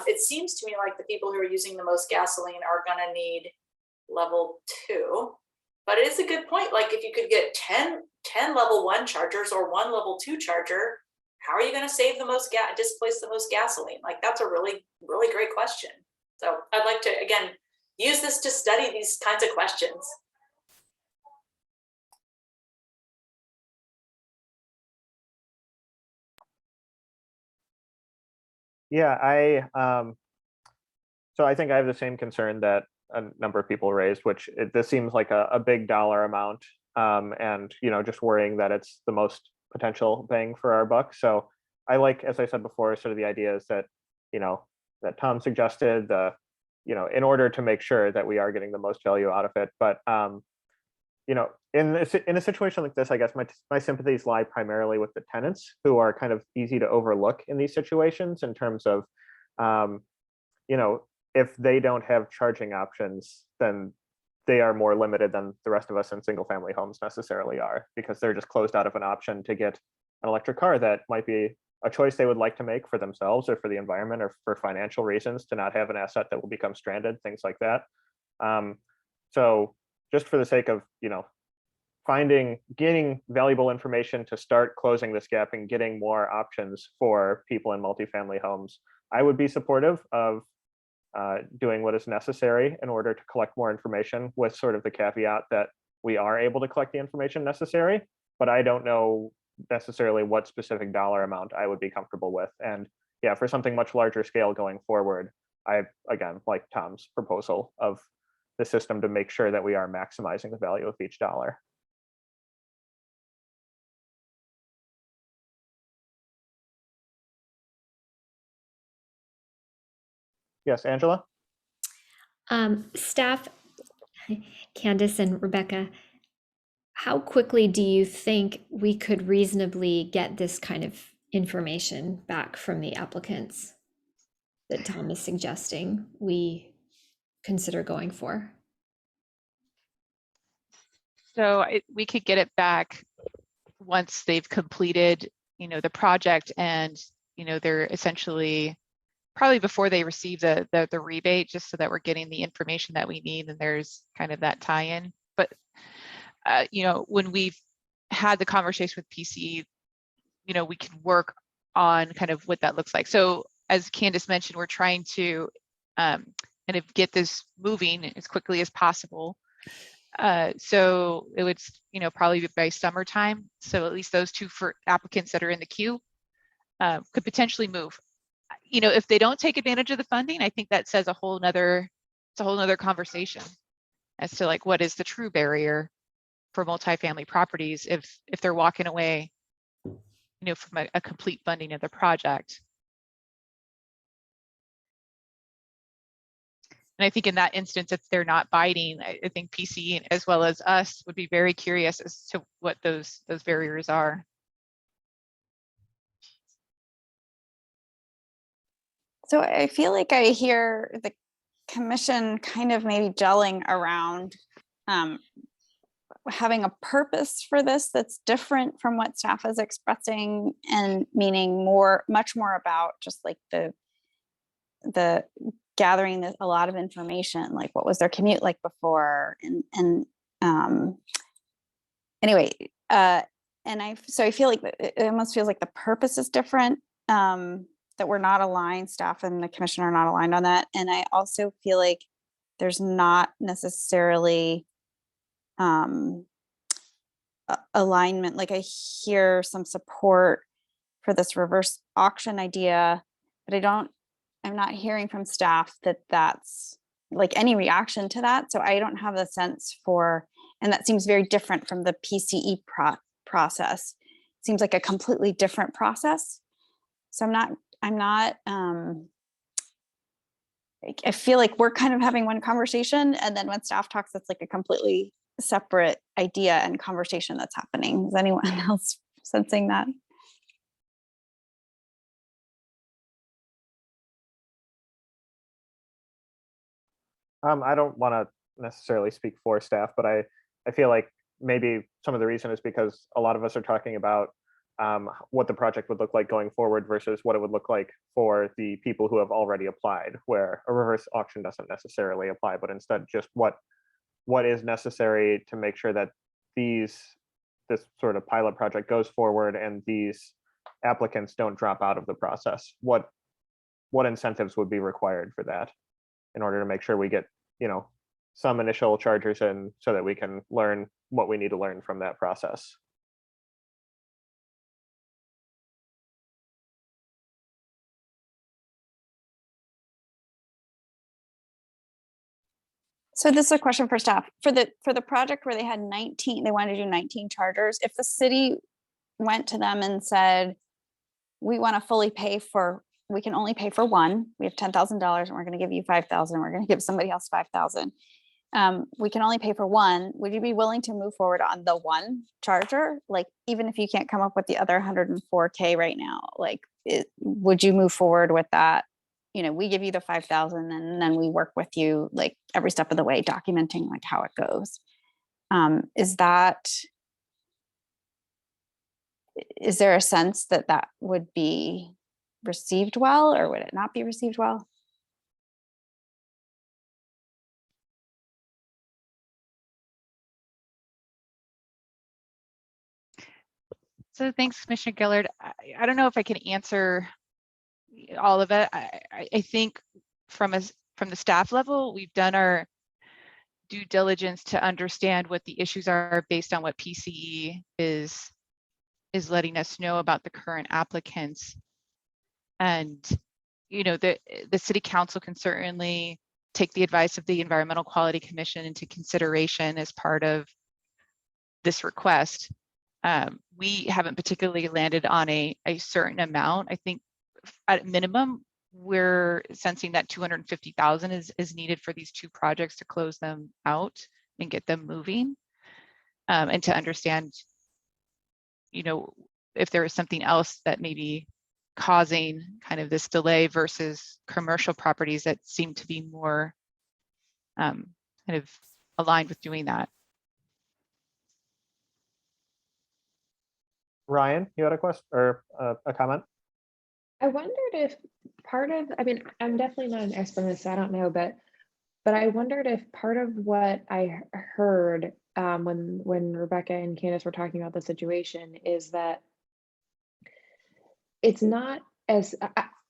S4: It seems to me like the people who are using the most gasoline are going to need level 2. But it is a good point. Like, if you could get 10 level 1 chargers or 1 level 2 charger, how are you going to save the most displace the most gasoline? Like, that's a really, really great question. So I'd like to, again, use this to study these kinds of questions.
S1: Yeah, so I think I have the same concern that a number of people raised, which this seems like a big dollar amount, and just worrying that it's the most potential bang for our buck. So I like, as I said before, sort of the ideas that that Tom suggested, in order to make sure that we are getting the most value out of it. But in a situation like this, I guess my sympathies lie primarily with the tenants, who are kind of easy to overlook in these situations in terms of, if they don't have charging options, then they are more limited than the rest of us in single family homes necessarily are, because they're just closed out of an option to get an electric car that might be a choice they would like to make for themselves or for the environment or for financial reasons, to not have an asset that will become stranded, things like that. So just for the sake of, getting valuable information to start closing this gap and getting more options for people in multifamily homes, I would be supportive of doing what is necessary in order to collect more information, with sort of the caveat that we are able to collect the information necessary, but I don't know necessarily what specific dollar amount I would be comfortable with. And yeah, for something much larger scale going forward, I, again, like Tom's proposal of the system to make sure that we are maximizing the value of each dollar. Yes, Angela?
S11: Staff, Candace and Rebecca, how quickly do you think we could reasonably get this kind of information back from the applicants that Tom is suggesting we consider going for?
S5: So we could get it back once they've completed, the project, and, they're essentially probably before they receive the rebate, just so that we're getting the information that we need and there's kind of that tie-in. But, when we've had the conversation with Pce, we can work on kind of what that looks like. So as Candace mentioned, we're trying to kind of get this moving as quickly as possible. So it would, probably be by summertime. So at least those two for applicants that are in the queue could potentially move. If they don't take advantage of the funding, I think that says it's a whole nother conversation as to like, what is the true barrier for multifamily properties if they're walking away, from a complete funding of the project. And I think in that instance, if they're not biting, I think PCE as well as us would be very curious as to what those barriers are.
S3: So I feel like I hear the commission kind of maybe gelling around having a purpose for this that's different from what staff is expressing, and meaning much more about just like the gathering a lot of information, like what was their commute like before, and anyway, and I feel like it almost feels like the purpose is different, that we're not aligned, staff and the commission are not aligned on that. And I also feel like there's not necessarily alignment. Like I hear some support for this reverse auction idea, but I'm not hearing from staff that that's like any reaction to that. So I don't have a sense for, and that seems very different from the PCE process. It seems like a completely different process. So I feel like we're kind of having one conversation, and then when staff talks, it's like a completely separate idea and conversation that's happening. Is anyone else sensing that?
S1: I don't want to necessarily speak for staff, but I feel like maybe some of the reason is because a lot of us are talking about what the project would look like going forward versus what it would look like for the people who have already applied, where a reverse auction doesn't necessarily apply, but instead just what is necessary to make sure that this sort of pilot project goes forward and these applicants don't drop out of the process. What incentives would be required for that in order to make sure we get, some initial chargers in so that we can learn what we need to learn from that process.
S3: So this is a question for staff. For the project where they had 19, they wanted to do 19 chargers. If the city went to them and said, we want to fully pay for, we can only pay for one. We have $10,000 and we're going to give you 5,000. We're going to give somebody else 5,000. We can only pay for one. Would you be willing to move forward on the one charger? Like, even if you can't come up with the other 104K right now, like, would you move forward with that? We give you the 5,000 and then we work with you like every step of the way, documenting like how it goes. Is there a sense that that would be received well, or would it not be received well?
S5: So thanks, Commissioner Gillard. I don't know if I can answer all of it. I think from the staff level, we've done our due diligence to understand what the issues are based on what PCE is letting us know about the current applicants. And, the city council can certainly take the advice of the Environmental Quality Commission into consideration as part of this request. We haven't particularly landed on a certain amount. I think at minimum, we're sensing that 250,000 is needed for these two projects to close them out and get them moving, and to understand, if there is something else that may be causing kind of this delay versus commercial properties that seem to be more kind of aligned with doing that.
S1: Ryan, you had a question or a comment?
S9: I wondered if I'm definitely not an expert in this, so I don't know, but I wondered if part of what I heard when Rebecca and Candace were talking about the situation is that it's not as,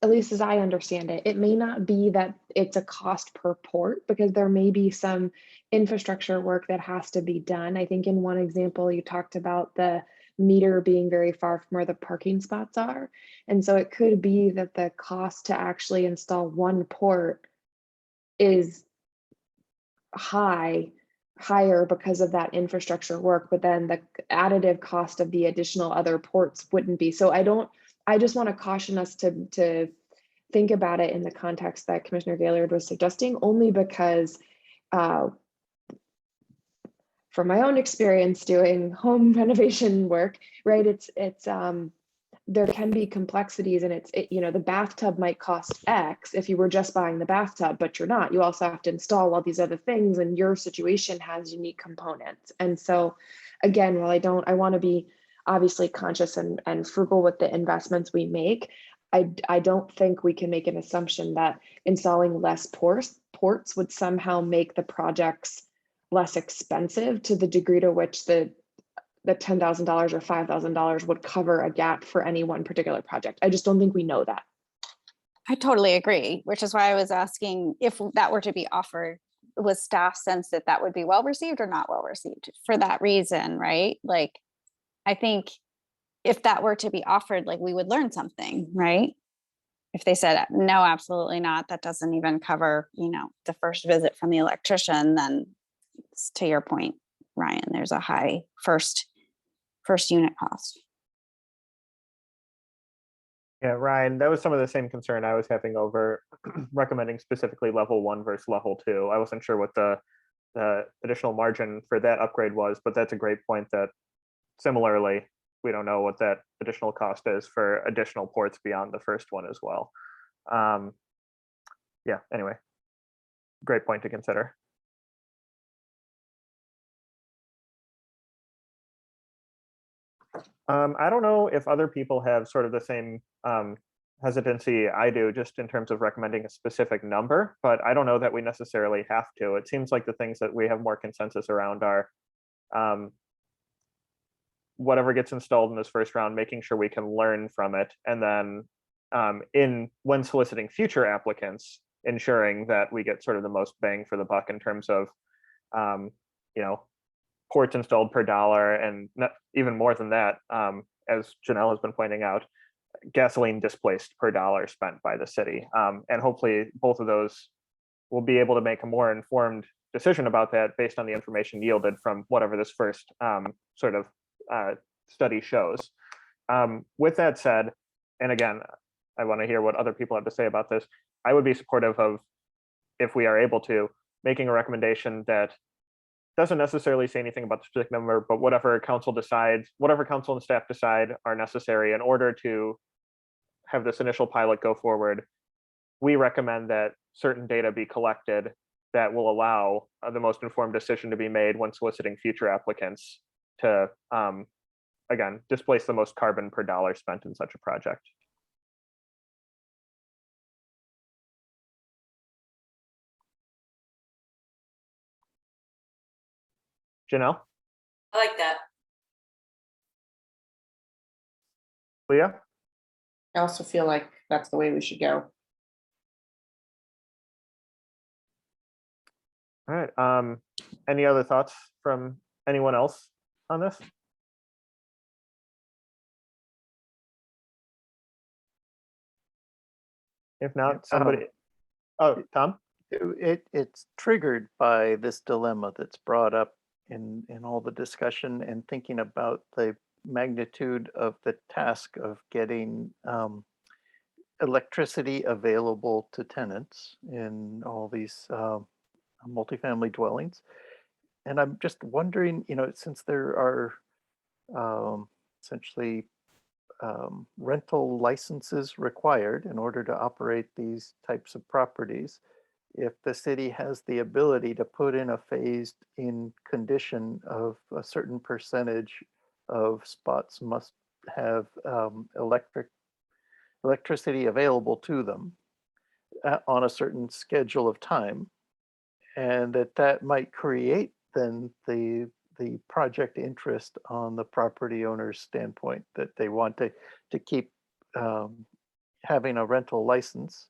S9: at least as I understand it, it may not be that it's a cost per port, because there may be some infrastructure work that has to be done. I think in one example, you talked about the meter being very far from where the parking spots are. And so it could be that the cost to actually install one port is higher because of that infrastructure work, but then the additive cost of the additional other ports wouldn't be. So I just want to caution us to think about it in the context that Commissioner Gaylord was suggesting, only because from my own experience doing home renovation work, right, it's there can be complexities, and the bathtub might cost X if you were just buying the bathtub, but you're not. You also have to install all these other things, and your situation has unique components. And so again, while I want to be obviously conscious and frugal with the investments we make, I don't think we can make an assumption that installing less ports would somehow make the projects less expensive to the degree to which the $10,000 or $5,000 would cover a gap for any one particular project. I just don't think we know that.
S3: I totally agree, which is why I was asking if that were to be offered, was staff sense that that would be well received or not well received for that reason, right? Like, I think if that were to be offered, like, we would learn something, right? If they said, no, absolutely not, that doesn't even cover, the first visit from the electrician, then to your point, Ryan, there's a high first unit cost.
S1: Yeah, Ryan, that was some of the same concern I was having over recommending specifically level 1 versus level 2. I wasn't sure what the additional margin for that upgrade was, but that's a great point that similarly, we don't know what that additional cost is for additional ports beyond the first one as well. Yeah, anyway, great point to consider. I don't know if other people have sort of the same hesitancy I do, just in terms of recommending a specific number, but I don't know that we necessarily have to. It seems like the things that we have more consensus around are whatever gets installed in this first round, making sure we can learn from it, and then when soliciting future applicants, ensuring that we get sort of the most bang for the buck in terms of ports installed per dollar, and even more than that, as Janelle has been pointing out, gasoline displaced per dollar spent by the city. And hopefully both of those will be able to make a more informed decision about that based on the information yielded from whatever this first sort of study shows. With that said, and again, I want to hear what other people have to say about this, I would be supportive of, if we are able to, making a recommendation that doesn't necessarily say anything about the specific number, but whatever council and staff decide are necessary in order to have this initial pilot go forward. We recommend that certain data be collected that will allow the most informed decision to be made when soliciting future applicants to, again, displace the most carbon per dollar spent in such a project. Janelle?
S4: I like that.
S1: Leah?
S10: I also feel like that's the way we should go.
S1: All right. Any other thoughts from anyone else on this? If not, somebody. Oh, Tom?
S7: It's triggered by this dilemma that's brought up in all the discussion, and thinking about the magnitude of the task of getting electricity available to tenants in all these multifamily dwellings. And I'm just wondering, since there are essentially rental licenses required in order to operate these types of properties, if the city has the ability to put in a phased in condition of a certain percentage of spots must have electricity available to them on a certain schedule of time, and that might create then the project interest on the property owner's standpoint, that they want to keep having a rental license.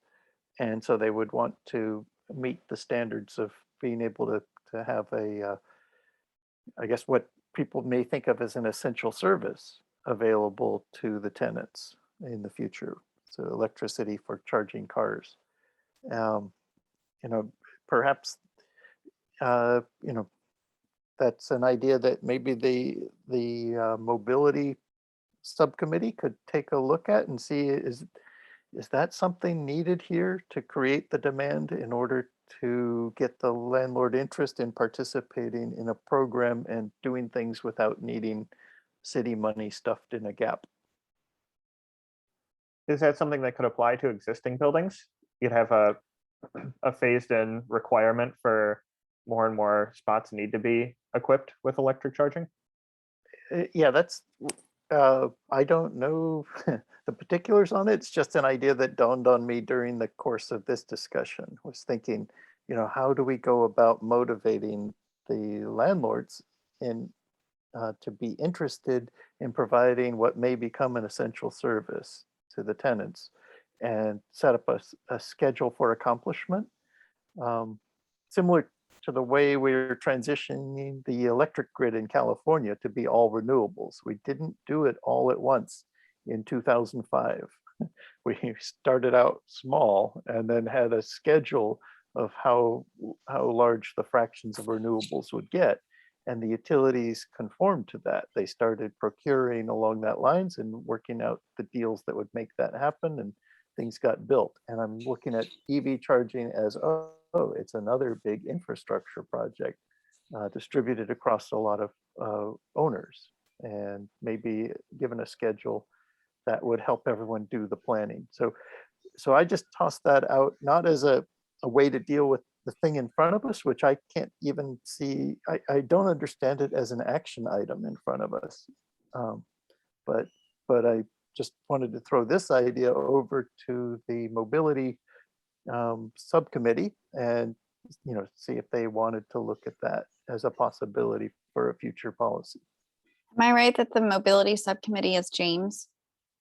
S7: And so they would want to meet the standards of being able to have a, I guess what people may think of as an essential service available to the tenants in the future. So electricity for charging cars. You know, perhaps, you know, that's an idea that maybe the mobility subcommittee could take a look at and see, is that something needed here to create the demand in order to get the landlord interest in participating in a program and doing things without needing city money stuffed in a gap?
S1: Is that something that could apply to existing buildings? You'd have a phased in requirement for more and more spots need to be equipped with electric charging?
S7: Yeah, that's, I don't know the particulars on it. It's just an idea that dawned on me during the course of this discussion. Was thinking, you know, how do we go about motivating the landlords in to be interested in providing what may become an essential service to the tenants, and set up a schedule for accomplishment, similar to the way we're transitioning the electric grid in California to be all renewables. We didn't do it all at once in 2005. We started out small and then had a schedule of how large the fractions of renewables would get. And the utilities conformed to that. They started procuring along that lines and working out the deals that would make that happen, and things got built. And I'm looking at EV charging as, oh, it's another big infrastructure project distributed across a lot of owners, and maybe given a schedule that would help everyone do the planning. So I just tossed that out, not as a way to deal with the thing in front of us, which I can't even see. I don't understand it as an action item in front of us. But I just wanted to throw this idea over to the mobility subcommittee and, you know, see if they wanted to look at that as a possibility for a future policy.
S3: Am I right that the mobility subcommittee is James?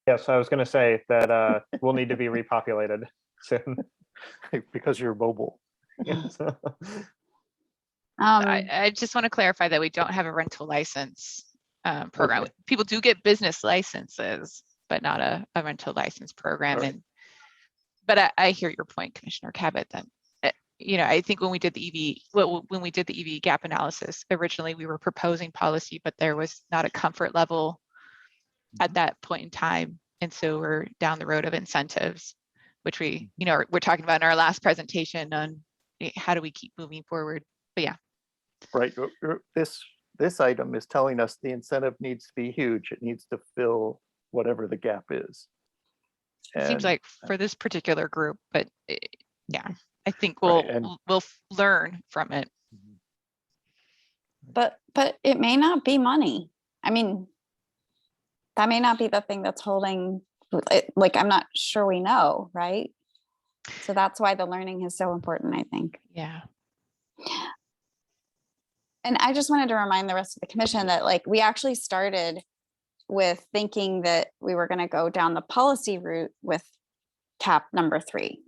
S1: Yes, I was going to say that we'll need to be repopulated soon.
S7: Because you're mobile.
S1: Yes.
S5: I just want to clarify that we don't have a rental license program.
S7: Okay.
S5: People do get business licenses, but not a rental license program.
S7: Right.
S5: But I hear your point, Commissioner Cabot, that you know, I think when we did the EV gap analysis, originally we were proposing policy, but there was not a comfort level at that point in time. And so we're down the road of incentives, which we, you know, we're talking about in our last presentation on how do we keep moving forward. But yeah.
S7: Right. This item is telling us the incentive needs to be huge. It needs to fill whatever the gap is.
S5: It seems like for this particular group, but yeah, I think
S7: Right,
S5: we'll learn from it.
S3: But it may not be money. I mean, that may not be the thing that's holding it. Like, I'm not sure we know, right? So that's why the learning is so important, I think.
S5: Yeah.
S3: And I just wanted to remind the rest of the commission that, like, we actually started with thinking that we were going to go down the policy route with cap number 3,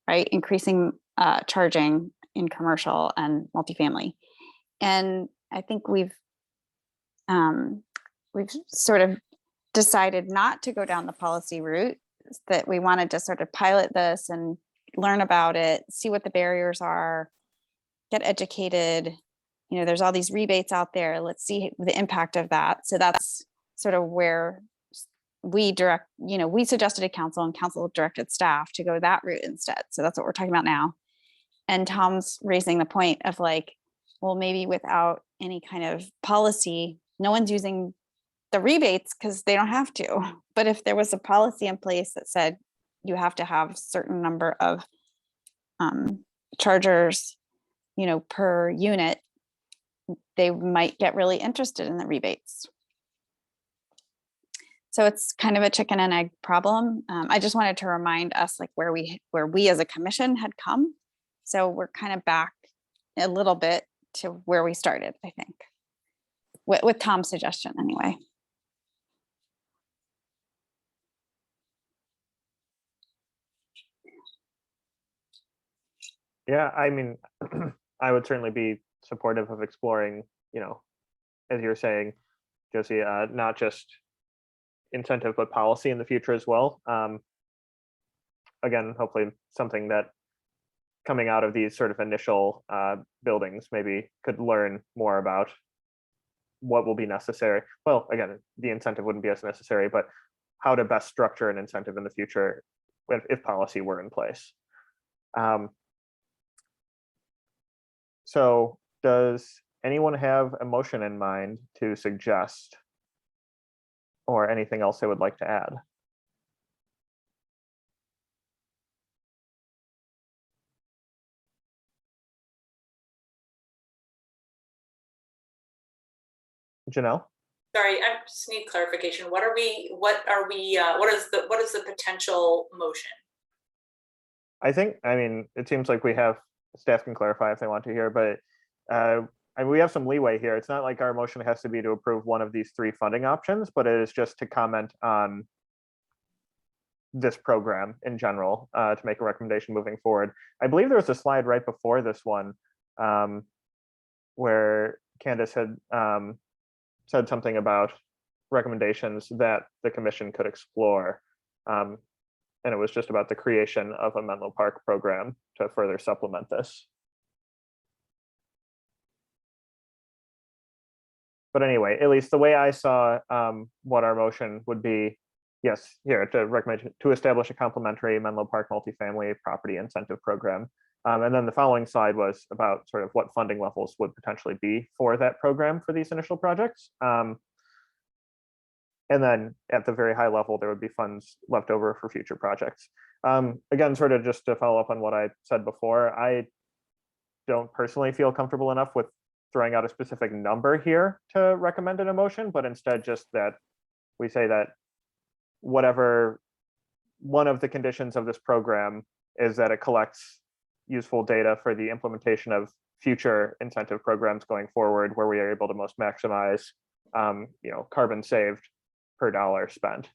S3: right? Increasing charging in commercial and multifamily. And I think we've sort of decided not to go down the policy route, that we wanted to sort of pilot this and learn about it, see what the barriers are, get educated. You know, there's all these rebates out there. Let's see the impact of that. So that's sort of where we suggested to council, and council directed staff to go that route instead. So that's what we're talking about now. And Tom's raising the point of, like, well, maybe without any kind of policy, no one's using the rebates because they don't have to. But if there was a policy in place that said you have to have a certain number of chargers, you know, per unit, they might get really interested in the rebates. So it's kind of a chicken and egg problem. I just wanted to remind us, like, where we as a commission had come. So we're kind of back a little bit to where we started, I think, with Tom's suggestion anyway.
S1: Yeah, I mean, I would certainly be supportive of exploring, as you're saying, Josie, not just incentive, but policy in the future as well. Again, hopefully something that coming out of these sort of initial buildings maybe could learn more about what will be necessary. Well, again, the incentive wouldn't be as necessary, but how to best structure an incentive in the future if policy were in place. So does anyone have a motion in mind to suggest or anything else they would like to add? Janelle?
S4: Sorry, I just need clarification. What is the potential motion?
S1: I mean, it seems like we have, staff can clarify if they want to hear, but we have some leeway here. It's not like our motion has to be to approve one of these three funding options, but it is just to comment on this program in general, to make a recommendation moving forward. I believe there was a slide right before this one where Candace had said something about recommendations that the commission could explore. And it was just about the creation of a Menlo Park program to further supplement this. But anyway, at least the way I saw what our motion would be, yes, here to recommend to establish a complementary Menlo Park multifamily property incentive program. And then the following slide was about sort of what funding levels would potentially be for that program for these initial projects. And then at the very high level, there would be funds left over for future projects. Again, sort of just to follow up on what I said before, I don't personally feel comfortable enough with throwing out a specific number here to recommend an motion, but instead just that we say that whatever one of the conditions of this program is that it collects useful data for the implementation of future incentive programs going forward, where we are able to most maximize carbon saved per dollar spent.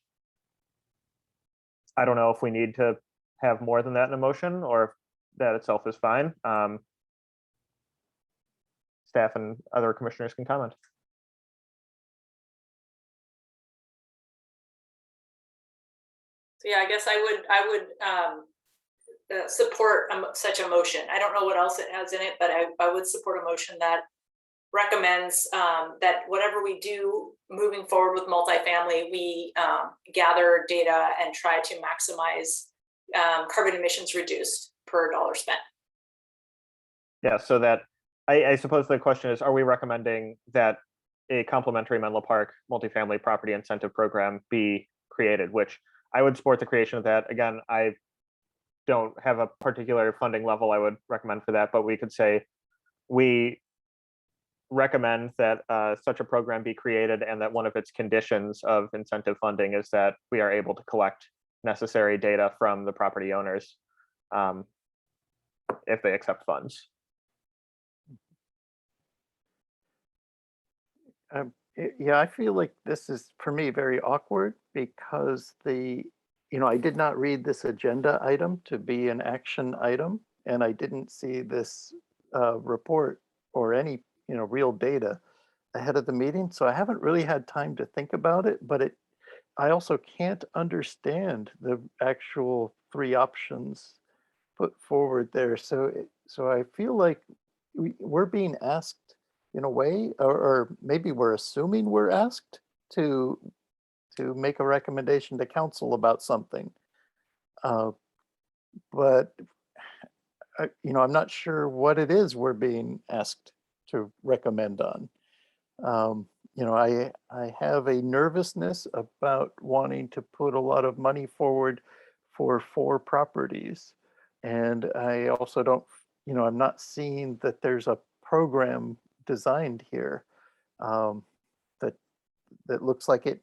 S1: I don't know if we need to have more than that in a motion or if that itself is fine. Staff and other commissioners can comment.
S4: So yeah, I guess I would support such a motion. I don't know what else it has in it, but I would support a motion that recommends that whatever we do moving forward with multifamily, we gather data and try to maximize carbon emissions reduced per dollar spent.
S1: Yeah, so that I suppose the question is, are we recommending that a complementary Menlo Park multifamily property incentive program be created, which I would support the creation of that. Again, I don't have a particular funding level I would recommend for that, but we could say we recommend that such a program be created and that one of its conditions of incentive funding is that we are able to collect necessary data from the property owners if they accept funds.
S7: Yeah, I feel like this is for me very awkward because I did not read this agenda item to be an action item, and I didn't see this report or any real data ahead of the meeting, so I haven't really had time to think about it. But I also can't understand the actual three options put forward there. So I feel like we're being asked in a way, or maybe we're assuming we're asked to make a recommendation to council about something. But I'm not sure what it is we're being asked to recommend on. I have a nervousness about wanting to put a lot of money forward for 4 properties. And I also don't, I'm not seeing that there's a program designed here that looks like it,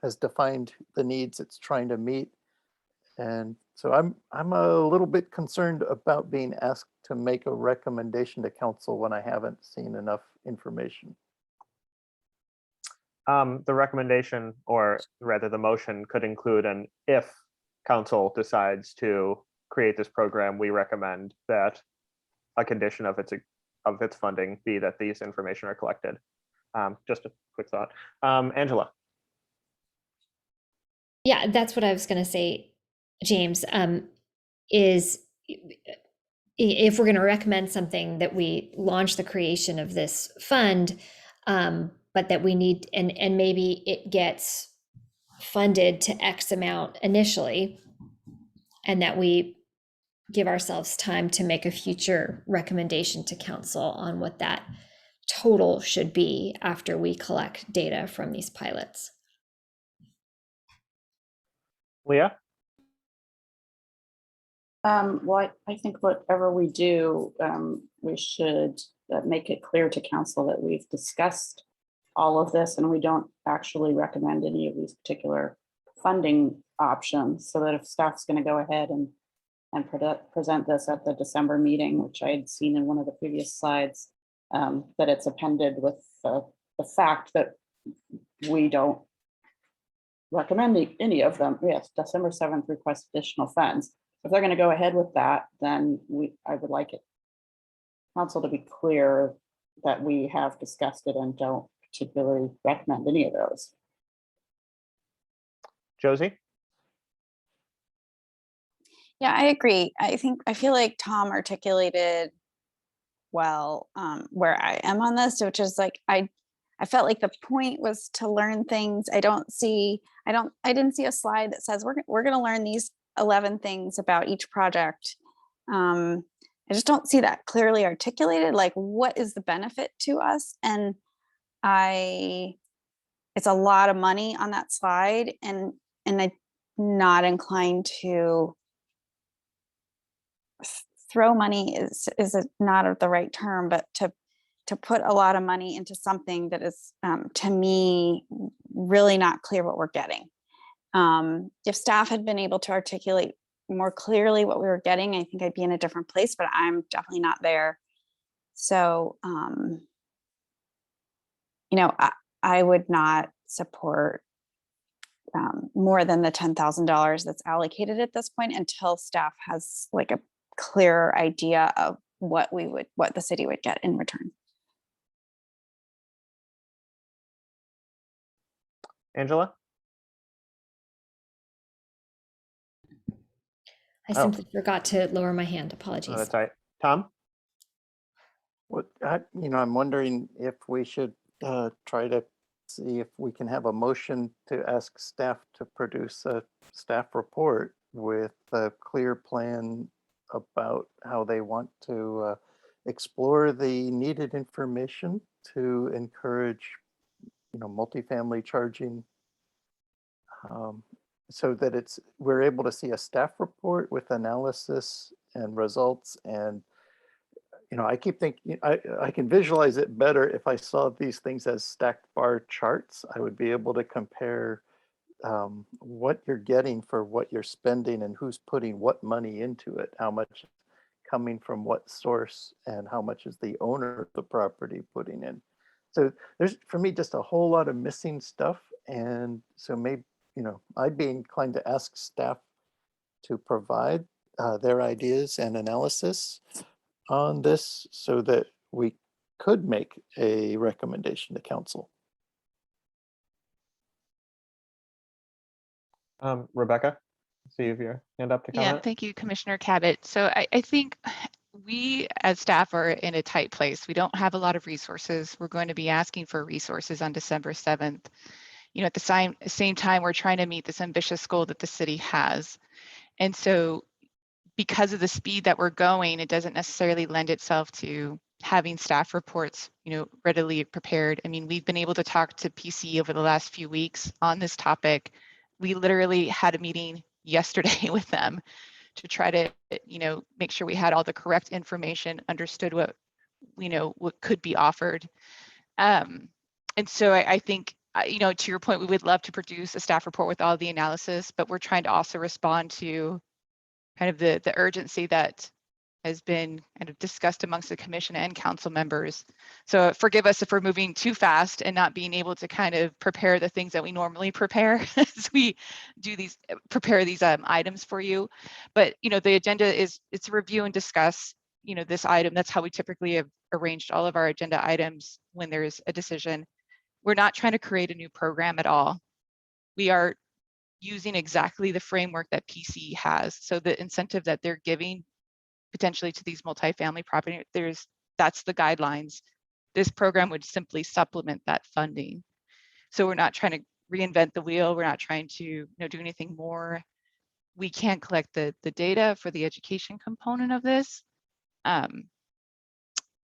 S7: has defined the needs it's trying to meet. And so I'm a little bit concerned about being asked to make a recommendation to council when I haven't seen enough information.
S1: The recommendation, or rather the motion, could include an if council decides to create this program, we recommend that a condition of its funding be that these information are collected. Just a quick thought. Angela.
S11: Yeah, that's what I was going to say, James, is if we're going to recommend something, that we launch the creation of this fund, but that we need, and maybe it gets funded to X amount initially, and that we give ourselves time to make a future recommendation to council on what that total should be after we collect data from these pilots.
S1: Leah?
S10: Well, I think whatever we do, we should make it clear to council that we've discussed all of this and we don't actually recommend any of these particular funding options, so that if staff's going to go ahead and present this at the December meeting, which I had seen in one of the previous slides, that it's appended with the fact that we don't recommend any of them. Yes, December 7th request additional funds. If they're going to go ahead with that, then I would like it council to be clear that we have discussed it and don't particularly recommend any of those.
S1: Josie?
S3: Yeah, I agree. I feel like Tom articulated well where I am on this, which is like I felt like the point was to learn things. I didn't see a slide that says we're going to learn these 11 things about each project. I just don't see that clearly articulated, like what is the benefit to us? And it's a lot of money on that slide, and I'm not inclined to throw money is not the right term, but to put a lot of money into something that is to me really not clear what we're getting. If staff had been able to articulate more clearly what we were getting, I think I'd be in a different place, but I'm definitely not there. So, I would not support more than the $10,000 that's allocated at this point until staff has like a clearer idea of what the city would get in return.
S1: Angela?
S11: I simply forgot to lower my hand. Apologies.
S1: Oh, that's all right. Tom?
S7: What I'm wondering if we should try to see if we can have a motion to ask staff to produce a staff report with a clear plan about how they want to explore the needed information to encourage, multifamily charging, so that we're able to see a staff report with analysis and results. And I keep thinking I can visualize it better if I saw these things as stacked bar charts. I would be able to compare what you're getting for what you're spending and who's putting what money into it, how much coming from what source, and how much is the owner of the property putting in. So there's, for me, just a whole lot of missing stuff. And so maybe, I'd be inclined to ask staff to provide their ideas and analysis on this so that we could make a recommendation to council.
S1: Rebecca, see if your hand up to comment.
S5: Yeah, thank you, Commissioner Cabot. So I think we as staff are in a tight place. We don't have a lot of resources. We're going to be asking for resources on December 7th. At the same time, we're trying to meet this ambitious goal that the city has. And so because of the speed that we're going, it doesn't necessarily lend itself to having staff reports, readily prepared. I mean, we've been able to talk to Pce over the last few weeks on this topic. We literally had a meeting yesterday with them to try to, make sure we had all the correct information, understood what could be offered. And so I think, to your point, we would love to produce a staff report with all the analysis, but we're trying to also respond to kind of the urgency that has been kind of discussed amongst the commission and council members. So forgive us if we're moving too fast and not being able to kind of prepare the things that we normally prepare as we do prepare these items for you. But the agenda is, it's review and discuss. this item. That's how we typically have arranged all of our agenda items when there's a decision. We're not trying to create a new program at all. We are using exactly the framework that PCE has. So the incentive that they're giving potentially to these multifamily property, that's the guidelines. This program would simply supplement that funding. So we're not trying to reinvent the wheel. We're not trying to do anything more. We can collect the data for the education component of this.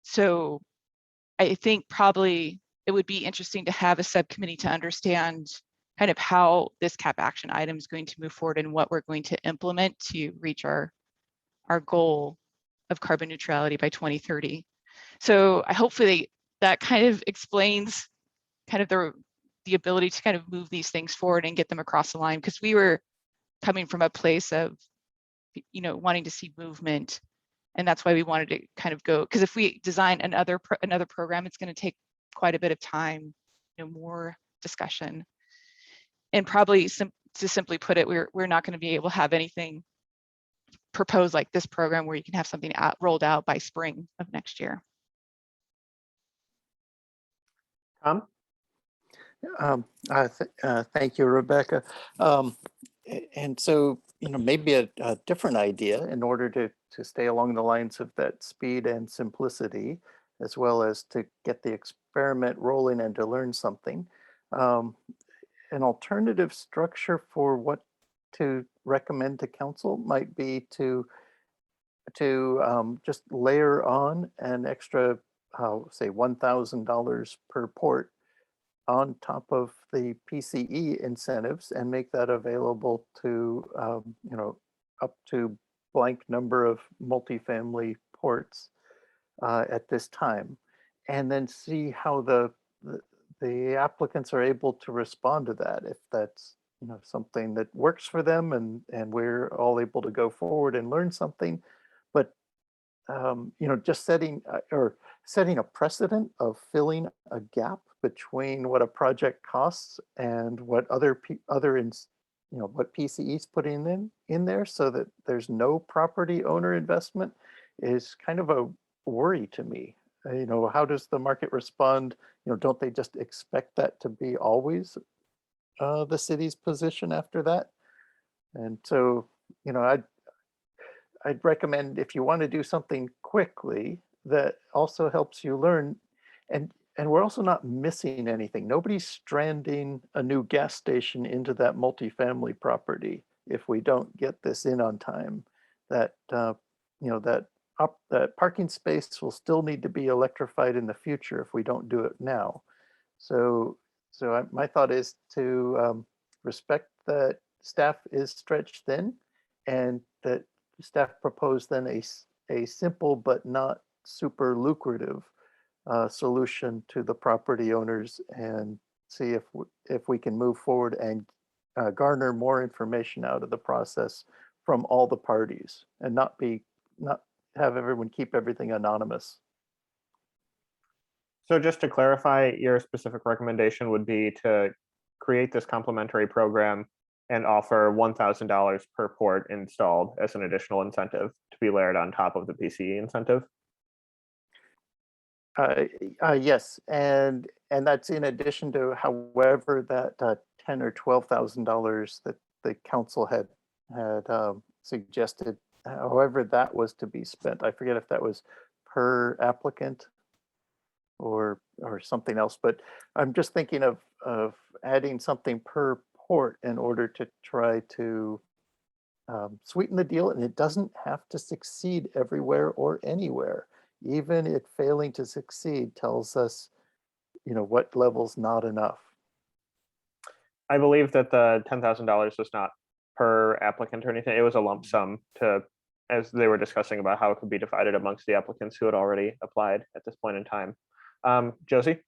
S5: So I think probably it would be interesting to have a subcommittee to understand kind of how this cap action item is going to move forward and what we're going to implement to reach our goal of carbon neutrality by 2030. So hopefully that kind of explains kind of the ability to kind of move these things forward and get them across the line, because we were coming from a place of wanting to see movement, and that's why we wanted to kind of go, because if we design another program, it's going to take quite a bit of time, more discussion, and probably to simply put it, we're not going to be able to have anything proposed like this program where you can have something rolled out by spring of next year.
S1: Tom?
S7: Thank you, Rebecca. And so, maybe a different idea in order to stay along the lines of that speed and simplicity, as well as to get the experiment rolling and to learn something. An alternative structure for what to recommend to council might be to just layer on an extra, say $1,000 per port on top of the PCE incentives and make that available to, up to blank number of multifamily ports at this time, and then see how the applicants are able to respond to that. If that's something that works for them, and we're all able to go forward and learn something, but just setting a precedent of filling a gap between what a project costs and what what PCE is putting in there, so that there's no property owner investment, is kind of a worry to me. How does the market respond? Don't they just expect that to be always the city's position after that? And so, I'd recommend, if you want to do something quickly that also helps you learn, and we're also not missing anything. Nobody's stranding a new gas station into that multifamily property if we don't get this in on time. That that parking space will still need to be electrified in the future if we don't do it now. So my thought is to respect that staff is stretched thin, and that staff proposed then a simple but not super lucrative solution to the property owners, and see if we can move forward and garner more information out of the process from all the parties, and not have everyone keep everything anonymous.
S1: So just to clarify, your specific recommendation would be to create this complementary program and offer $1,000 per port installed as an additional incentive to be layered on top of the PCE incentive?
S7: Yes, and that's in addition to however that $10,000 or $12,000 that the council had suggested, however that was to be spent. I forget if that was per applicant or something else, but I'm just thinking of adding something per port in order to try to sweeten the deal. And it doesn't have to succeed everywhere or anywhere. Even it failing to succeed tells us, what level's not enough.
S1: I believe that the $10,000 was not per applicant or anything. It was a lump sum as they were discussing about how it could be divided amongst the applicants who had already applied at this point in time. Josie?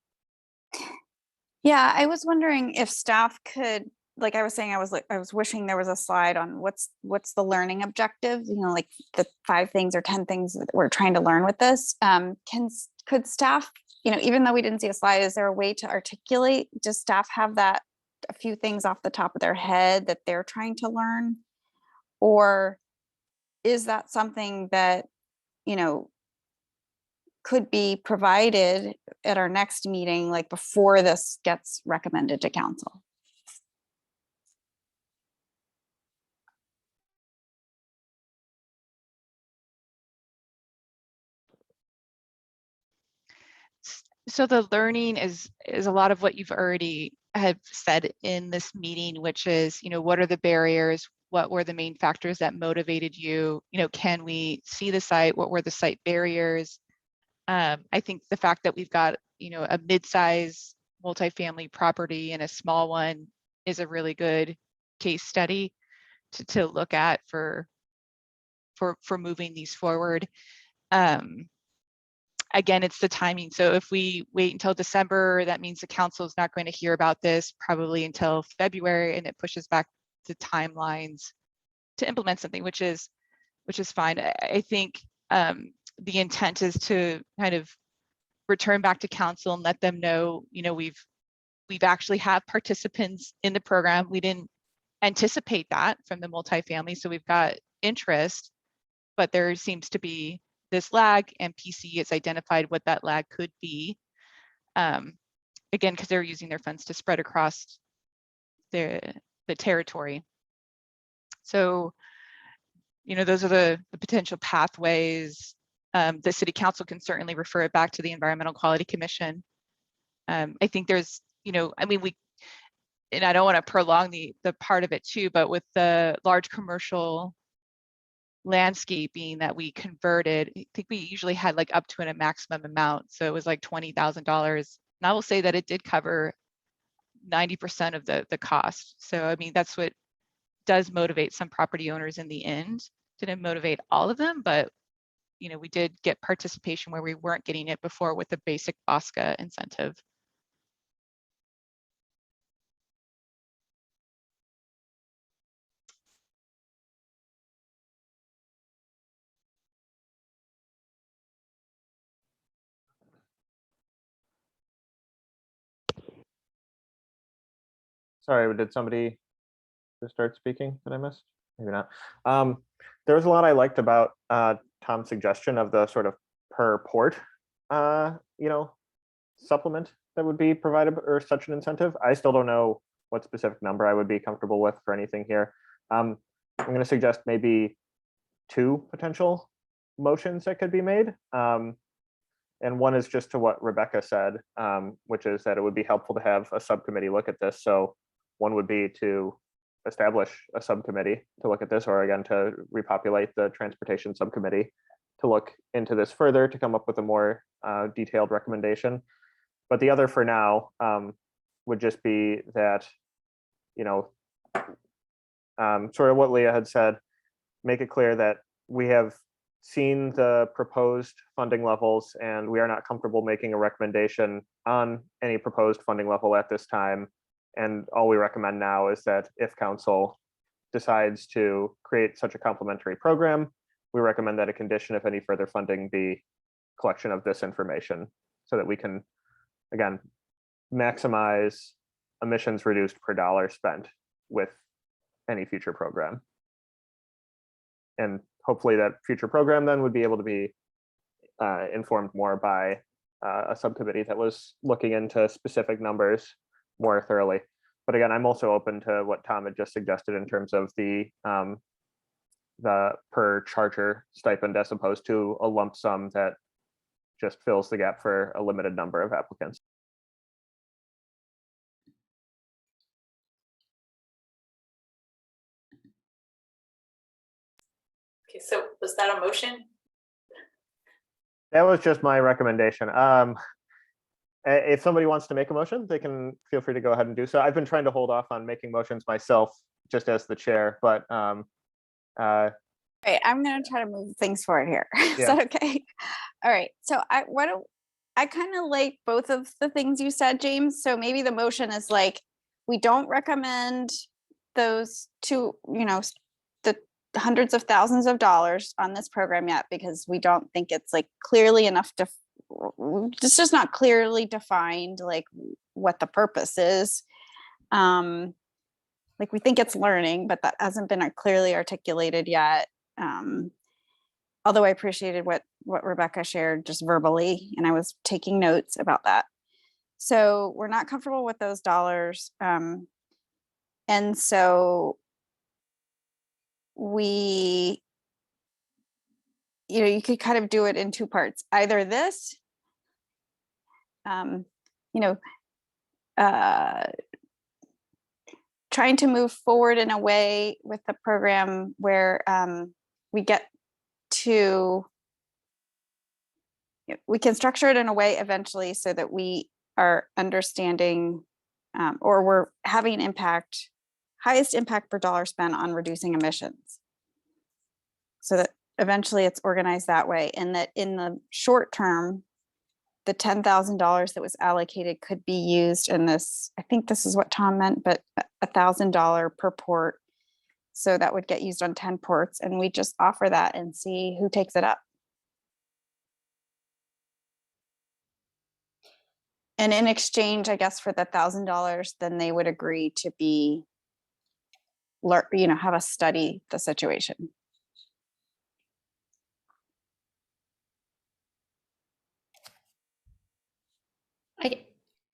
S3: Yeah, I was wondering if staff could, like I was saying, I was wishing there was a slide on what's the learning objective, like the 5 things or 10 things that we're trying to learn with this. Could staff, even though we didn't see a slide, is there a way to articulate? Does staff have a few things off the top of their head that they're trying to learn? Or is that something that, could be provided at our next meeting, like before this gets recommended to council.
S5: So the learning is a lot of what you've already have said in this meeting, which is, what are the barriers? What were the main factors that motivated you? Can we see the site? What were the site barriers? I think the fact that we've got, a mid-size multifamily property and a small one is a really good case study to look at for moving these forward. Again, it's the timing. So if we wait until December, that means the council is not going to hear about this probably until February, and it pushes back the timelines to implement something, which is fine. I think the intent is to kind of return back to council and let them know, we've actually have participants in the program. We didn't anticipate that from the multifamily, so we've got interest, but there seems to be this lag, and PC has identified what that lag could be. Again, because they're using their funds to spread across the territory. So, those are the potential pathways. The city council can certainly refer it back to the Environmental Quality Commission. I think there's, and I don't want to prolong the part of it too, but with the large commercial landscaping that we converted, I think we usually had like up to a maximum amount. So it was like $20,000. And I will say that it did cover 90% of the cost. So, I mean, that's what does motivate some property owners in the end. Didn't motivate all of them, but we did get participation where we weren't getting it before with the basic Pce incentive.
S1: Sorry, did somebody just start speaking that I missed? Maybe not. There was a lot I liked about Tom's suggestion of the sort of per port, supplement that would be provided, or such an incentive. I still don't know what specific number I would be comfortable with for anything here. I'm going to suggest maybe 2 potential motions that could be made. And one is just to what Rebecca said, which is that it would be helpful to have a subcommittee look at this. So one would be to establish a subcommittee to look at this, or again, to repopulate the transportation subcommittee to look into this further, to come up with a more detailed recommendation. But the other for now would just be that, sort of what Leah had said, make it clear that we have seen the proposed funding levels and we are not comfortable making a recommendation on any proposed funding level at this time. And all we recommend now is that if council decides to create such a complementary program, we recommend that a condition of any further funding be collection of this information so that we can, again, maximize emissions reduced per dollar spent with any future program. And hopefully that future program then would be able to be informed more by a subcommittee that was looking into specific numbers more thoroughly. But again, I'm also open to what Tom had just suggested in terms of the per charger stipend as opposed to a lump sum that just fills the gap for a limited number of applicants.
S4: Okay, so was that a motion?
S1: That was just my recommendation. If somebody wants to make a motion, they can feel free to go ahead and do so. I've been trying to hold off on making motions myself, just as the chair, but
S3: Right, I'm going to try to move things forward here. Is
S1: Yeah.
S3: that okay? All right. So I kind of like both of the things you said, James. So maybe the motion is like, we don't recommend those two, the hundreds of thousands of dollars on this program yet, because we don't think it's like clearly enough to, it's just not clearly defined, like what the purpose is. Like we think it's learning, but that hasn't been clearly articulated yet. although I appreciated what Rebecca shared just verbally, and I was taking notes about that. So we're not comfortable with those dollars. And so we, you could kind of do it in two parts, either this, trying to move forward in a way with the program where we get to, we can structure it in a way eventually so that we are understanding or we're having impact, highest impact per dollar spent on reducing emissions. So that eventually it's organized that way, and that in the short term, the $10,000 that was allocated could be used in this, I think this is what Tom meant, but $1,000 per port. So that would get used on 10 ports, and we just offer that and see who takes it up. And in exchange, I guess, for the $1,000, then they would agree to be, have us study the situation.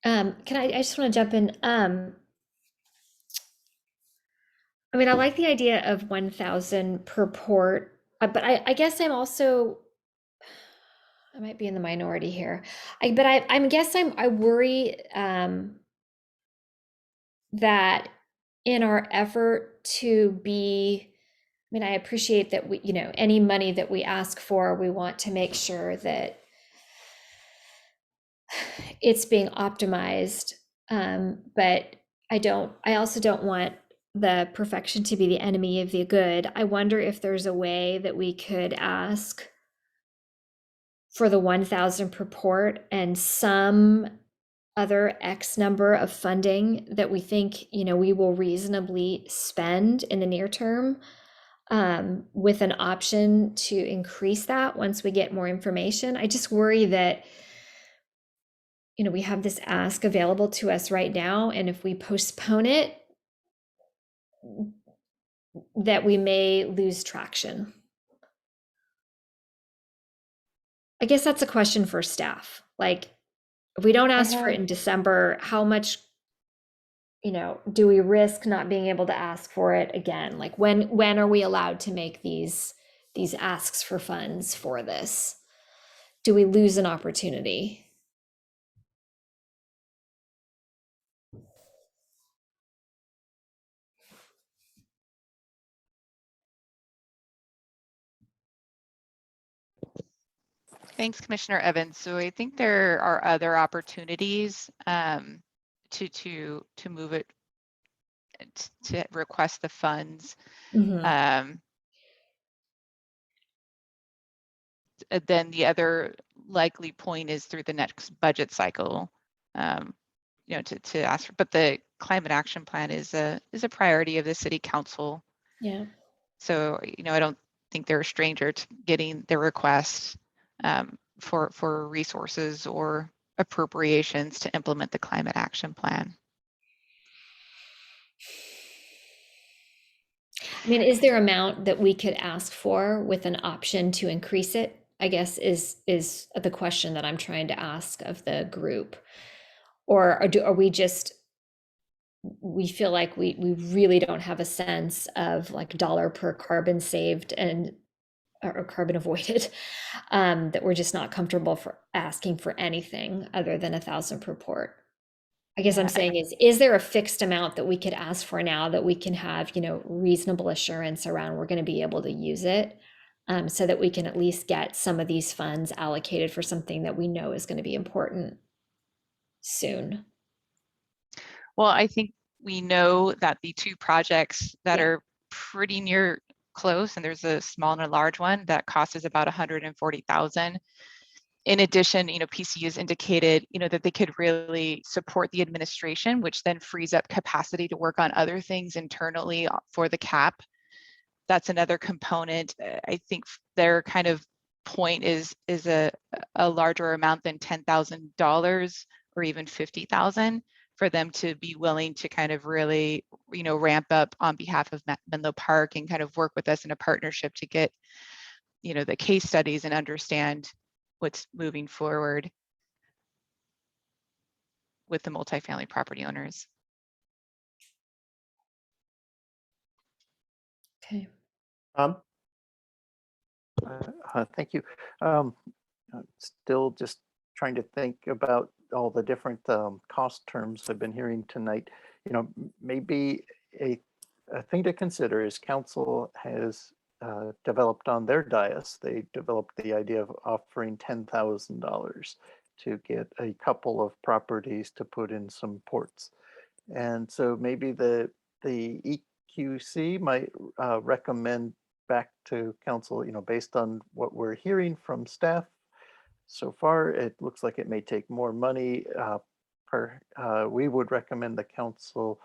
S11: I just want to jump in. I mean, I like the idea of 1,000 per port, but I guess I'm also, I might be in the minority here. I worry that in our effort to be, I mean, I appreciate that we, any money that we ask for, we want to make sure that it's being optimized. But I also don't want the perfection to be the enemy of the good. I wonder if there's a way that we could ask for the 1,000 per port and some other X number of funding that we think, we will reasonably spend in the near term, with an option to increase that once we get more information. I just worry that, we have this ask available to us right now, and if we postpone it, that we may lose traction. I guess that's a question for staff. Like, if we don't ask for it in December, how much, do we risk not being able to ask for it again? Like, when are we allowed to make these asks for funds for this? Do we lose an opportunity?
S5: Thanks, Commissioner Evans. So I think there are other opportunities to move it, to request the funds.
S11: Mm-hmm.
S5: Then the other likely point is through the next budget cycle, to ask for, but the climate action plan is a priority of the city council.
S11: Yeah.
S5: So, I don't think they're a stranger to getting the request for resources or appropriations to implement the climate action plan.
S11: I mean, is there an amount that we could ask for with an option to increase it? I guess is the question that I'm trying to ask of the group. Or are we just, we feel like we really don't have a sense of like dollar per carbon saved or carbon avoided, that we're just not comfortable for asking for anything other than 1,000 per port. I guess I'm saying is there a fixed amount that we could ask for now that we can have, reasonable assurance around we're going to be able to use it, so that we can at least get some of these funds allocated for something that we know is going to be important soon?
S5: Well, I think we know that the two projects that are pretty near close, and there's a small and a large one that costs us about 140,000. In addition, PC has indicated, that they could really support the administration, which then frees up capacity to work on other things internally for the cap. That's another component. I think their kind of point is a larger amount than $10,000 or even 50,000 for them to be willing to kind of really, ramp up on behalf of Menlo Park and kind of work with us in a partnership to get the case studies and understand what's moving forward with the multifamily property owners.
S11: Okay.
S7: Thank you. Still just trying to think about all the different cost terms I've been hearing tonight. Maybe a thing to consider is council has developed on their dais. They developed the idea of offering $10,000 to get a couple of properties to put in some ports. And so maybe the EQC might recommend back to council, based on what we're hearing from staff so far, it looks like it may take more money. We would recommend the council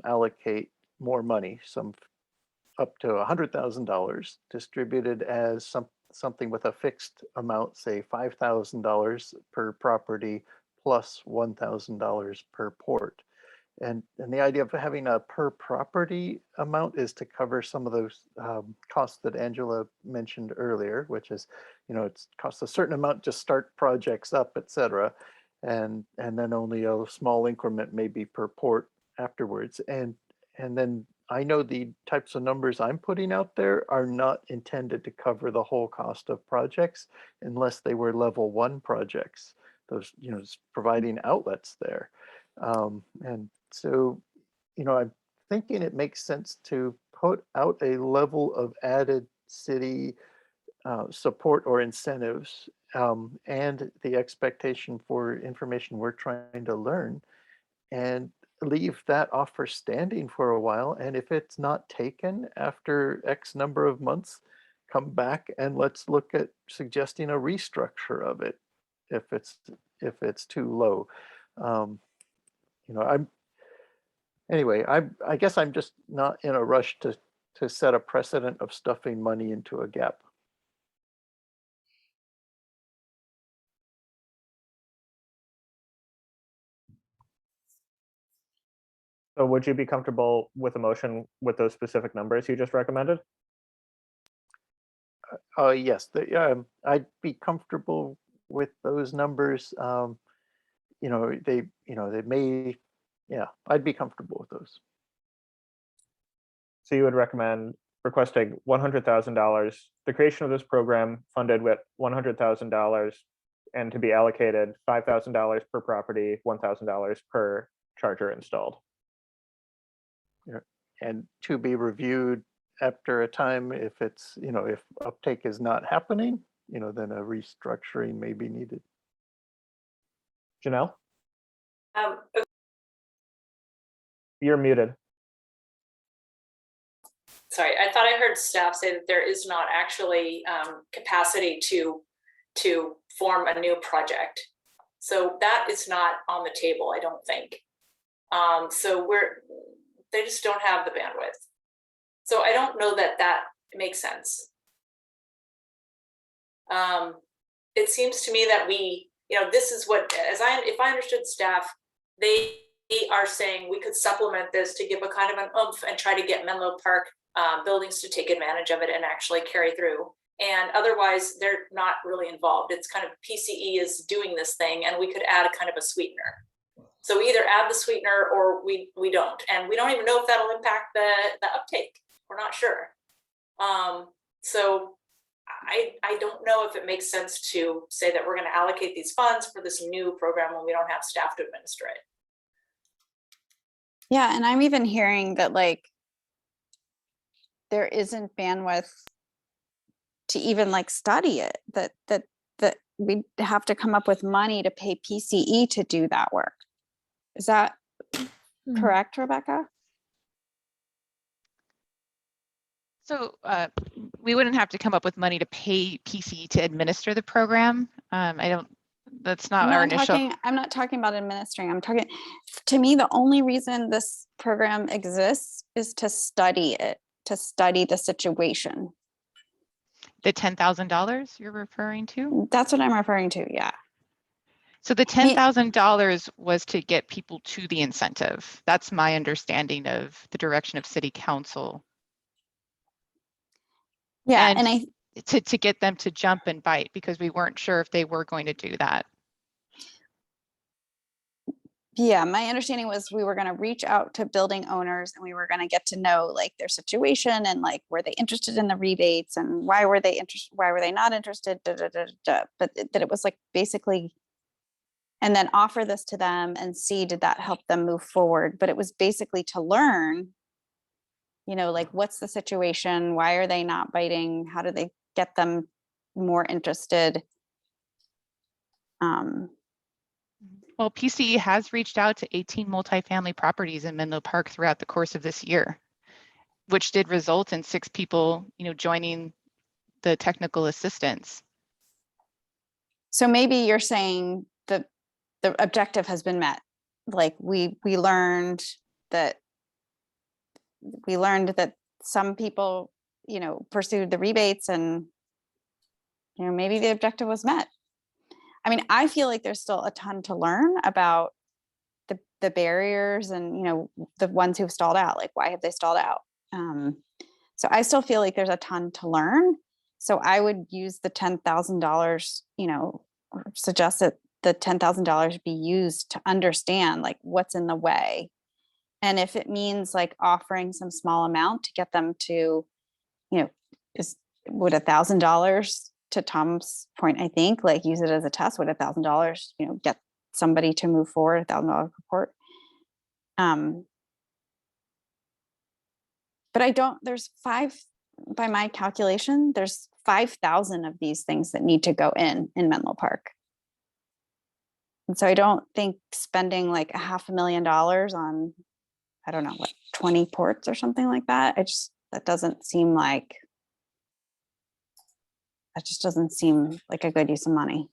S7: allocate more money, some up to $100,000, distributed as something with a fixed amount, say $5,000 per property plus $1,000 per port. And the idea of having a per property amount is to cover some of those costs that Angela mentioned earlier, which is, it's costs a certain amount to start projects up, et cetera. And then only a small increment maybe per port afterwards. And then I know the types of numbers I'm putting out there are not intended to cover the whole cost of projects unless they were level 1 projects, those, providing outlets there. And so, I'm thinking it makes sense to put out a level of added city support or incentives and the expectation for information we're trying to learn, and leave that offer standing for a while. And if it's not taken after X number of months, come back and let's look at suggesting a restructure of it if it's too low. I guess I'm just not in a rush to set a precedent of stuffing money into a gap.
S1: So would you be comfortable with a motion with those specific numbers you just recommended?
S7: Yes, I'd be comfortable with those numbers. They may, I'd be comfortable with those.
S1: So you would recommend requesting $100,000, the creation of this program funded with $100,000 and to be allocated $5,000 per property, $1,000 per charger installed.
S7: And to be reviewed after a time if it's, if uptake is not happening, then a restructuring may be needed.
S1: Janelle? You're muted.
S4: Sorry, I thought I heard staff say that there is not actually capacity to form a new project. So that is not on the table, I don't think. So they just don't have the bandwidth. So I don't know that makes sense. It seems to me that this is what, if I understood staff, they are saying we could supplement this to give a kind of an oomph and try to get Menlo Park buildings to take advantage of it and actually carry through. And otherwise, they're not really involved. It's kind of PCE is doing this thing, and we could add a kind of a sweetener. So we either add the sweetener or we don't, and we don't even know if that'll impact the uptake. We're not sure. So I don't know if it makes sense to say that we're going to allocate these funds for this new program when we don't have staff to administer it.
S3: Yeah, and I'm even hearing that there isn't bandwidth to even study it, that we have to come up with money to pay PCE to do that work. Is that correct, Rebecca?
S5: So we wouldn't have to come up with money to pay PCE to administer the program. That's not our initial.
S3: I'm not talking about administering. I'm talking, to me, the only reason this program exists is to study it, to study the situation.
S5: The $10,000 you're referring to?
S3: That's what I'm referring to, yeah.
S5: So the $10,000 was to get people to the incentive. That's my understanding of the direction of City Council.
S3: Yeah, and
S5: to get them to jump and bite, because we weren't sure if they were going to do that.
S3: Yeah, my understanding was we were going to reach out to building owners and we were going to get to know like their situation and like, were they interested in the rebates and why were they interested? Why were they not interested? But that it was like basically, and then offer this to them and see, did that help them move forward? But it was basically to learn, you know, like what's the situation? Why are they not biting? How do they get them more interested?
S5: Well, PCE has reached out to 18 multifamily properties in Menlo Park throughout the course of this year, which did result in 6 people, you know, joining the technical assistance.
S3: So maybe you're saying that the objective has been met. Like we learned that some people, you know, pursued the rebates and, you know, maybe the objective was met. I mean, I feel like there's still a ton to learn about the barriers and, you know, the ones who've stalled out, like why have they stalled out? So I still feel like there's a ton to learn. So I would use the $10,000, you know, or suggest that the $10,000 be used to understand like what's in the way. And if it means like offering some small amount to get them to, you know, would $1,000, to Tom's point, I think, like use it as a test, would $1,000, you know, get somebody to move forward, $1,000 report. But I don't, there's 5, by my calculation, there's 5,000 of these things that need to go in Menlo Park. And so I don't think spending like $500,000 on, I don't know, what, 20 ports or something like that. That doesn't seem like, that just doesn't seem like a good use of money.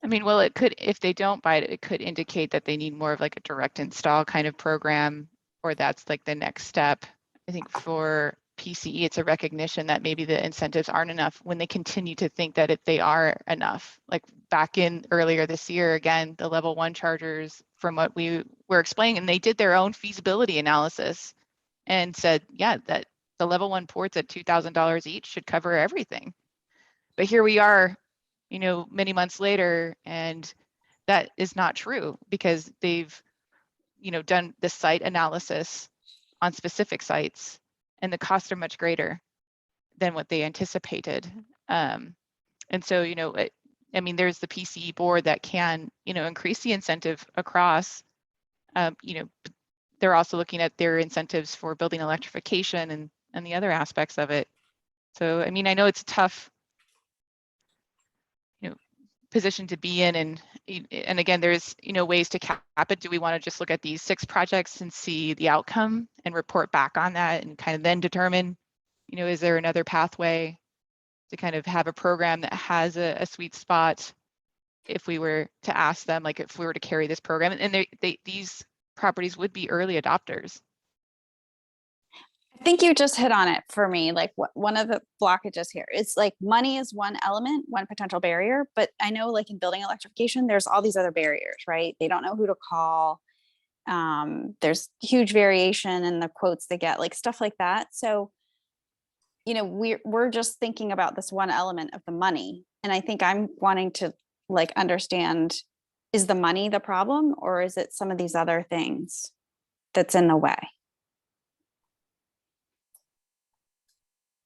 S5: I mean, well, it could, if they don't bite it, it could indicate that they need more of like a direct install kind of program, or that's like the next step. I think for PCE, it's a recognition that maybe the incentives aren't enough when they continue to think that they are enough. Like back in earlier this year, again, the level 1 chargers, from what we were explaining, and they did their own feasibility analysis and said, yeah, that the level 1 ports at $2,000 each should cover everything. But here we are, you know, many months later, and that is not true, because they've, you know, done the site analysis on specific sites, and the costs are much greater than what they anticipated. And so, you know, I mean, there's the PCE board that can, you know, increase the incentive across, you know, they're also looking at their incentives for building electrification and the other aspects of it. So, I mean, I know it's a tough, you know, position to be in, and again, there's, you know, ways to cap it. Do we want to just look at these 6 projects and see the outcome and report back on that, and kind of then determine, you know, is there another pathway to kind of have a program that has a sweet spot if we were to ask them, like if we were to carry this program, and these properties would be early adopters.
S3: I think you just hit on it for me. Like one of the blockages here is like money is one element, one potential barrier, but I know like in building electrification, there's all these other barriers, right? They don't know who to call. There's huge variation in the quotes they get, like stuff like that. So, you know, we're just thinking about this one element of the money. And I think I'm wanting to like understand, is the money the problem, or is it some of these other things that's in the way?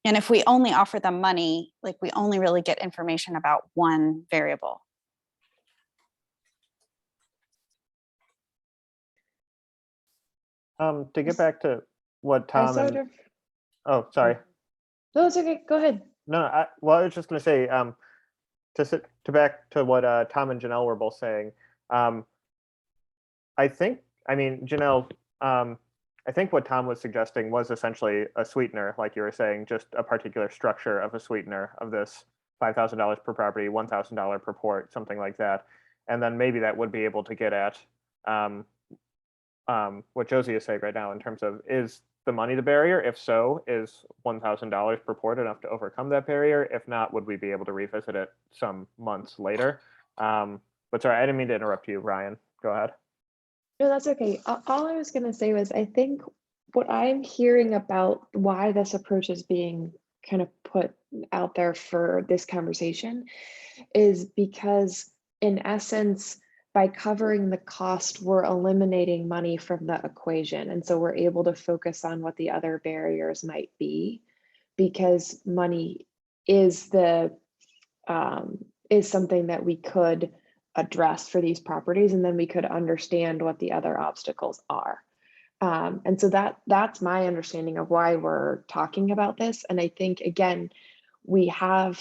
S3: And if we only offer them money, like we only really get information about one variable.
S1: To get back to what Tom and, oh, sorry.
S9: No, it's okay. Go ahead.
S1: No, I was just going to say, to back to what Tom and Janelle were both saying. I think, I mean, Janelle, I think what Tom was suggesting was essentially a sweetener, like you were saying, just a particular structure of a sweetener of this $5,000 per property, $1,000 per port, something like that. And then maybe that would be able to get at what Josie is saying right now in terms of, is the money the barrier? If so, is $1,000 per port enough to overcome that barrier? If not, would we be able to revisit it some months later? But sorry, I didn't mean to interrupt you, Ryan. Go ahead.
S9: No, that's okay. All I was going to say was, I think what I'm hearing about why this approach is being kind of put out there for this conversation is because, in essence, by covering the cost, we're eliminating money from the equation. And so we're able to focus on what the other barriers might be, because money is is something that we could address for these properties, and then we could understand what the other obstacles are. And so that's my understanding of why we're talking about this. And I think, again, we have,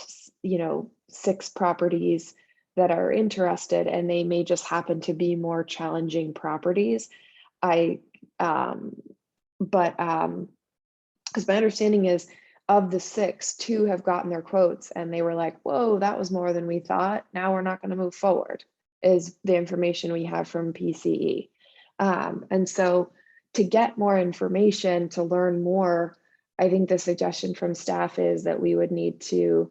S9: 6 properties that are interested, and they may just happen to be more challenging properties. Because my understanding is, of the 6, 2 have gotten their quotes and they were like, whoa, that was more than we thought. Now we're not going to move forward, is the information we have from PCE. And so to get more information, to learn more, I think the suggestion from staff is that we would need to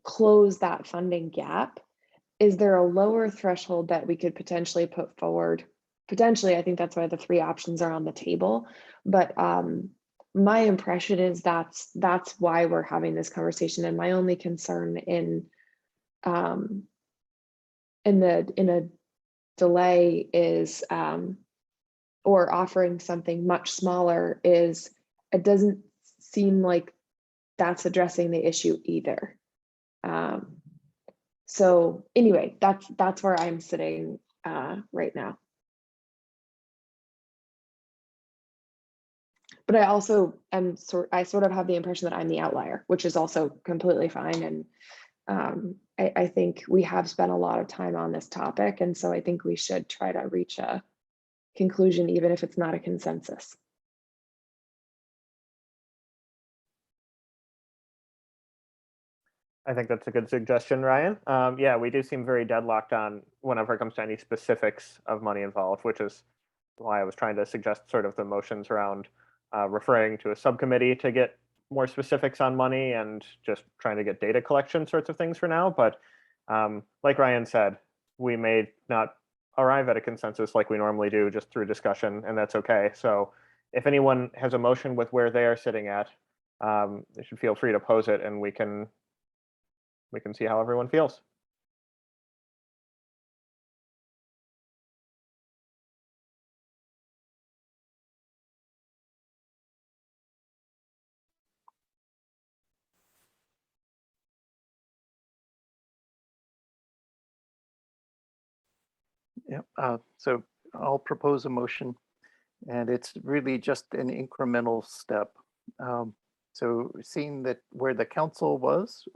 S9: close that funding gap. Is there a lower threshold that we could potentially put forward? Potentially, I think that's why the 3 options are on the table. But my impression is that's why we're having this conversation. And my only concern in a delay is, or offering something much smaller, is it doesn't seem like that's addressing the issue either. So anyway, that's where I'm sitting right now. But I also am I sort of have the impression that I'm the outlier, which is also completely fine. And I think we have spent a lot of time on this topic. And so I think we should try to reach a conclusion, even if it's not a consensus.
S1: I think that's a good suggestion, Ryan. Yeah, we do seem very deadlocked on whenever it comes to any specifics of money involved, which is why I was trying to suggest sort of the motions around referring to a subcommittee to get more specifics on money and just trying to get data collection sorts of things for now. But like Ryan said, we may not arrive at a consensus like we normally do just through discussion, and that's okay. So if anyone has a motion with where they are sitting at, they should feel free to pose it, and we can see how everyone feels.
S7: Yeah, so I'll propose a motion, and it's really just an incremental step. So seeing that where the council was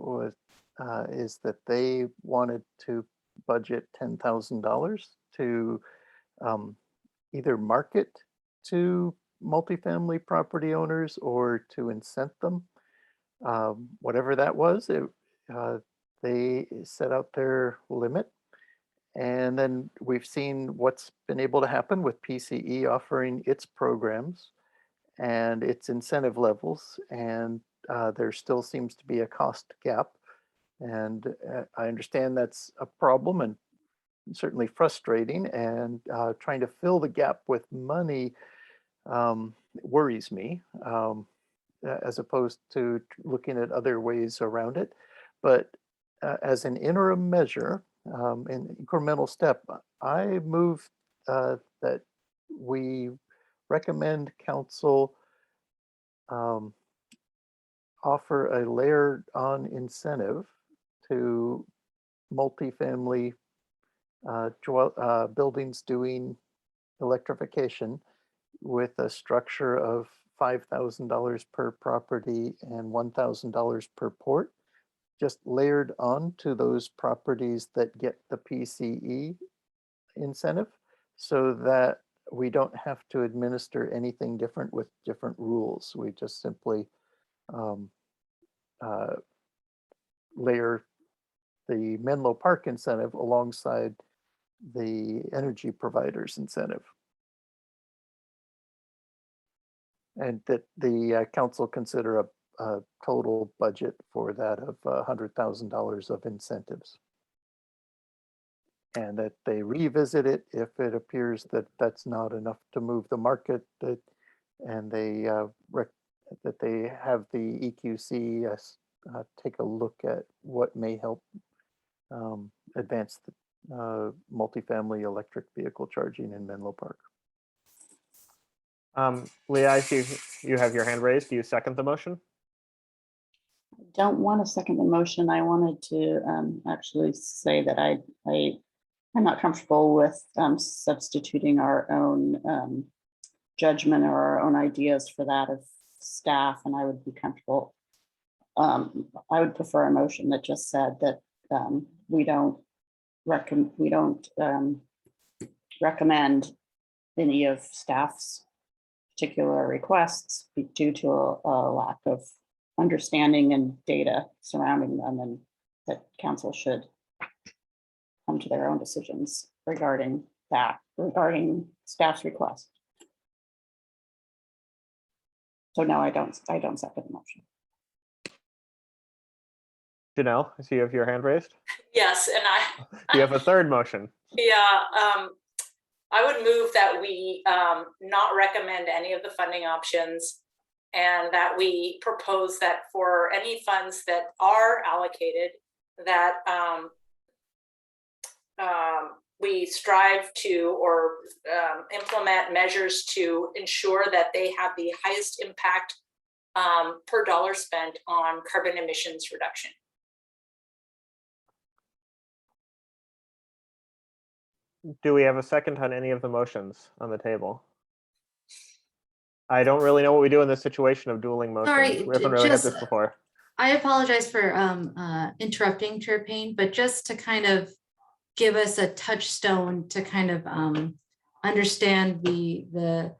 S7: is that they wanted to budget $10,000 to either market to multifamily property owners or to incent them. Whatever that was, they set out their limit. And then we've seen what's been able to happen with PCE offering its programs and its incentive levels. And there still seems to be a cost gap. And I understand that's a problem and certainly frustrating. And trying to fill the gap with money worries me, as opposed to looking at other ways around it. But as an interim measure, an incremental step, I move that we recommend council offer a layered on incentive to multifamily buildings doing electrification with a structure of $5,000 per property and $1,000 per port, just layered on to those properties that get the PCE incentive, so that we don't have to administer anything different with different rules. We just simply layer the Menlo Park incentive alongside the energy providers incentive. And that the council consider a total budget for that of $100,000 of incentives. and that they revisit it if it appears that that's not enough to move the market, and they that they have the EQC take a look at what may help advance the multifamily electric vehicle charging in Menlo Park.
S1: Leah, I see you have your hand raised. Do you second the motion?
S10: I don't want to second the motion. I wanted to actually say that I'm not comfortable with substituting our own judgment or our own ideas for that of staff, and I would be comfortable. I would prefer a motion that just said that we don't recommend any of staff's particular requests due to a lack of understanding and data surrounding them, and that council should come to their own decisions regarding staff's request. So no, I don't second the motion.
S1: Janelle, I see you have your hand raised.
S4: Yes, and
S1: Do you have a third motion?
S4: yeah, I would move that we not recommend any of the funding options, and that we propose that for any funds that are allocated, that we strive to or implement measures to ensure that they have the highest impact per dollar spent on carbon emissions reduction.
S1: Do we have a second on any of the motions on the table? I don't really know what we do in this situation of dueling motions.
S2: Sorry,
S1: We haven't really had this before.
S2: I apologize for interrupting, Chair Payne, but just to kind of give us a touchstone to kind of understand the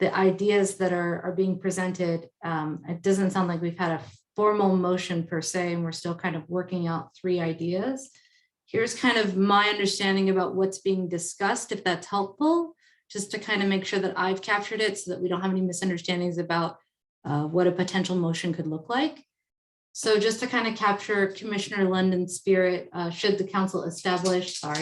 S2: ideas that are being presented. It doesn't sound like we've had a formal motion per se, and we're still kind of working out 3 ideas. Here's kind of my understanding about what's being discussed, if that's helpful, just to kind of make sure that I've captured it so that we don't have any misunderstandings about what a potential motion could look like. So just to kind of capture Commissioner London's spirit, should the council establish a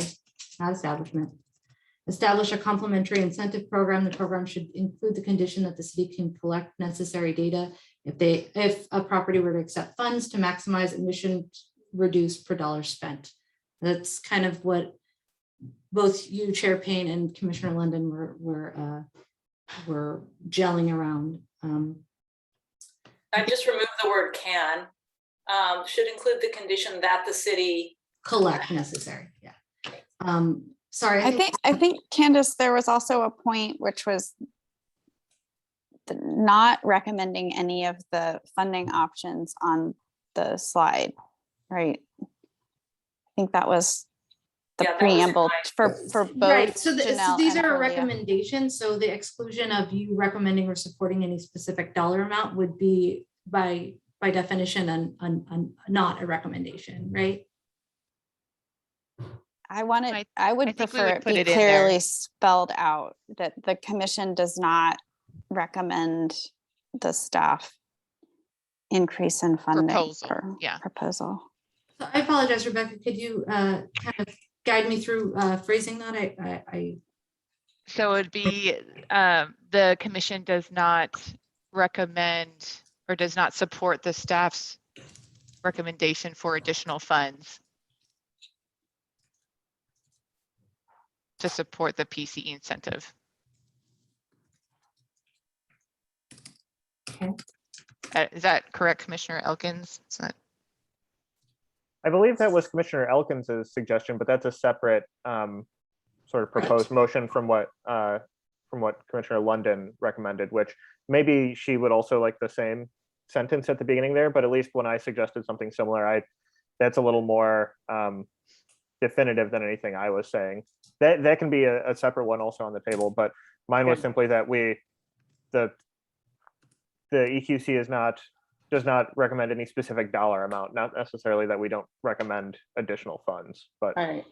S2: complementary incentive program, the program should include the condition that the city can collect necessary data if a property were to accept funds to maximize emissions reduced per dollar spent. That's kind of what both you, Chair Payne, and Commissioner London were gelling around.
S4: I just removed the word can. Should include the condition that the city
S2: collect necessary. Yeah. Sorry.
S3: I think Candace, there was also a point which was not recommending any of the funding options on the slide, right? I think that was the preamble for both.
S2: Right. So these
S3: and
S2: are
S3: Julia.
S2: recommendations. So the exclusion of you recommending or supporting any specific dollar amount would be by definition not a recommendation, right?
S3: I would prefer it
S5: put
S3: be
S5: it in
S3: clearly
S5: there.
S3: spelled out that the commission does not recommend the staff increase in funding proposal.
S2: So I apologize, Rebecca. Could you kind of guide me through phrasing that?
S5: So it'd be the commission does not recommend or does not support the staff's recommendation for additional funds to support the Pce incentive.
S2: Okay.
S5: Is that correct, Commissioner Elkins?
S1: I believe that was Commissioner Elkins's suggestion, but that's a separate sort of proposed motion from what Commissioner London recommended, which maybe she would also like the same sentence at the beginning there, but at least when I suggested something similar, that's a little more definitive than anything I was saying. That can be a separate one also on the table, but mine was simply that the EQC does not recommend any specific dollar amount, not necessarily that we don't recommend additional funds, but
S10: I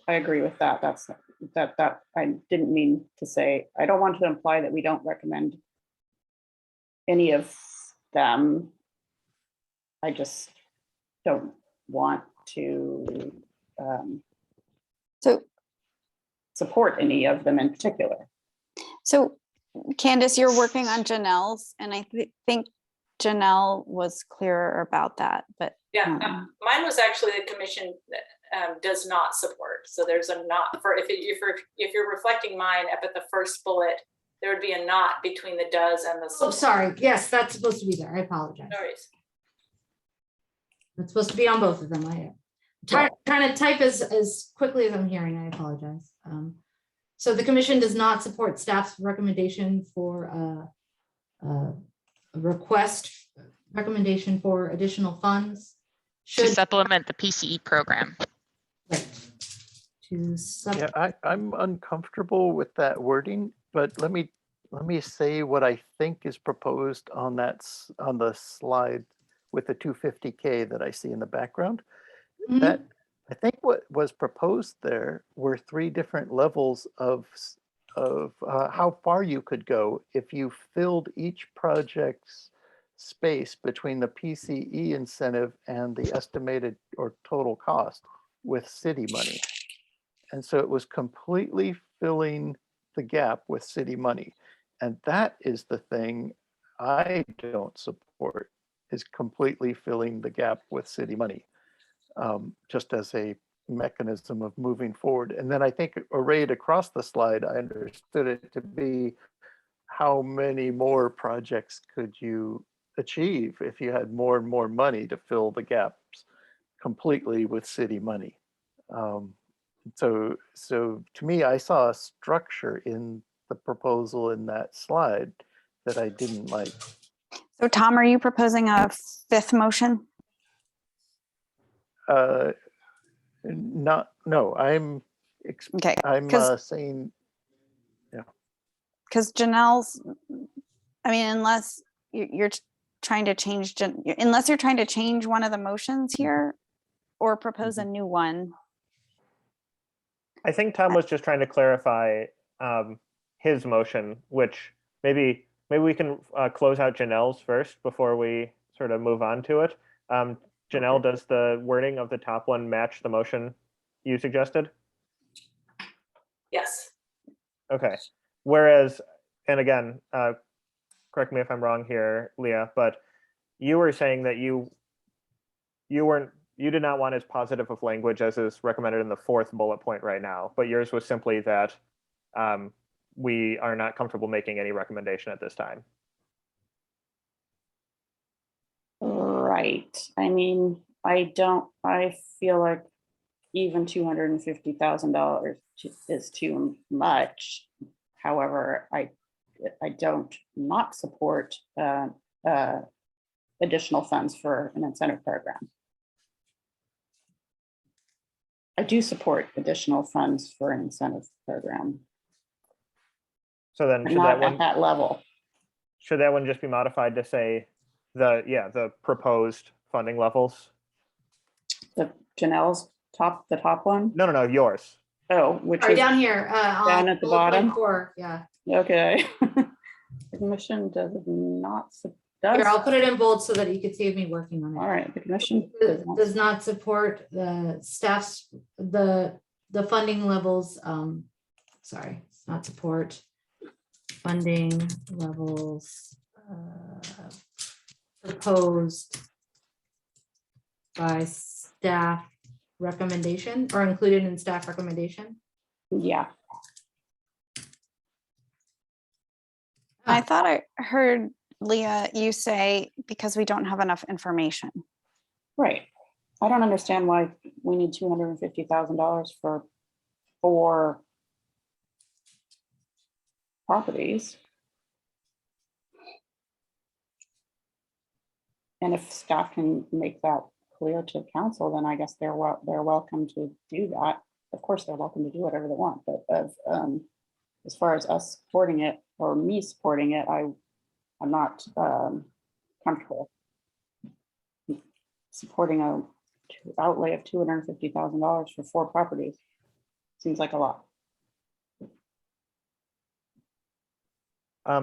S1: agree
S10: with that. That I didn't mean to say, I don't want to imply that we don't recommend any of them. I just don't want to
S3: So,
S10: support any of them in particular.
S3: so Candace, you're working on Janelle's, and I think Janelle was clearer about that, but
S4: Yeah, mine was actually the commission does not support. So there's a not for if you're reflecting mine up at the first bullet, there would be a not between the does and the.
S2: Oh, sorry. Yes, that's supposed to be there. I apologize.
S4: No worries.
S2: It's supposed to be on both of them. Trying to type as quickly as I'm hearing. I apologize. So the commission does not support staff's recommendation for a recommendation for additional funds.
S12: To supplement the PCE program.
S2: Right.
S7: Yeah, I'm uncomfortable with that wording, but let me say what I think is proposed on on the slide with the 250K that I see in the background.
S2: Mhm.
S7: That I think what was proposed there were 3 different levels of how far you could go if you filled each project's space between the PCE incentive and the estimated or total cost with city money. And so it was completely filling the gap with city money. And that is the thing I don't support, is completely filling the gap with city money, just as a mechanism of moving forward. And then I think arrayed across the slide, I understood it to be how many more projects could you achieve if you had more and more money to fill the gaps completely with city money. So to me, I saw a structure in the proposal in that slide that I didn't like.
S3: so Tom, are you proposing a 5th motion?
S7: No, I'm
S3: Okay,
S7: I'm saying, yeah.
S3: Because Janelle's, I mean, unless you're trying to change, unless you're trying to change one of the motions here or propose a new one.
S1: I think Tom was just trying to clarify his motion, which maybe we can close out Janelle's first before we sort of move on to it. Janelle, does the wording of the top one match the motion you suggested?
S4: Yes.
S1: Okay. Whereas, and again, correct me if I'm wrong here, Leah, but you were saying that you did not want as positive of language as is recommended in the 4th bullet point right now, but yours was simply that we are not comfortable making any recommendation at this time.
S10: Right. I mean, I feel like even $250,000 is too much. However, I don't not support additional funds for an incentive program. I do support additional funds for an incentive program.
S1: So then should
S10: not
S1: that one
S10: at that level.
S1: Should that one just be modified to say the proposed funding levels?
S10: The Janelle's the top one?
S1: No, yours.
S10: Oh, which
S2: Sorry,
S10: is
S2: down here.
S10: down at the
S2: bullet point
S10: bottom?
S2: 4, yeah.
S10: Okay. The commission does not
S2: Here, I'll put it in bold so that you can see me working on it.
S10: All right, the commission
S2: Does not support the staff's, the funding levels, sorry, it's not support funding levels proposed by staff recommendation or included in staff recommendation.
S10: Yeah.
S3: I thought I heard, Leah, you say because we don't have enough information.
S10: Right. I don't understand why we need $250,000 for 4 properties. And if staff can make that clear to council, then I guess they're welcome to do that. Of course, they're welcome to do whatever they want, but as far as us supporting it or me supporting it, I'm not comfortable supporting a outlay of $250,000 for 4 properties. Seems like a lot.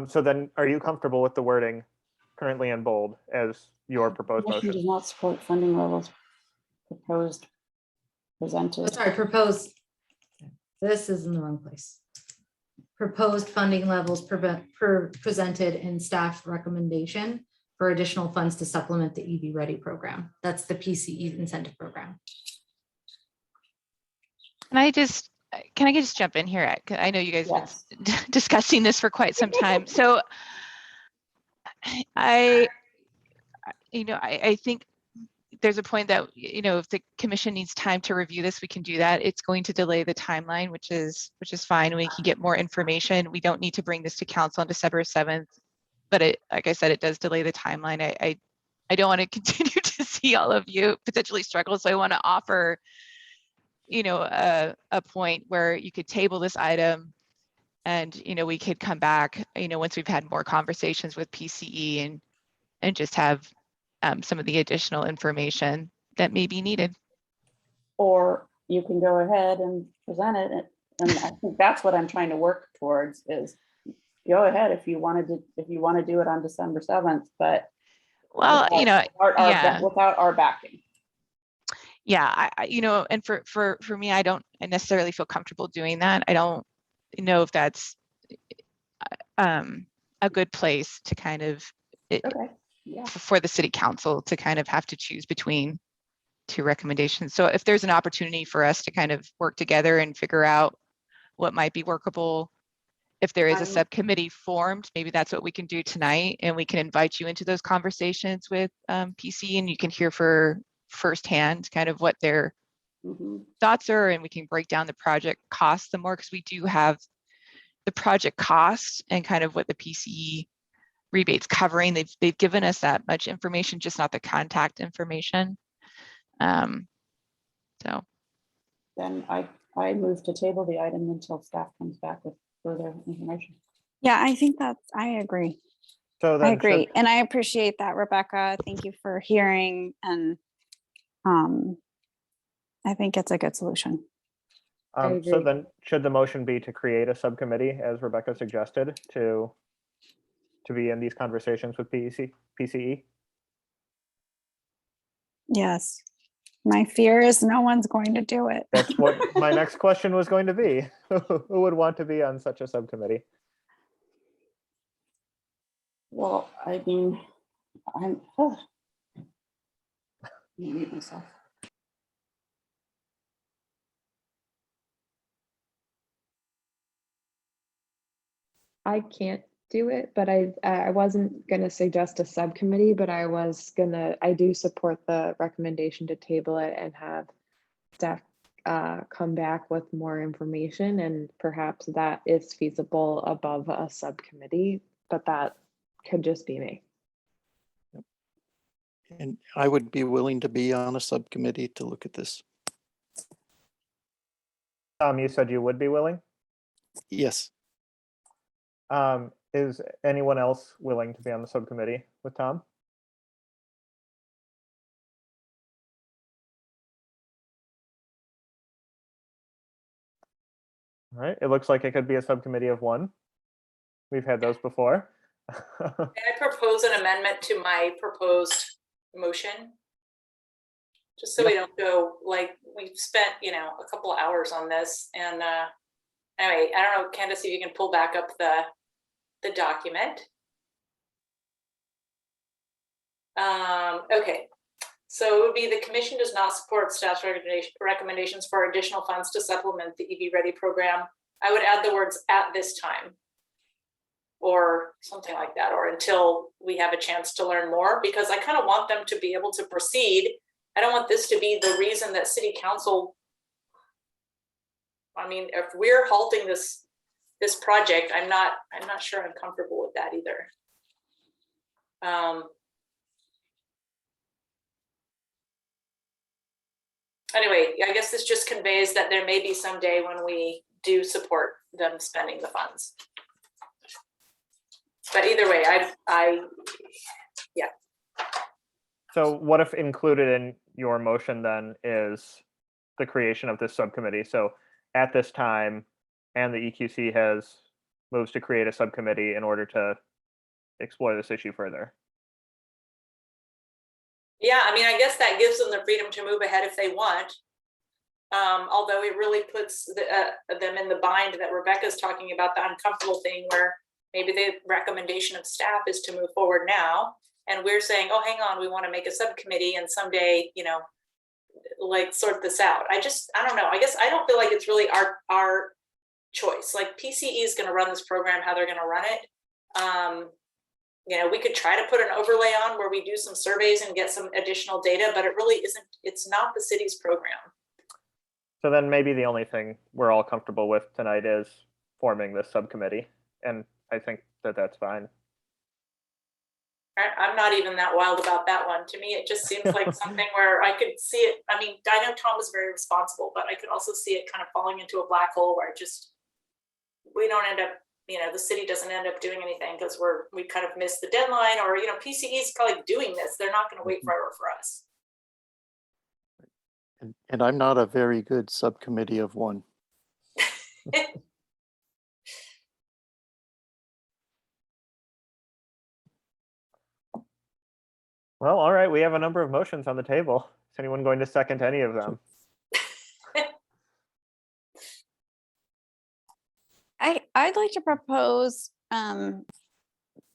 S1: So then are you comfortable with the wording currently in bold as your proposed
S10: Commission
S1: motion?
S10: does not support funding levels presented.
S2: Sorry, proposed. This is in the wrong place. Proposed funding levels presented in staff recommendation for additional funds to supplement the EV Ready program. That's the Pce Incentive Program.
S5: Can I just jump in here? I know you guys have been discussing this for quite some time. So I think there's a point that, if the commission needs time to review this, we can do that. It's going to delay the timeline, which is fine. We can get more information. We don't need to bring this to council on December 7th, but like I said, it does delay the timeline. I don't want to continue to see all of you potentially struggle. So I want to offer, a point where you could table this item and, we could come back, once we've had more conversations with PCE and just have some of the additional information that may be needed.
S10: Or you can go ahead and present it. And I think that's what I'm trying to work towards is go ahead if you want to do it on December 7th, but without our backing.
S5: Yeah, and for me, I don't necessarily feel comfortable doing that. I don't know if that's a good place to kind of for the city council to kind of have to choose between two recommendations. So if there's an opportunity for us to kind of work together and figure out what might be workable, if there is a subcommittee formed, maybe that's what we can do tonight, and we can invite you into those conversations with PC, and you can hear for firsthand kind of what their thoughts are, and we can break down the project costs some more, because we do have the project costs and kind of what the PCE rebates covering. They've given us that much information, just not the contact information. So
S10: then I move to table the item until staff comes back with further information.
S3: Yeah, I think I agree.
S1: So
S3: I agree. And I appreciate that, Rebecca. Thank you for hearing. And I think it's a good solution.
S1: So then should the motion be to create a subcommittee, as Rebecca suggested, to be in these conversations with PCE?
S3: Yes. My fear is no one's going to do it.
S1: That's what my next question was going to be. Who would want to be on such a subcommittee?
S10: Well, I mean, I'm mute myself.
S9: I can't do it, but I wasn't going to suggest a subcommittee, but I do support the recommendation to table it and have staff come back with more information, and perhaps that is feasible above a subcommittee, but that could just be me.
S7: And I would be willing to be on a subcommittee to look at this.
S1: Tom, you said you would be willing?
S7: Yes.
S1: Is anyone else willing to be on the subcommittee with Tom? All right, it looks like it could be a subcommittee of one. We've had those before.
S4: May I propose an amendment to my proposed motion? Just so we don't go, like, we've spent, a couple of hours on this, and anyway, I don't know, Candace, if you can pull back up the document. Okay, so it would be the commission does not support staff's recommendations for additional funds to supplement the EV Ready program. I would add the words "at this time" or something like that, or until we have a chance to learn more, because I kind of want them to be able to proceed. I don't want this to be the reason that city council, I mean, if we're halting this project, I'm not sure I'm comfortable with that either. Anyway, I guess this just conveys that there may be some day when we do support them spending the funds. But either way, yeah.
S1: So what if included in your motion then is the creation of this subcommittee? So at this time, and the EQC has moves to create a subcommittee in order to explore this issue further.
S4: Yeah, I mean, I guess that gives them the freedom to move ahead if they want. Although it really puts them in the bind that Rebecca's talking about, the uncomfortable thing where maybe the recommendation of staff is to move forward now. And we're saying, oh, hang on, we want to make a subcommittee and someday, you know, like sort this out. I don't know. I guess I don't feel like it's really our choice. Like PCE is going to run this program, how they're going to run it. You know, we could try to put an overlay on where we do some surveys and get some additional data, but it really isn't, it's not the city's program.
S1: So then maybe the only thing we're all comfortable with tonight is forming this subcommittee. And I think that that's fine.
S4: I'm not even that wild about that one. To me, it just seems like something where I could see it. I mean, I know Tom was very responsible, but I could also see it kind of falling into a black hole where just, we don't end up, you know, the city doesn't end up doing anything because we kind of missed the deadline, or, you know, PCE is probably doing this. They're not going to wait forever for us.
S7: And I'm not a very good subcommittee of one.
S1: Well, all right, we have a number of motions on the table. Is anyone going to second any of them?
S3: I'd like to propose,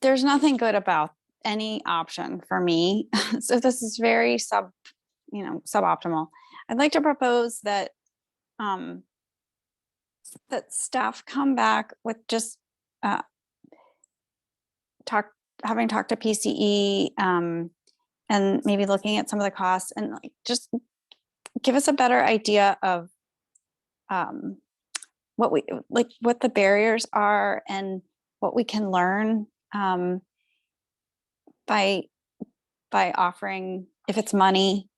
S3: there's nothing good about any option for me. So this is very suboptimal. I'd like to propose that that staff come back with just having talked to PCE and maybe looking at some of the costs and like just give us a better idea of what the barriers are and what we can learn by offering, if it's money.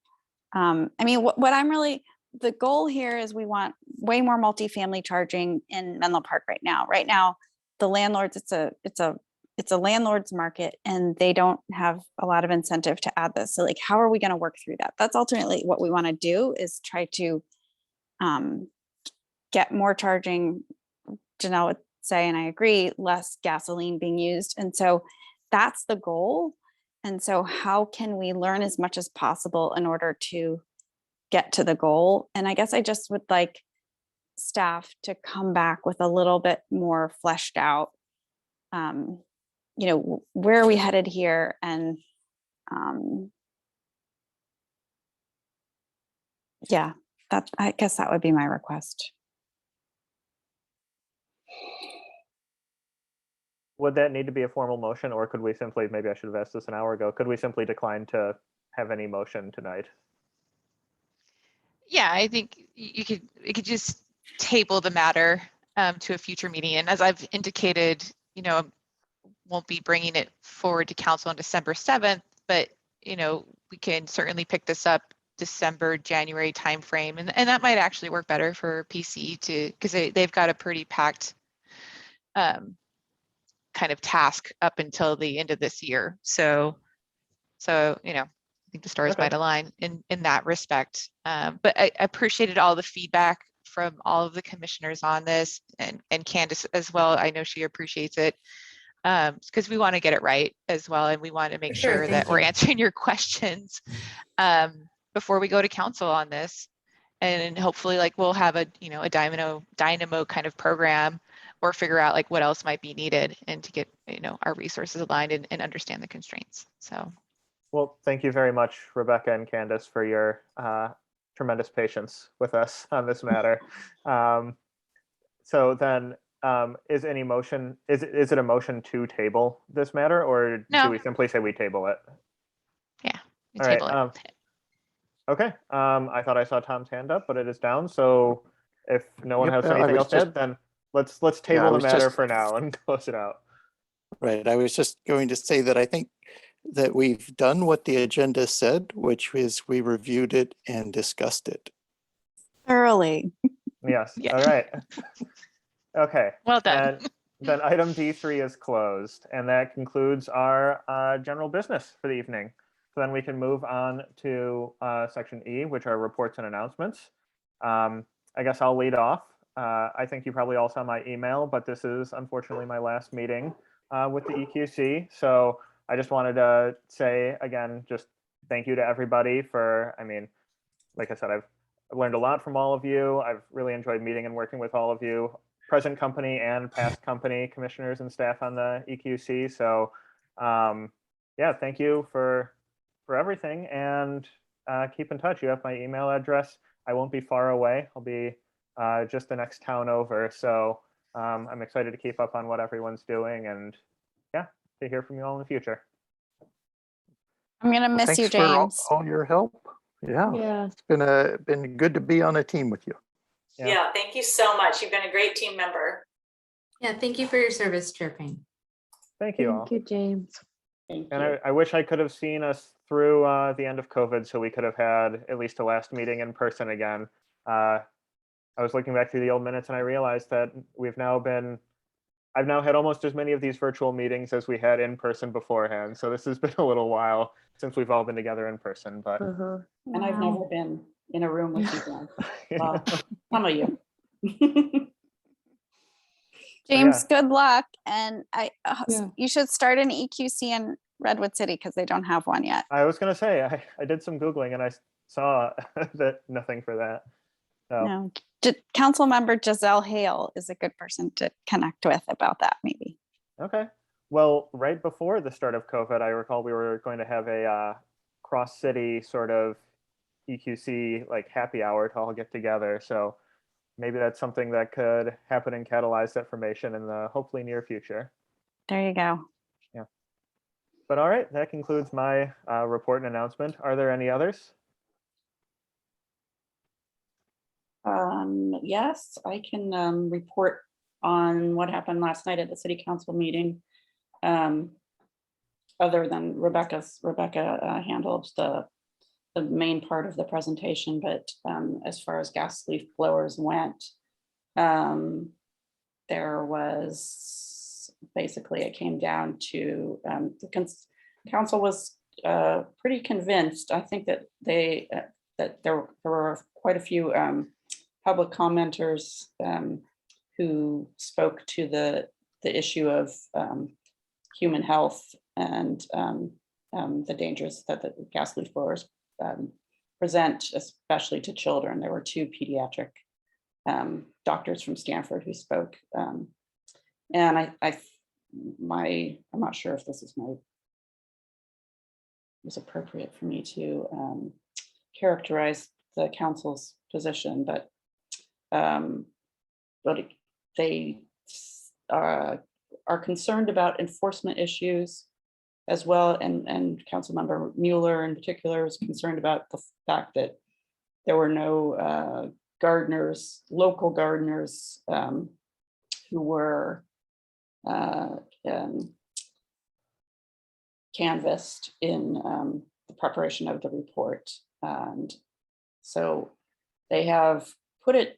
S3: I mean, what I'm really, the goal here is we want way more multifamily charging in Menlo Park right now. Right now, the landlords, it's a landlord's market and they don't have a lot of incentive to add this. So like, how are we going to work through that? That's ultimately what we want to do, is try to get more charging. Janelle would say, and I agree, less gasoline being used. And so that's the goal. And so how can we learn as much as possible in order to get to the goal? And I guess I just would like staff to come back with a little bit more fleshed out, you know, where are we headed here? And yeah, I guess that would be my request.
S1: Would that need to be a formal motion, or could we simply, maybe I should have asked this an hour ago, could we simply decline to have any motion tonight?
S5: Yeah, I think you could just table the matter to a future meeting. And as I've indicated, you know, won't be bringing it forward to council on December 7th, but, you know, we can certainly pick this up December, January timeframe. And that might actually work better for PCE too, because they've got a pretty packed kind of task up until the end of this year. So, you know, I think the stars might align in that respect. But I appreciated all the feedback from all of the commissioners on this, and Candace as well. I know she appreciates it because we want to get it right as well. And we want to make sure that we're answering your questions before we go to council on this. And hopefully like we'll have a, you know, a dynamo kind of program, or figure out like what else might be needed, and to get, you know, our resources aligned and understand the constraints. So.
S1: Well, thank you very much, Rebecca and Candace, for your tremendous patience with us on this matter. So then is any motion, is it a motion to table this matter, or
S5: No.
S1: do we simply say we table it?
S5: Yeah, we
S1: All
S5: table
S1: right,
S5: it.
S1: Okay, I thought I saw Tom's hand up, but it is down. So if no one
S7: Yep,
S1: has
S7: I
S1: anything
S7: was
S1: else to add, then let's table the matter for now and close it out.
S7: Right. I was just going to say that I think that we've done what the agenda said, which is we reviewed it and discussed it.
S3: Thoroughly.
S1: Yes.
S5: Yeah.
S1: All right. Okay.
S5: Well done.
S1: And then item D3 is closed, and that concludes our general business for the evening. So then we can move on to section E, which are reports and announcements. I guess I'll lead off. I think you probably all saw my email, but this is unfortunately my last meeting with the EQC. So I just wanted to say again, just thank you to everybody for, I mean, like I said, I've I've learned a lot from all of you. I've really enjoyed meeting and working with all of you, present company and past company commissioners and staff on the EQC. So yeah, thank you for everything, and keep in touch. You have my email address. I won't be far away. I'll be just the next town over. So I'm excited to keep up on what everyone's doing, and yeah, to hear from you all in the future.
S3: I'm gonna miss
S7: Thanks
S3: you,
S7: for
S3: James.
S7: all your help. Yeah,
S9: Yeah.
S7: it's been good to be on a team with you.
S4: Yeah, thank you so much. You've been a great team member.
S2: Yeah, thank you for your service, Chair Payne.
S1: Thank you all.
S9: Thank you, James.
S10: Thank
S1: And
S10: you.
S1: I wish I could have seen us through the end of COVID, so we could have had at least a last meeting in person again. I was looking back through the old minutes and I realized that I've now had almost as many of these virtual meetings as we had in person beforehand. So this has been a little while since we've all been together in person, but
S10: And I've never been in a room with you guys.
S1: you
S10: Well,
S1: know.
S10: some of you.
S3: James, good luck. And
S9: Yeah.
S3: you should start an EQC in Redwood City because they don't have one yet.
S1: I was going to say, I did some Googling and I saw that nothing for that. So.
S3: No. Council member Giselle Hale is a good person to connect with about that, maybe.
S1: Okay. Well, right before the start of COVID, I recall we were going to have a cross-city sort of EQC like happy hour to all get together. So maybe that's something that could happen and catalyze that formation in the hopefully near future.
S3: There you go.
S1: Yeah. But all right, that concludes my report and announcement. Are there any others?
S10: Yes, I can report on what happened last night at the city council meeting. Other than Rebecca handled the main part of the presentation, but as far as gas leaf blowers went, there was basically, it came down to the council was pretty convinced. I think that that there were quite a few public commenters who spoke to the issue of human health and the dangers that the gas leaf blowers present, especially to children. There were two pediatric doctors from Stanford who spoke, and I'm not sure if this is was appropriate for me to characterize the council's position, but they are concerned about enforcement issues as well, and Councilmember Mueller in particular is concerned about the fact that there were no gardeners, local gardeners, who were canvassed in the preparation of the report. And so they have put it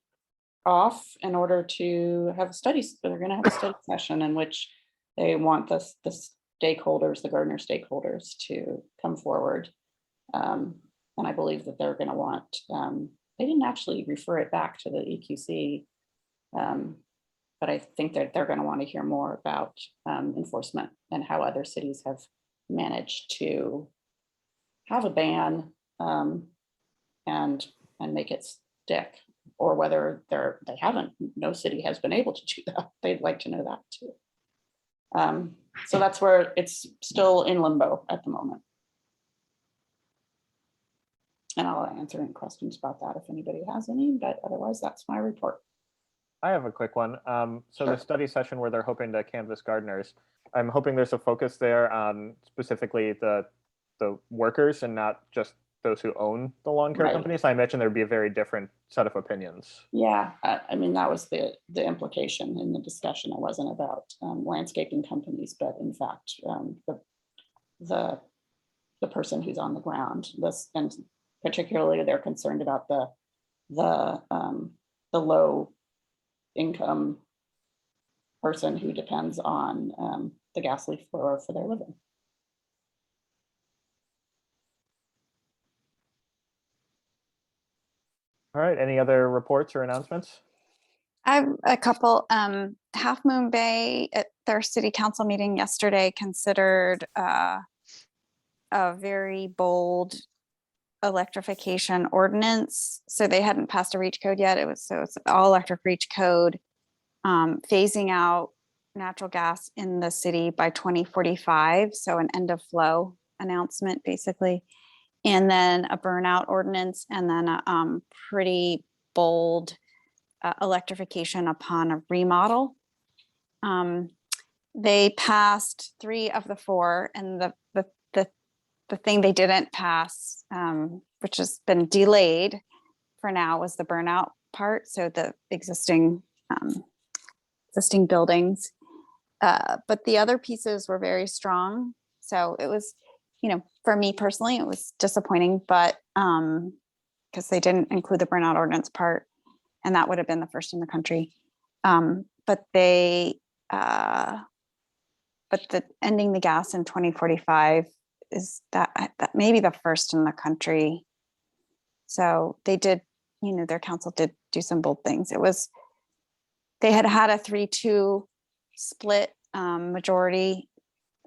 S10: off in order to have a study. They're going to have a study session in which they want the stakeholders, the gardener stakeholders, to come forward. And I believe that they're going to want, they didn't actually refer it back to the EQC, but I think that they're going to want to hear more about enforcement and how other cities have managed to have a ban and make it stick, or whether they haven't. No city has been able to do that. They'd like to know that too. So that's where it's still in limbo at the moment. And I'll answer any questions about that if anybody has any, but otherwise that's my report.
S1: I have a quick one. So the study session where they're hoping to canvass gardeners, I'm hoping there's a focus there on specifically the workers and not just those who own the lawn care companies. I imagine there'd be a very different set of opinions.
S10: Yeah, I mean, that was the implication in the discussion. It wasn't about landscaping companies, but in fact, the person who's on the ground. And particularly, they're concerned about the low income person who depends on the gas leaf blower for their living.
S1: All right, any other reports or announcements?
S3: I have a couple. Half Moon Bay at their city council meeting yesterday considered a very bold electrification ordinance. So they hadn't passed a REACH code yet. It's all electric REACH code, phasing out natural gas in the city by 2045. So an end of flow announcement basically. And then a burnout ordinance, and then a pretty bold electrification upon a remodel. They passed 3 of the 4, and the thing they didn't pass, which has been delayed for now, was the burnout part. So the existing buildings, but the other pieces were very strong. So it was, for me personally, it was disappointing, but because they didn't include the burnout ordinance part, and that would have been the first in the country. But the ending the gas in 2045 is that maybe the first in the country. So they did, their council did do some bold things. They had a 3-2 split majority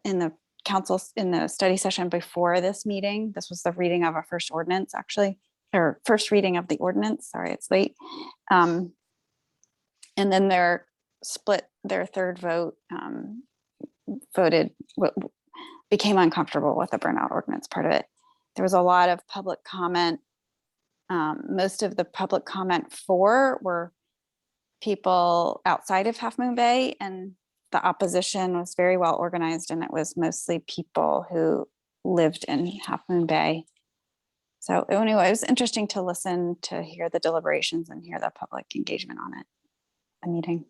S3: in the council in the study session before this meeting. This was the reading of a first ordinance, actually, or first reading of the ordinance. Sorry, it's late. And then their third vote became uncomfortable with the burnout ordinance part of it. There was a lot of public comment. Most of the public comment were people outside of Half Moon Bay, and the opposition was very well organized, and it was mostly people who lived in Half Moon Bay. So anyway, it was interesting to listen to hear the deliberations and hear the public engagement on it, the meeting.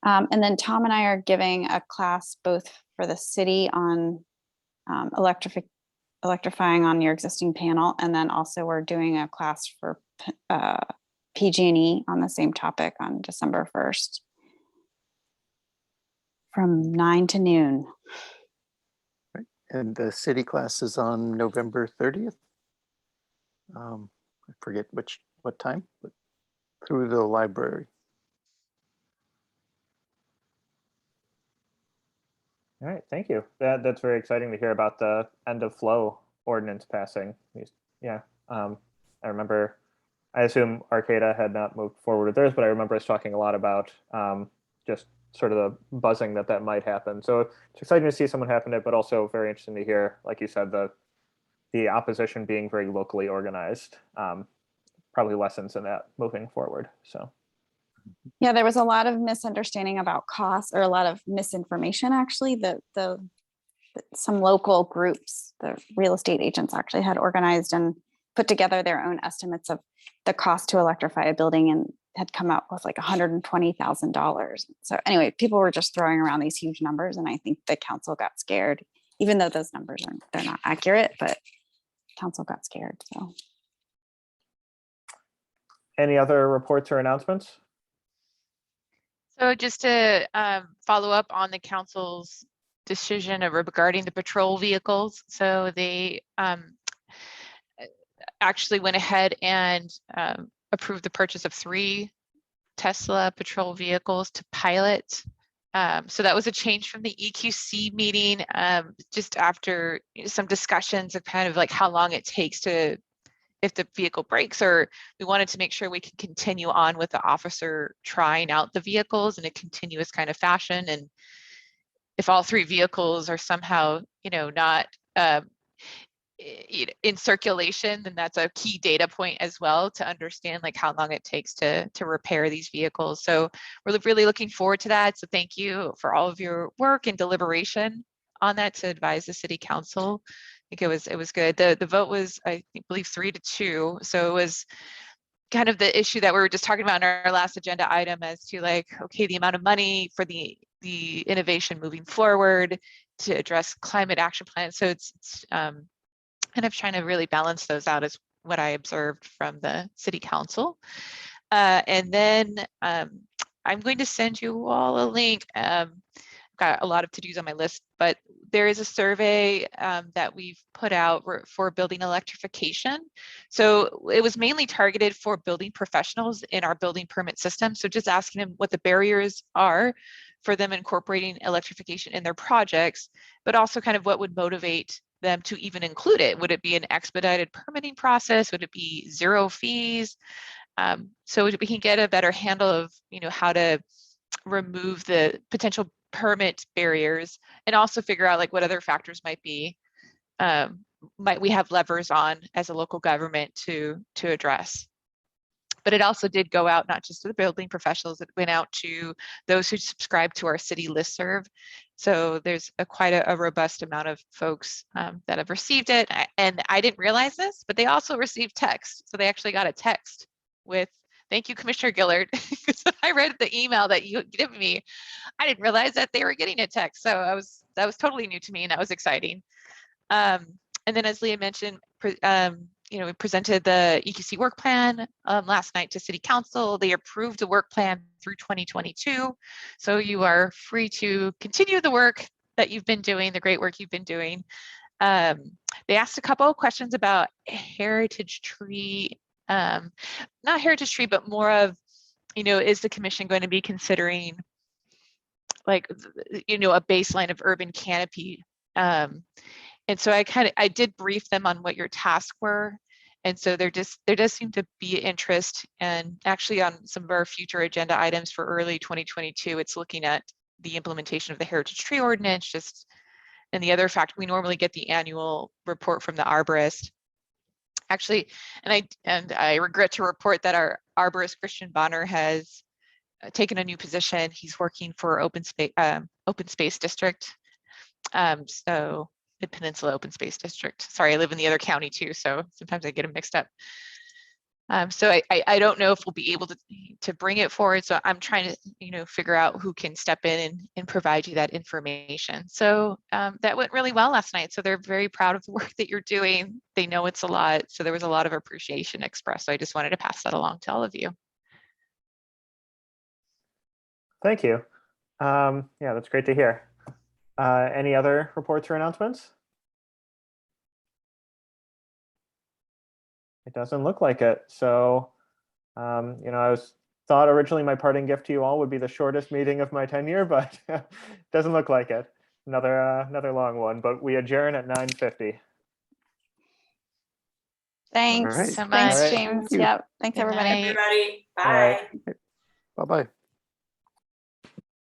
S3: And then Tom and I are giving a class both for the city on electrifying on your existing panel, and then also we're doing a class for PG&E on the same topic on December 1st from 9 to noon.
S7: Right. And the city class is on November 30th. I forget what time, but through the library.
S1: All right, thank you. That's very exciting to hear about the end of flow ordinance passing. Yeah, I remember, I assume Arcata had not moved forward with theirs, but I remember us talking a lot about just sort of the buzzing that might happen. So it's exciting to see someone happen it, but also very interesting to hear, like you said, the opposition being very locally organized. Probably lessons in that moving forward. So.
S3: Yeah, there was a lot of misunderstanding about costs, or a lot of misinformation, actually. Some local groups, the real estate agents, actually had organized and put together their own estimates of the cost to electrify a building, and had come out with like $120,000. So anyway, people were just throwing around these huge numbers, and I think the council got scared, even though those numbers they're not accurate, but council got scared. So.
S1: Any other reports or announcements?
S12: So just to follow up on the council's decision regarding the patrol vehicles. So they actually went ahead and approved the purchase of 3 Tesla patrol vehicles to pilot. So that was a change from the EQC meeting, just after some discussions of kind of like how long it takes if the vehicle breaks, or we wanted to make sure we can continue on with the officer trying out the vehicles in a continuous kind of fashion. And if all 3 vehicles are somehow, not in circulation, then that's a key data point as well to understand like how long it takes to repair these vehicles. So we're really looking forward to that. So thank you for all of your work and deliberation on that to advise the city council. I think it was good. The vote was, I believe, 3-2. So it was kind of the issue that we were just talking about in our last agenda item as to like, okay, the amount of money for the innovation moving forward to address climate action plans. So it's kind of trying to really balance those out is what I observed from the city council. And then I'm going to send you all a link. Got a lot of to-dos on my list, but there is a survey that we've put out for building electrification. So it was mainly targeted for building professionals in our building permit system. So just asking them what the barriers are for them incorporating electrification in their projects, but also kind of what would motivate them to even include it. Would it be an expedited permitting process? Would it be zero fees? So we can get a better handle of, how to remove the potential permit barriers, and also figure out like what other factors might be, might we have levers on as a local government to address. But it also did go out not just to the building professionals, it went out to those who subscribe to our city listserv. So there's quite a robust amount of folks that have received it. And I didn't realize this, but they also received text. So they actually got a text with, "Thank you, Commissioner Gillard." Because I read the email that you gave me, I didn't realize that they were getting a text. So that was totally new to me, and that was exciting. And then, as Leah mentioned, we presented the EQC work plan last night to City Council. They approved the work plan through 2022. So you are free to continue the work that you've been doing, the great work you've been doing. They asked a couple of questions about heritage tree, not heritage tree, but more of, is the commission going to be considering like, a baseline of urban canopy? And so I did brief them on what your tasks were. And so there does seem to be interest, and actually on some of our future agenda items for early 2022, it's looking at the implementation of the heritage tree ordinance, and the other fact, we normally get the annual report from the arborist. Actually, and I regret to report that our arborist, Christian Bonner, has taken a new position. He's working for Open Space District. So the Peninsula Open Space District. Sorry, I live in the other county too, so sometimes I get them mixed up. So I don't know if we'll be able to bring it forward. So I'm trying to, figure out who can step in and provide you that information. So that went really well last night. So they're very proud of the work that you're doing. They know it's a lot. So there was a lot of appreciation expressed. So I just wanted to pass that along to all of you.
S1: Thank you. Yeah, that's great to hear. Any other reports or announcements? It doesn't look like it. So, I thought originally my parting gift to you all would be the shortest meeting of my tenure, but doesn't look like it. Another long one, but we adjourn at 9:50.
S3: Thanks.
S7: All right.
S12: So much.
S3: Thanks,
S1: All right.
S3: James.
S7: Thank you.
S3: Yeah. Thanks,
S12: Good
S3: everybody.
S12: night.
S4: Everybody,
S1: All right.
S4: bye.
S7: Bye-bye.